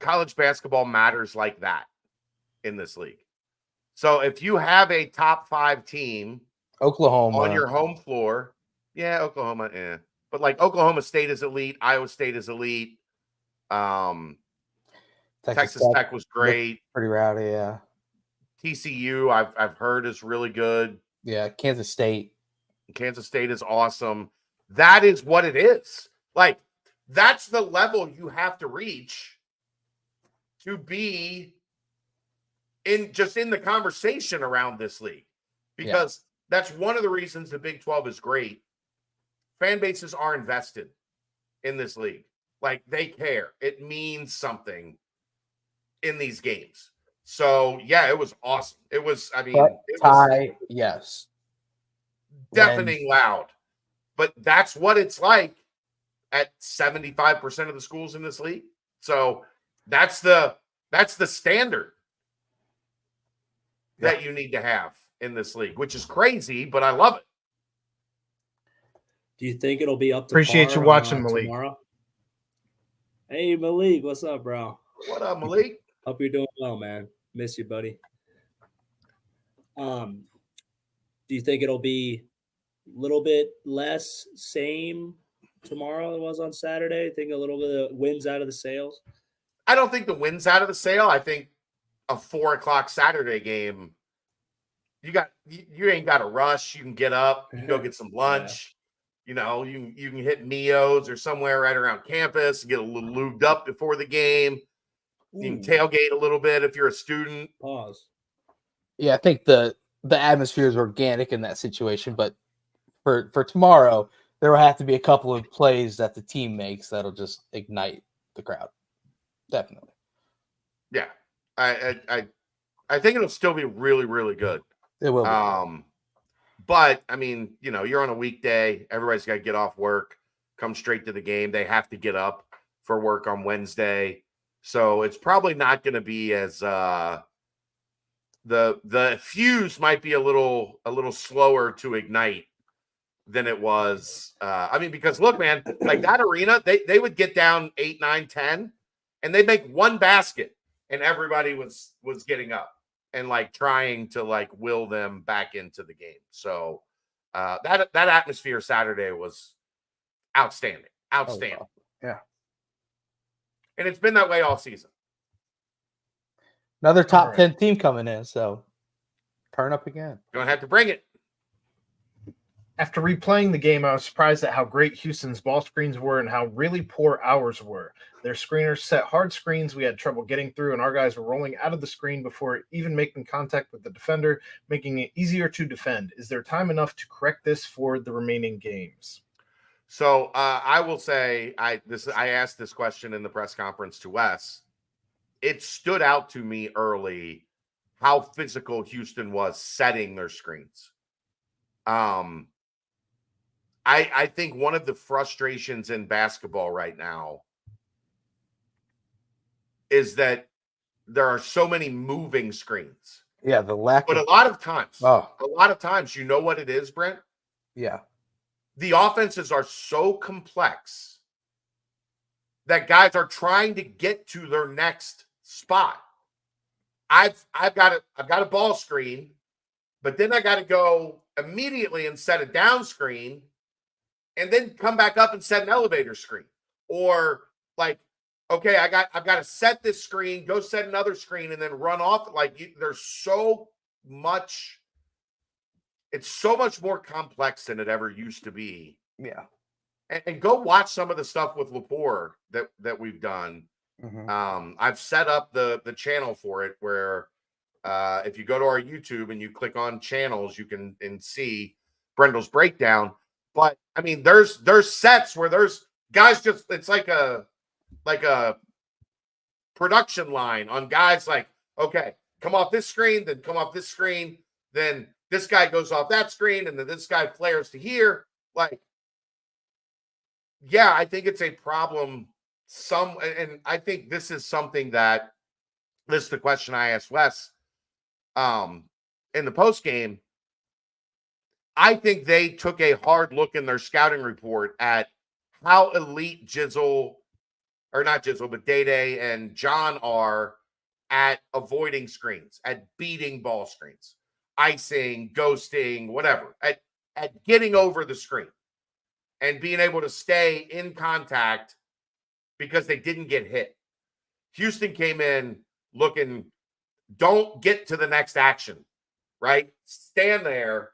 college basketball matters like that in this league. So if you have a top 5 team, Oklahoma on your home floor, Oklahoma, but like Oklahoma State is elite, Iowa State is elite. Texas Tech was great. Pretty rowdy, yeah. TCU, I've heard is really good. Yeah, Kansas State. Kansas State is awesome. That is what it is. Like, that's the level you have to reach to be in the conversation around this league. Because that's one of the reasons the Big 12 is great. Fan bases are invested in this league. Like, they care. It means something in these games. So yeah, it was awesome. It was, I mean, yes. Deafening loud. But that's what it's like at 75% of the schools in this league. So that's the standard that you need to have in this league, which is crazy, but I love it. Do you think it'll be up to Appreciate par, you watching, Malik. Tomorrow? Hey, Malik, what's up, bro? What up, Malik? Hope you're doing well, man. Miss you, buddy. Do you think it'll be a little bit less same tomorrow than it was on Saturday? Think a little bit of wins out of the sails? I don't think the wind's out of the sail. I think a 4:00 Saturday game, you ain't got to rush. You can get up, you can go get some lunch. Yeah. You can hit Mio's or somewhere right around campus and get a little lubed up before the game. You can tailgate a little bit if you're a student. Pause. Yeah, I think the atmosphere is organic in that situation, but for tomorrow, there will have to be a couple of plays that the team makes that'll just ignite the crowd. Definitely. Yeah, I think it'll still be really, really good. It will be. But I mean, you're on a weekday. Everybody's got to get off work, come straight to the game. They have to get up for work on Wednesday. So it's probably not going to be as the fuse might be a little slower to ignite than it was. I mean, because look, man, like that arena, they would get down 8, 9, 10, and they'd make one basket, and everybody was getting up and like trying to like will them back into the game. So that atmosphere Saturday was outstanding. Outstanding. Oh, wow. Yeah. And it's been that way all season. Another top right. 10 team coming in, so turn up again. You don't have to bring it. After replaying the game, I was surprised at how great Houston's ball screens were and how really poor ours were. Their screeners set hard screens we had trouble getting through, and our guys were rolling out of the screen before even making contact with the defender, making it easier to defend. Is there time enough to correct this for the remaining games? So I will say I asked this question in the press conference to Wes. It stood out to me early how physical Houston was setting their screens. I think one of the frustrations in basketball right now is that there are so many moving screens. Yeah, the lack But of a lot of times, you know what it is, Brent? yeah. The offenses are so complex that guys are trying to get to their next spot. I've got a ball screen, but then I got to go immediately and set a down screen, and then come back up and set an elevator screen. Or like, okay, I've got to set this screen, go set another screen, and then run off. There's so much. It's so much more complex than it ever used to be. Yeah. And go watch some of the stuff with Lepore that we've done. Mm-hmm. I've set up the channel for it where if you go to our YouTube and you click on channels, you can see Brendel's breakdown. But I mean, there's sets where there's guys just it's like a production line on guys like, okay, come off this screen, then come off this screen, then this guy goes off that screen, and then this guy flares to here. Like, yeah, I think it's a problem. And I think this is something that this is the question I asked Wes in the post game. I think they took a hard look in their scouting report at how elite Jizzle, or not Jizzle, but Day and John are at avoiding screens, at beating ball screens, icing, ghosting, whatever, at getting over the screen and being able to stay in contact because they didn't get hit. Houston came in looking, don't get to the next action, right? Stand there,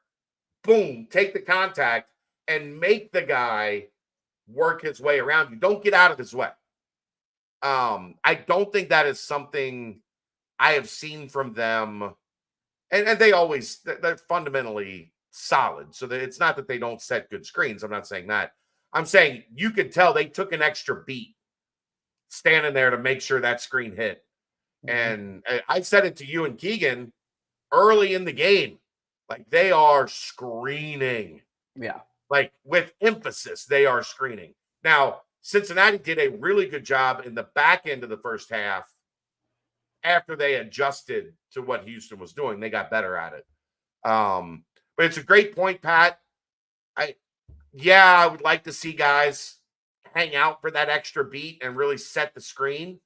boom, take the contact and make the guy work his way around you. Don't get out of his way. I don't think that is something I have seen from them. And they're fundamentally solid. So that it's not that they don't set good screens. I'm not saying that. I'm saying you could tell they took an extra beat standing there to make sure that screen hit. And I said it to you and Keegan early in the game. Like, they are screening. Yeah. Like, with emphasis, they are screening. Now, Cincinnati did a really good job in the back end of the first half. After they adjusted to what Houston was doing, they got better at it. But it's a great point, Pat. I would like to see guys hang out for that extra beat and really set the screen.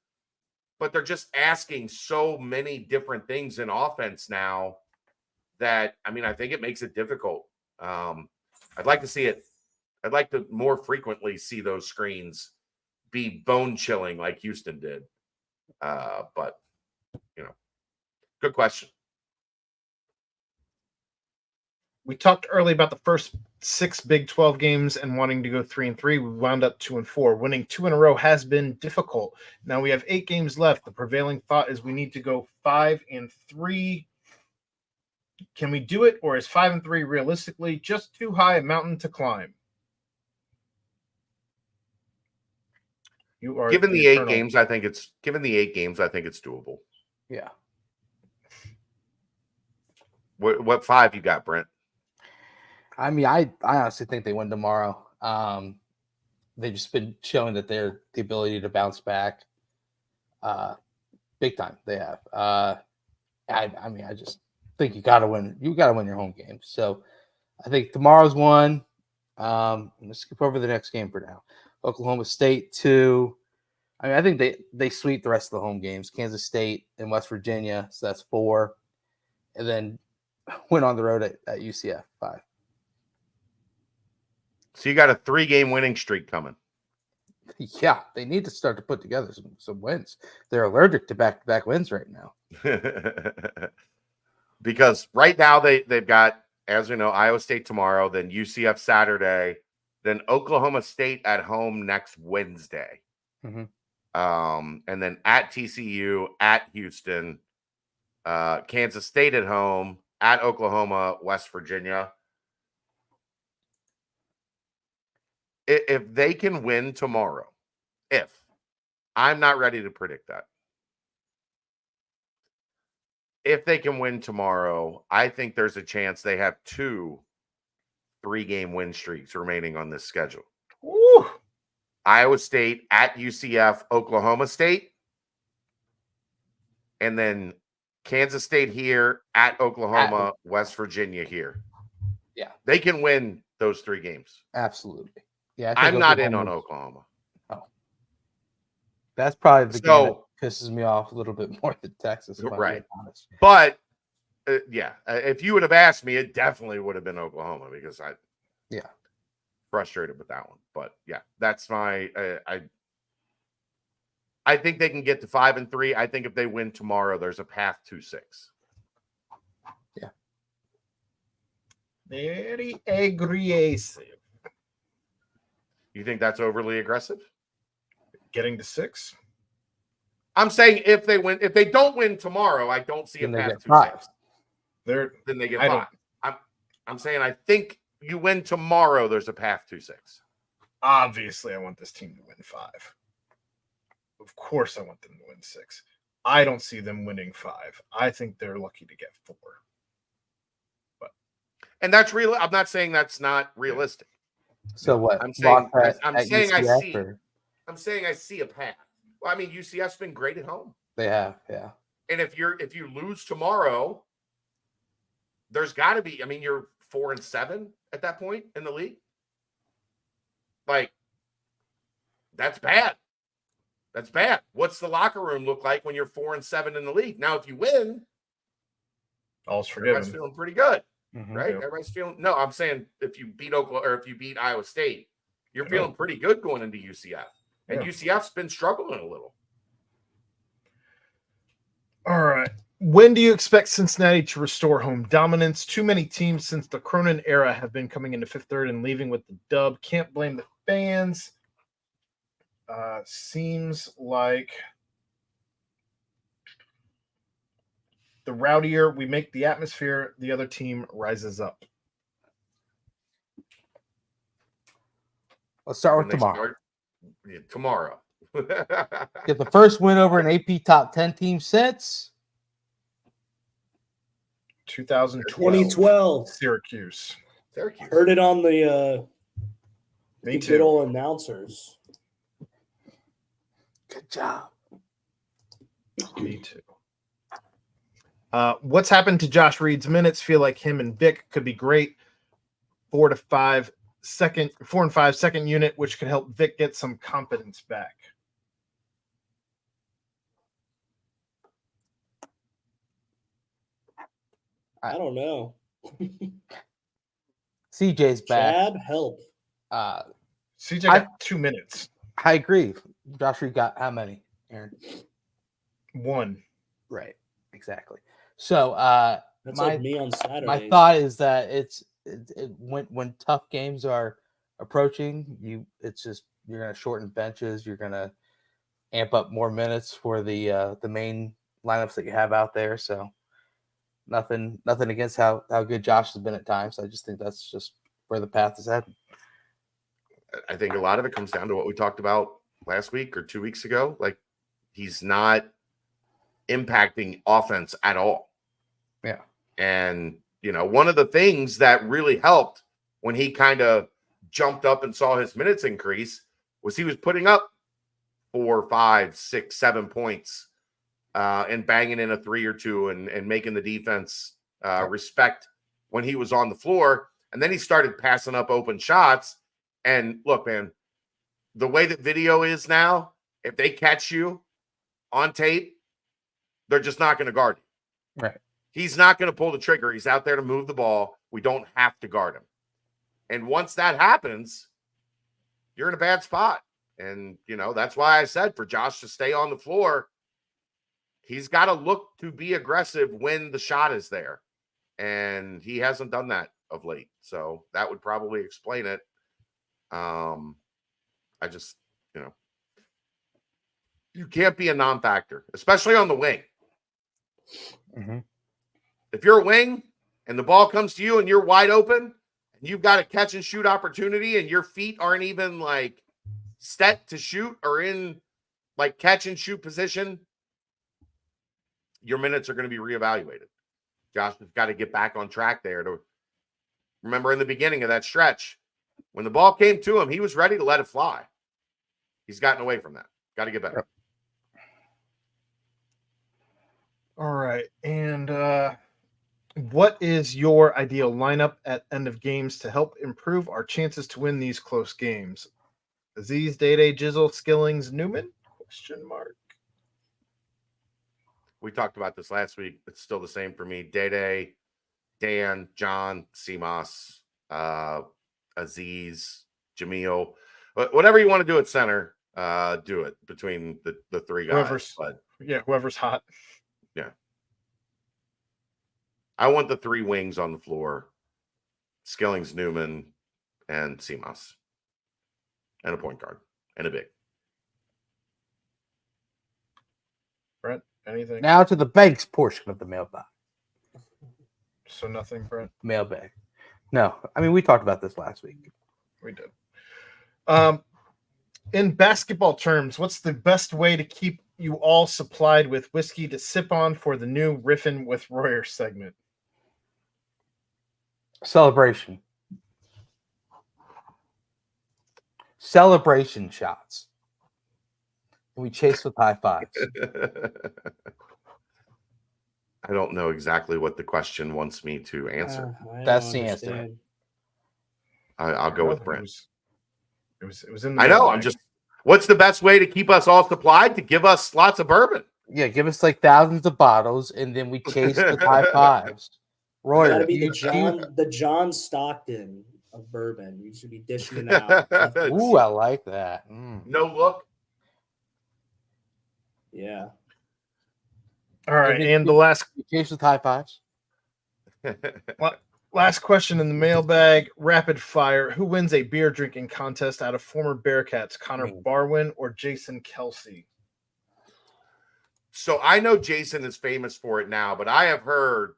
But they're just asking so many different things in offense now that, I mean, I think it makes it difficult. I'd like to see it. I'd like to more frequently see those screens be bone chilling like Houston did. But, good question. We talked early about the first 6 Big 12 games and wanting to go 3-3. We wound up 2-4. Winning 2 in a row has been difficult. Now we have 8 games left. The prevailing thought is we need to go 5-3. Can we do it, or is 5-3 realistically just too high a mountain to climb? You are given the 8 games, I think it's doable. Yeah. What 5 you got, Brent? I mean, I honestly think they win tomorrow. They've just been showing that they're the ability to bounce back big time. They have. I mean, I just think you got to win. You got to win your home game. So I think tomorrow's one. Let's skip over the next game for now. Oklahoma State 2. I mean, I think they sweep the rest of the home games. Kansas State and West Virginia, so that's 4. And then went on the road at UCF 5. So you got a 3-game winning streak coming. Yeah, they need to start to put together some wins. They're allergic to back-to-back wins right now. Because right now they've got, as we know, Iowa State tomorrow, then UCF Saturday, then Oklahoma State at home next Wednesday. Mhm. And then at TCU, at Houston, Kansas State at home, at Oklahoma, West Virginia. If they can win tomorrow, I'm not ready to predict that. If they can win tomorrow, I think there's a chance they have 2 3-game win streaks remaining on this schedule. Woo! Iowa State at UCF, Oklahoma State, and then Kansas State here at Oklahoma, West Virginia here. Yeah. They can win those 3 games. Absolutely. Yeah, I'm not in on Oklahoma. Oh. That's probably the game So, that pisses me off a little bit more than Texas, if I'm right. being honest. But if you would have asked me, it definitely would have been Oklahoma because frustrated with that one. But yeah, that's my I think they can get to 5-3. I think if they win tomorrow, there's a path to 6. Yeah. Very aggressive. You think that's overly aggressive? Getting to 6? I'm saying if they don't win tomorrow, I don't see a path to 6. Then they get 5. I'm saying I think you win tomorrow, there's a path to 6. Obviously, I want this team to win 5. Of course, I want them to win 6. I don't see them winning 5. I think they're lucky to get 4. And that's real. I'm not saying that's not realistic. So what? I'm saying I see a path. Well, I mean, UCF's been great at home. They have, yeah. And if you lose tomorrow, there's got to be. I mean, you're 4-7 at that point in the league. Like, that's bad. That's bad. What's the locker room look like when you're 4-7 in the league? Now, if you win, all's forgiven. Everybody's feeling pretty good, right? Yep. Everybody's feeling. No, I'm saying if you beat Oklahoma or if you beat Iowa State, you're feeling pretty good going into UCF. And UCF's been struggling a little. All right. When do you expect Cincinnati to restore home dominance? Too many teams since the Cronin era have been coming into fifth third and leaving with the dub. Can't blame the fans. Seems like the rowdier we make the atmosphere, the other team rises up. Let's start with tomorrow. Tomorrow. Get the first win over an AP top 10 team since 2012. Syracuse. Heard it on the Me good too. old announcers. Good job. Me too. What's happened to Josh Reed's minutes? Feel like him and Vic could be great. 4 and 5 second unit, which could help Vic get some confidence back. I don't know. CJ's back. Chad, help. CJ got 2 minutes. I agree. Josh Reed got how many, Aaron? 1. Right. Exactly. So That's like me on Saturday. my thought is that when tough games are approaching, you're gonna shorten benches, you're gonna amp up more minutes for the main lineups that you have out there. So nothing against how good Josh has been at times. I just think that's just where the path is headed. I think a lot of it comes down to what we talked about last week or 2 weeks ago. Like, he's not impacting offense at all. Yeah. And, one of the things that really helped when he kind of jumped up and saw his minutes increase was he was putting up 4, 5, 6, 7 points and banging in a 3 or 2 and making the defense respect when he was on the floor. And then he started passing up open shots. And look, man, the way that video is now, if they catch you on tape, they're just not going to guard you. Right. He's not going to pull the trigger. He's out there to move the ball. We don't have to guard him. And once that happens, you're in a bad spot. And, that's why I said for Josh to stay on the floor, he's got to look to be aggressive when the shot is there. And he hasn't done that of late. So that would probably explain it. I just, you can't be a non-factor, especially on the wing. Mm-hmm. If you're a wing and the ball comes to you and you're wide open and you've got a catch and shoot opportunity and your feet aren't even like set to shoot or in like catch and shoot position, your minutes are going to be reevaluated. Josh has got to get back on track there. To remember in the beginning of that stretch, when the ball came to him, he was ready to let it fly. He's gotten away from that. Got to get better. Yep. All right. And what is your ideal lineup at end of games to help improve our chances to win these close games? Aziz, Day-Day, Jizzle, Skillings, Newman? Question mark. We talked about this last week. It's still the same for me. Day-Day, Dan, John, Seamoss, Aziz, Jamil. Whatever you want to do at center, do it between the three guys. Whoever's hot. Yeah. I want the three wings on the floor. Skillings, Newman, and Seamoss. And a point guard. And a big. Brent, anything? Now to the banks portion of the mailbag. So nothing, Brent? Mailbag. No, I mean, we talked about this last week. We did. In basketball terms, what's the best way to keep you all supplied with whiskey to sip on for the new Riffin' with Royer segment? Celebration shots. And we chase with high fives. I don't know exactly what the question wants me to answer. That's the answer. I'll go with Brent. It was in the I know. mailbag. What's the best way to keep us all supplied? To give us lots of bourbon. Yeah, give us like thousands of bottles, and then we chase with high fives. Roy, Gotta be the John Stockton of bourbon. You should be dishing it out. Ooh, I like that. No look. Yeah. All right, and the last chase with high fives. Last question in the mailbag, rapid fire. Who wins a beer drinking contest out of former Bearcats, Connor Barwin or Jason Kelsey? So I know Jason is famous for it now, but I have heard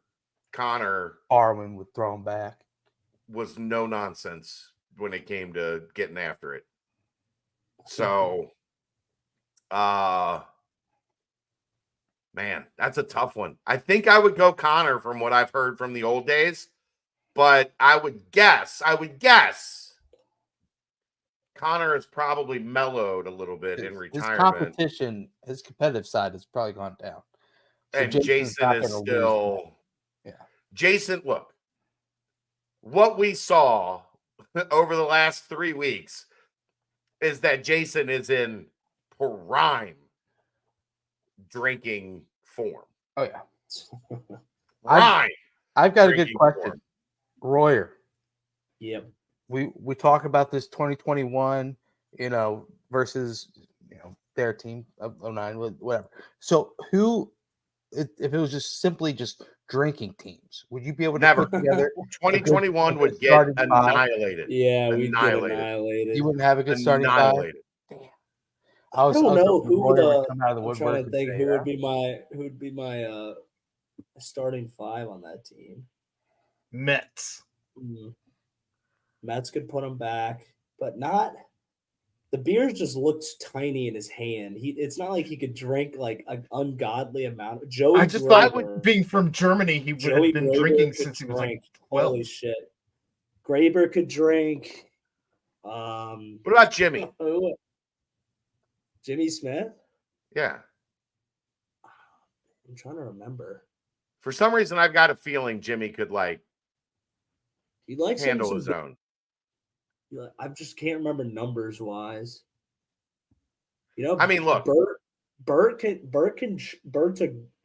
Connor Barwin would throw him back. Was no nonsense when it came to getting after it. So, man, that's a tough one. I think I would go Connor from what I've heard from the old days. But I would guess Connor has probably mellowed a little bit in retirement. His competitive side has probably gone down. So and Jason is still, Jason, look, what we saw over the last 3 weeks is that Jason is in prime drinking form. Oh, yeah. Prime. I've got a good question. Form. Royer. Yep. We talk about this 2021, versus their team of 09, whatever. So if it was just simply drinking teams, would you be able to put together 2021 would get annihilated? Yeah, we get annihilated. You wouldn't have a good starting five. Damn. I don't know who would come out of the woodwork. I'm trying to think who would be my starting five on that team. Mets. Mets could put him back, but not. The beer just looked tiny in his hand. It's not like he could drink like an ungodly amount. I just thought, being from Germany, he would have been drinking since he was like 12. Holy shit! Graber could drink. What about Jimmy? Jimmy Smith? Yeah. I'm trying to remember. For some reason, I've got a feeling Jimmy could he likes handle his own. I just can't remember numbers wise. I mean, look, Bert's a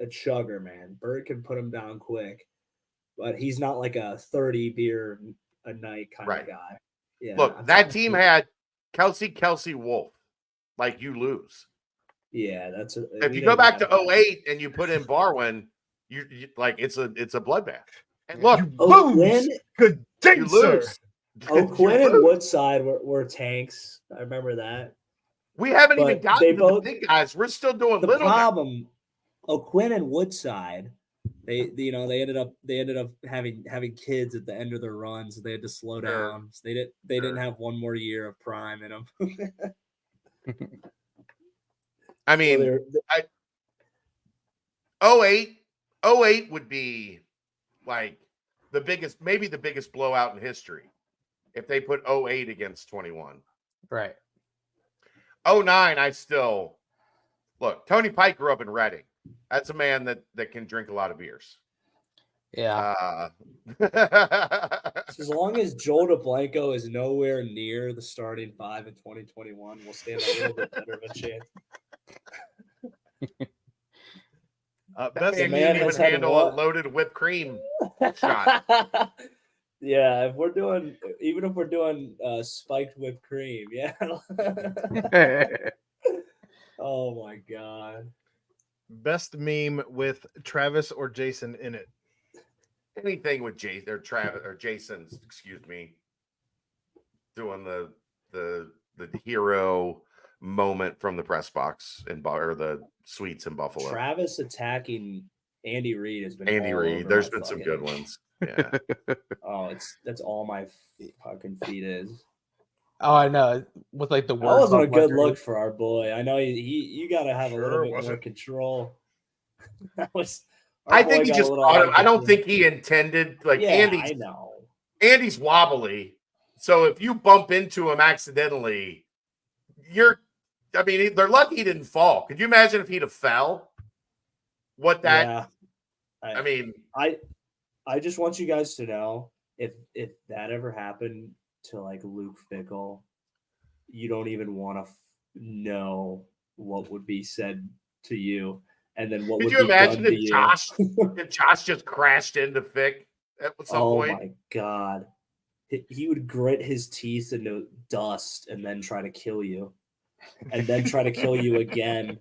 chugger, man. Bert can put him down quick, but he's not like a 30 beer a night kind of guy. Yeah. Look, that team had Kelsey Wolf. like you lose. Yeah, If you go back to 08 and you put in Barwin, you like it's a bloodbath. And look, You O'Quinn, lose. Good day, you sir. lose. O'Quinn You and lose. Woodside were tanks. I remember that. We haven't even But gotten they to both- the big guys. We're still doing The little guys. problem, O'Quinn and Woodside, they ended up having kids at the end of their runs. So they had to slow Sure. down. So they didn't have one more year of prime in them. I mean, 08 would be like maybe the biggest blowout in history if they put 08 against 21. Right. 09, I still look. Tony Pike grew up in Reading. That's a man that can drink a lot of beers. Yeah. As long as Joel DeBlanco is nowhere near the starting five in 2021, we'll stand a little bit better of a chance. Best The man man can't has even had handle what? a loaded whipped cream shot. Yeah, if we're doing spiked whipped cream, yeah. Oh my god. Best meme with Travis or Jason in it. Anything with Jason or Travis or Jason's, excuse me, doing the hero moment from the press box or the suites in Buffalo. Travis attacking Andy Reid has been Andy all Reid. over There's my been some fucking- good ones. Yeah. Oh, that's all my fucking feed is. Oh, I know. With like the That word. wasn't a bump good underneath. look for our boy. I know you got to have a little Sure bit more wasn't. control. That was. Our I boy think he got a just little caught out him. of I don't control. think he intended Yeah, I know. Andy's wobbly. So if you bump into him accidentally, they're lucky he didn't fall. Could you imagine if he'd have fell? What that Yeah. I mean, I just want you guys to know if that ever happened to like Luke Fickle, you don't even want to know what would be said to you, and then what could would you be imagine done to if you. Josh just crashed into Fick at some Oh point? my god, he would grit his teeth into dust and then try to kill you, and then try to kill you again,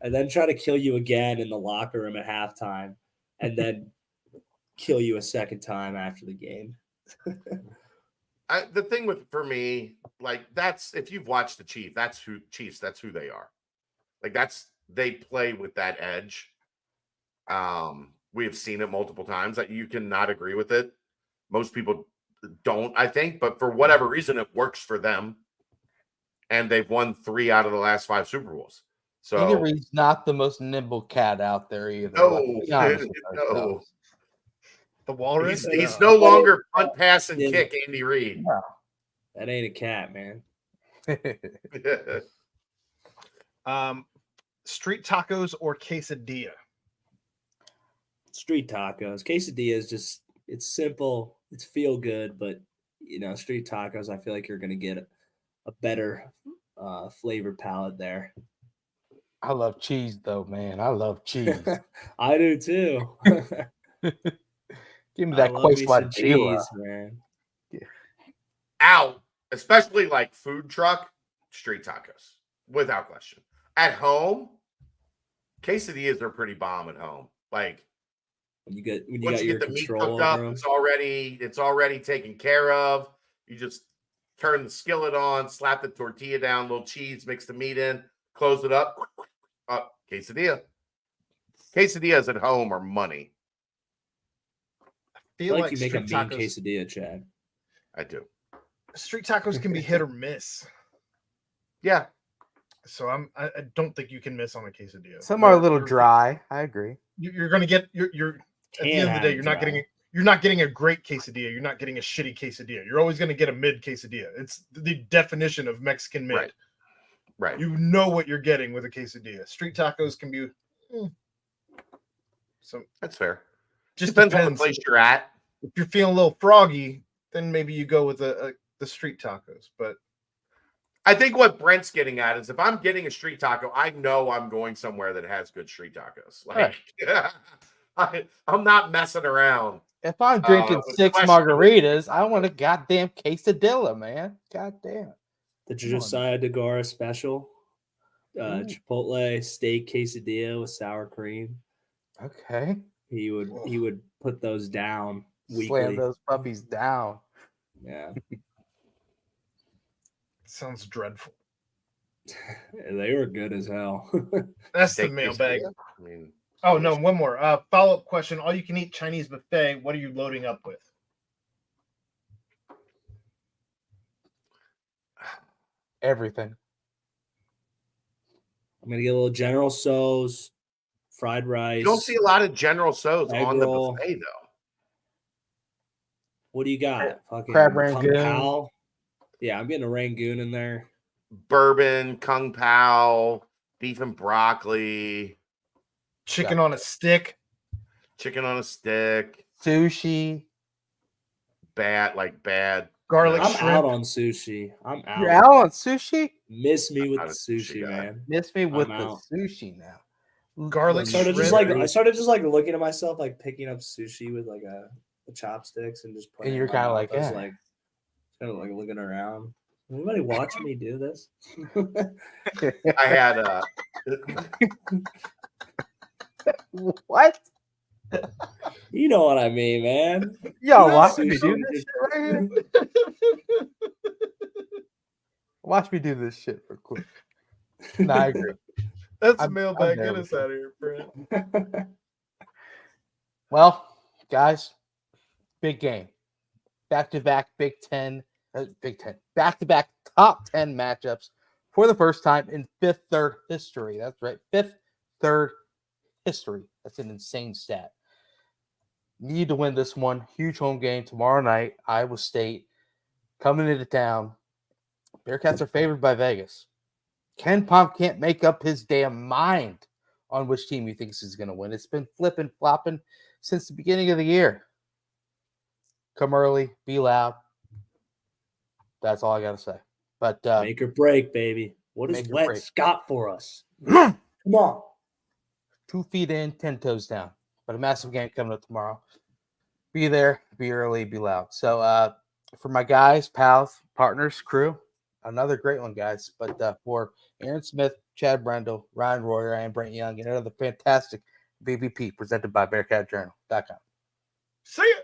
and then try to kill you again in the locker room at halftime, and then kill you a second time after the game. The thing for me, like that's if you've watched the Chiefs, that's who they are. Like they play with that edge. We have seen it multiple times. That you cannot agree with it. Most people don't, I think, but for whatever reason, it works for them. And they've won 3 out of the last 5 Super Bowls. So Andy Reid's not the most nimble cat out there either. No, let's be honest with no. ourselves. The walrus. He's no longer punt, pass, and Yeah. kick Andy Reid. That ain't a cat, man. Street tacos or quesadilla? Street tacos. Quesadilla is just, it's simple. It's feel good, but street tacos, I feel like you're going to get a better flavor palette there. I love cheese though, man. I love cheese. I do too. Give me I that love me some quesadilla. cheese, man. Out, especially like food truck, street tacos, without question. At home, quesadillas are pretty bomb at home. Like When you once got you your get the meat control cooked up, over 'em. it's already taken care of. You just turn the skillet on, slap the tortilla down, little cheese, mix the meat in, close it up. Quesadilla. Quesadillas at home are money. I feel like you make a street mean tacos. quesadilla, Chad. I do. Street tacos can be hit or miss. Yeah. So I don't think you can miss on a quesadilla. Some are a little dry. I agree. You're going to get you're at the end of the day, you're not getting a great quesadilla. You're not getting a shitty quesadilla. You're always going to get a mid quesadilla. It's the definition of Mexican mid. Right. You know what you're getting with a quesadilla. Street tacos can be so That's fair. just Depends on the depends. place you're at. If you're feeling a little froggy, then maybe you go with the street tacos. But I think what Brent's getting at is if I'm getting a street taco, I know I'm going somewhere that has good street tacos. Like, I'm not messing around. If I'm drinking with 6 questionable- margaritas, I want a goddamn quesadilla, man. Goddamn. The Josiah DeGara special. Chipotle steak quesadilla with sour cream. Okay. He would put those down weekly. Slam those puppies down. Yeah, Sounds dreadful. they were good as hell. That's Steak the mailbag. quesadilla? I mean, Oh no, one more. Follow-up question. All you can eat Chinese buffet. What are you loading up with? Everything. I'm gonna get a little General Tso's, fried rice. you don't see a lot of General Tso's Egg on roll. the buffet though. What do you got? Fucking Crab Kung Rangoon. Pao? Yeah, I'm getting a Rangoon in there. Bourbon, Kung Pao, beef and broccoli, Chicken on a stick. chicken on a stick, Sushi. bad. Garlic I'm shrimp. out on sushi. I'm out. You're out on sushi? Miss me I'm with not the a sushi sushi, guy. man. Miss me with I'm the out. sushi now. Garlic I started just like looking at myself, like picking up sushi with like a chopsticks and just putting. And it you're in my kinda mouth. like, I was yeah. like, kind of like looking around. Anybody watching me do this? I had What? You know what I mean, man. Yo, Yeah, watch me do sushi this just- shit right here. Watch me do this shit real quick. No, I agree. That's a I'm mailbag. there Get with us you. out of here, Brent. Well, guys, big game. Back-to-back Big Ten, back-to-back top 10 matchups for the first time in fifth third history. That's right, fifth third history. That's an insane stat. Need to win this one. Huge home game tomorrow night. Iowa State coming into town. Bearcats are favored by Vegas. Ken Pom can't make up his damn mind on which team he thinks is going to win. It's been flipping, flopping since the beginning of the year. Come early, be loud. That's all I got to say. But Make or break, baby. What is Make or Wet break. Scott for us? Come on. 2 feet in, 10 toes down. But a massive game coming up tomorrow. Be there, be early, be loud. So for my guys, pals, partners, crew, another great one, guys. But for Aaron Smith, Chad Brendel, Ryan Royer, and Brent Young, and another fantastic BBP presented by BearcatJournal.com. See ya.